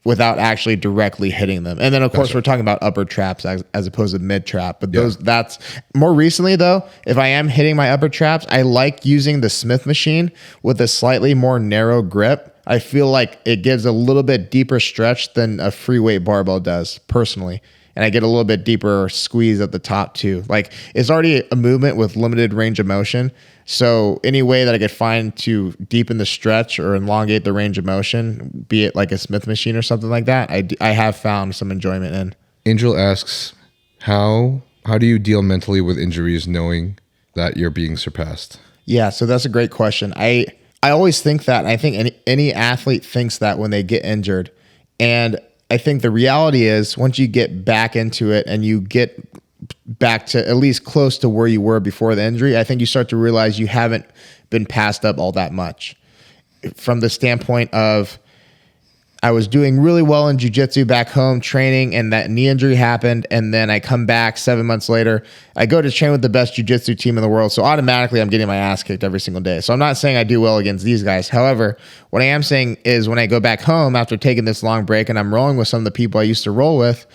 without actually directly hitting them. And then of course we're talking about upper traps as opposed to mid trap. But that's more recently though, if I am hitting my upper traps, I like using the Smith machine with a slightly more narrow grip. I feel like it gives a little bit deeper stretch than a free weight barbell does personally. And I get a little bit deeper squeeze at the top too. Like it's already a movement with limited range of motion. So any way that I could find to deepen the stretch or elongate the range of motion, be it like a Smith machine or something like that, I have found some enjoyment in. Angel asks, how do you deal mentally with injuries knowing that you're being surpassed? Yeah, so that's a great question. I always think that, and I think any athlete thinks that when they get injured. And I think the reality is once you get back into it and you get back to at least close to where you were before the injury, I think you start to realize you haven't been passed up all that much. From the standpoint of I was doing really well in jiu-jitsu back home training, and that knee injury happened, and then I come back 7 months later. I go to train with the best jiu-jitsu team in the world, so automatically I'm getting my ass kicked every single day. So I'm not saying I do well against these guys. However, what I am saying is when I go back home after taking this long break and I'm rolling with some of the people I used to roll with,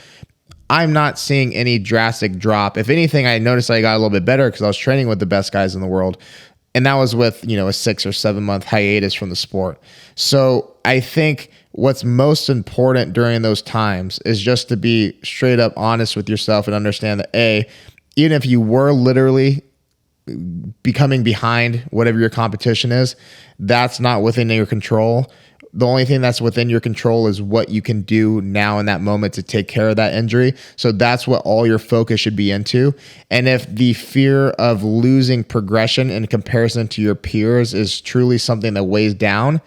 I'm not seeing any drastic drop. If anything, I noticed I got a little bit better because I was training with the best guys in the world. And that was with, a 6 or 7 month hiatus from the sport. So I think what's most important during those times is just to be straight up honest with yourself and understand that even if you were literally becoming behind whatever your competition is, that's not within your control. The only thing that's within your control is what you can do now in that moment to take care of that injury. So that's what all your focus should be into. And if the fear of losing progression in comparison to your peers is truly something that weighs down,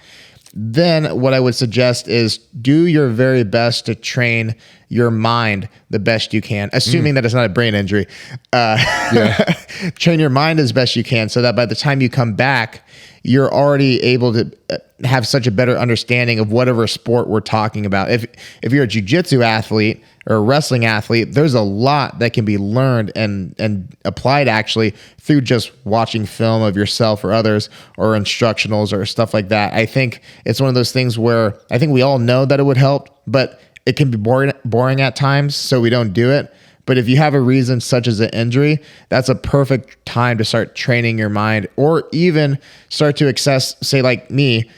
then what I would suggest is do your very best to train your mind the best you can, assuming that it's not a brain injury. Train your mind as best you can so that by the time you come back, you're already able to have such a better understanding of whatever sport we're talking about. If you're a jiu-jitsu athlete or a wrestling athlete, there's a lot that can be learned and applied actually through just watching film of yourself or others or instructionals or stuff like that. I think it's one of those things where I think we all know that it would help, but it can be boring at times, so we don't do it. But if you have a reason such as an injury, that's a perfect time to start training your mind, or even start to access, say like me,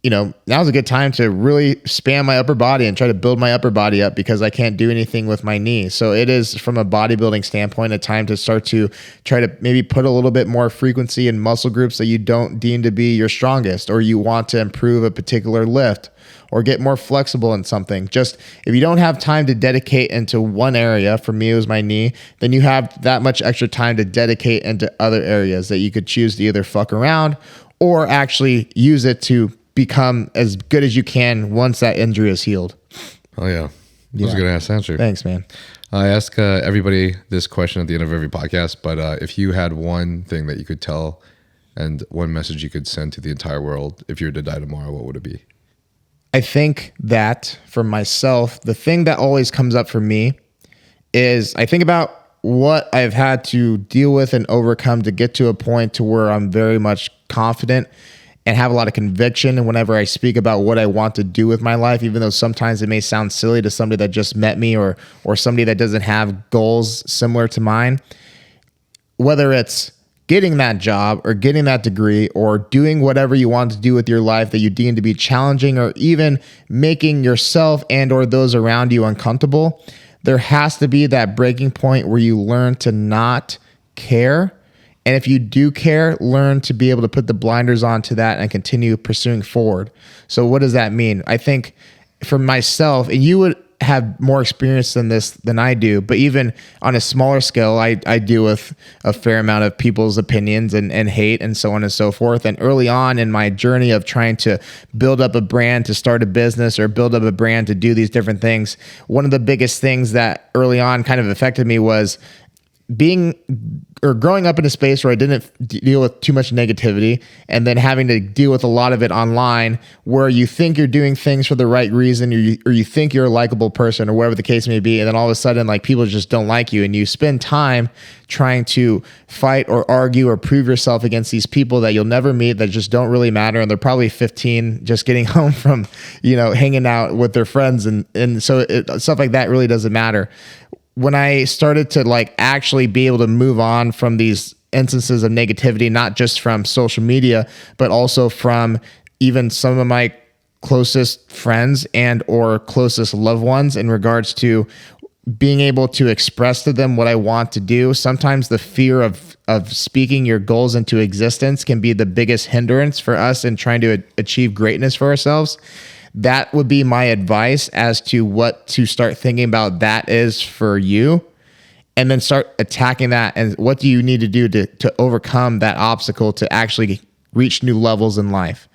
now's a good time to really span my upper body and try to build my upper body up because I can't do anything with my knee. So it is, from a bodybuilding standpoint, a time to start to try to maybe put a little bit more frequency in muscle groups that you don't deem to be your strongest, or you want to improve a particular lift or get more flexible in something. Just if you don't have time to dedicate into one area, for me it was my knee, then you have that much extra time to dedicate into other areas that you could choose to either fuck around or actually use it to become as good as you can once that injury is healed. Oh yeah. That was a good ass answer. Thanks, man. I ask everybody this question at the end of every podcast, but if you had one thing that you could tell and one message you could send to the entire world if you were to die tomorrow, what would it be? I think that for myself, the thing that always comes up for me is I think about what I've had to deal with and overcome to get to a point to where I'm very much confident and have a lot of conviction. And whenever I speak about what I want to do with my life, even though sometimes it may sound silly to somebody that just met me or somebody that doesn't have goals similar to mine, whether it's getting that job or getting that degree or doing whatever you want to do with your life that you deem to be challenging, or even making yourself and or those around you uncomfortable, there has to be that breaking point where you learn to not care. And if you do care, learn to be able to put the blinders on to that and continue pursuing forward. So what does that mean? I think for myself, and you would have more experience than this than I do, but even on a smaller scale, I deal with a fair amount of people's opinions and hate and so on and so forth. And early on in my journey of trying to build up a brand, to start a business or build up a brand to do these different things, one of the biggest things that early on kind of affected me was growing up in a space where I didn't deal with too much negativity, and then having to deal with a lot of it online, where you think you're doing things for the right reason, or you think you're a likable person or whatever the case may be. And then all of a sudden, like, people just don't like you, and you spend time trying to fight or argue or prove yourself against these people that you'll never meet, that just don't really matter. And they're probably 15, just getting home from, hanging out with their friends. And so stuff like that really doesn't matter. When I started to actually be able to move on from these instances of negativity, not just from social media, but also from even some of my closest friends and or closest loved ones, in regards to being able to express to them what I want to do. Sometimes the fear of speaking your goals into existence can be the biggest hindrance for us in trying to achieve greatness for ourselves. That would be my advice as to what to start thinking about that is for you, and then start attacking that. And what do you need to do to overcome that obstacle to actually reach new levels in life?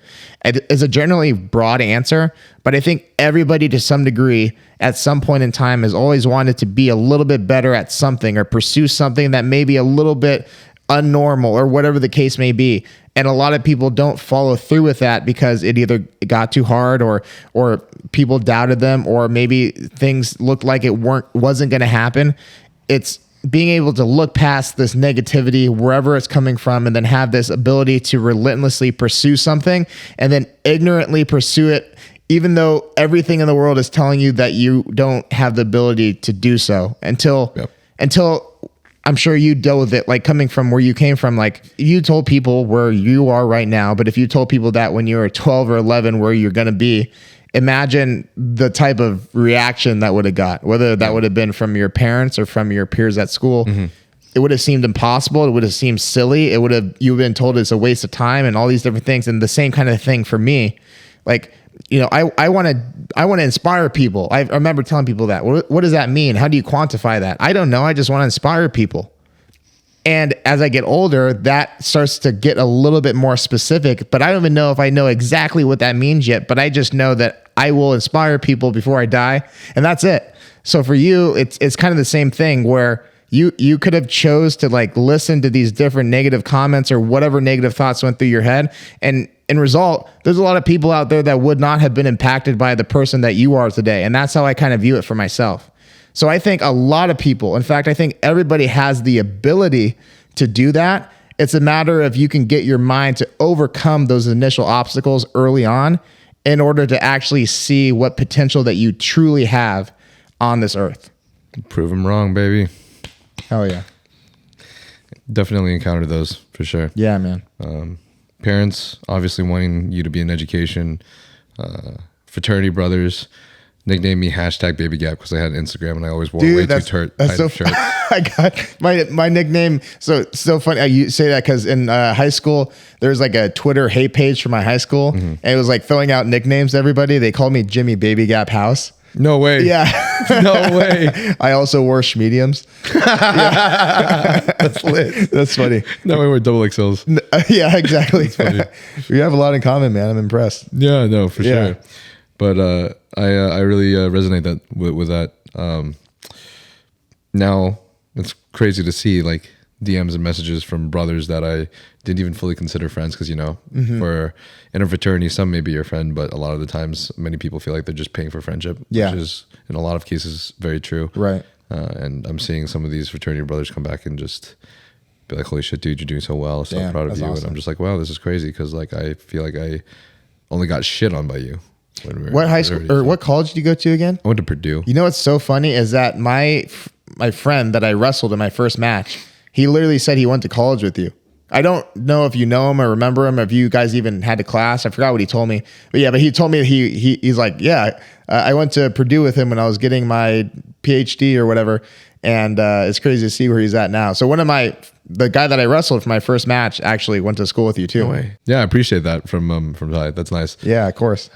It's a generally broad answer, but I think everybody to some degree at some point in time has always wanted to be a little bit better at something, or pursue something that may be a little bit unnormal, or whatever the case may be. And a lot of people don't follow through with that because it either got too hard, or people doubted them, or maybe things looked like it wasn't going to happen. It's being able to look past this negativity, wherever it's coming from, and then have this ability to relentlessly pursue something, and then ignorantly pursue it, even though everything in the world is telling you that you don't have the ability to do so, until I'm sure you dealt with it, like coming from where you came from. Like, you told people where you are right now, but if you told people that when you were 12 or 11 where you're going to be, imagine the type of reaction that would have got, whether that would have been from your parents or from your peers at school. Mm-hmm. It would have seemed impossible. It would have seemed silly. You've been told it's a waste of time and all these different things. And the same kind of thing for me. Like, I want to inspire people. I remember telling people that. What does that mean? How do you quantify that? I don't know. I just want to inspire people. And as I get older, that starts to get a little bit more specific, but I don't even know if I know exactly what that means yet, but I just know that I will inspire people before I die, and that's it. So for you, it's kind of the same thing, where you could have chose to listen to these different negative comments or whatever negative thoughts went through your head, and in result, there's a lot of people out there that would not have been impacted by the person that you are today. And that's how I kind of view it for myself. So I think a lot of people, in fact, I think everybody has the ability to do that. It's a matter of you can get your mind to overcome those initial obstacles early on in order to actually see what potential that you truly have on this earth. Prove them wrong, baby. Hell yeah. Definitely encountered those for sure. Yeah, man. parents obviously wanting you to be in education, fraternity brothers nicknamed me #BabyGap because I had an Instagram and I always wore way too tight shirts. I got my nickname. So it's so funny you say that because in high school there's like a Twitter hate page for my high school, and it was like throwing out nicknames to everybody. They called me Jimmy Baby Gap House. No way. Yeah. No way. I also wore mediums. That's lit. That's funny. No way we're double XLs. Yeah, exactly. We have a lot in common, man. I'm impressed. Yeah, no, for sure. But I really resonate with that. Now it's crazy to see like DMs and messages from brothers that I didn't even fully consider friends because, for in a fraternity, some may be your friend, but a lot of the times many people feel like they're just paying for friendship, which is in a lot of cases very true. Right. And I'm seeing some of these fraternity brothers come back and just be like, holy shit, dude, you're doing so well. So proud of you. Awesome. And I'm just like, wow, this is crazy because like I feel like I only got shit on by you. What high school or what college did you go to again? I went to Purdue. You know what's so funny is that my friend that I wrestled in my first match, he literally said he went to college with you. I don't know if you know him or remember him, or if you guys even had a class. I forgot what he told me. But he told me he's like, I went to Purdue with him when I was getting my PhD or whatever. And it's crazy to see where he's at now. So the guy that I wrestled for my first match actually went to school with you too. No way. Yeah, I appreciate that from Ty. That's nice. Yeah, of course.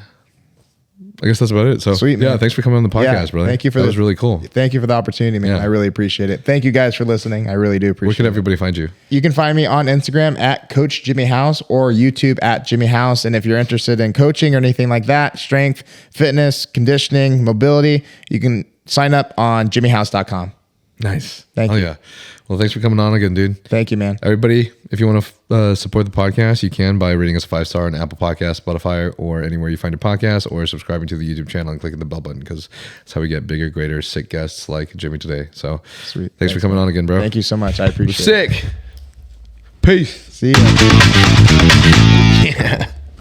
I guess that's about it. So sweet, man. Yeah, thanks for coming on the podcast, brother. Thank you for that. Was really cool. Thank you for the opportunity, man. I really appreciate it. Thank you guys for listening. I really do appreciate it. Where can everybody find you? You can find me on Instagram at Coach Jimmy House or YouTube at Jimmy House. And if you're interested in coaching or anything like that, strength, fitness, conditioning, mobility, you can sign up on jimmyhouse.com. Nice. Thank you. Yeah. Well, thanks for coming on again, dude. Thank you, man. Everybody, if you want to support the podcast, you can by rating us a 5-star on Apple Podcasts, Spotify, or anywhere you find your podcast, or subscribing to the YouTube channel and clicking the bell button because that's how we get bigger, greater, sick guests like Jimmy today. So sweet. Thanks for coming on again, bro. Thank you so much. I appreciate it. Sick. Peace. See you. Yeah.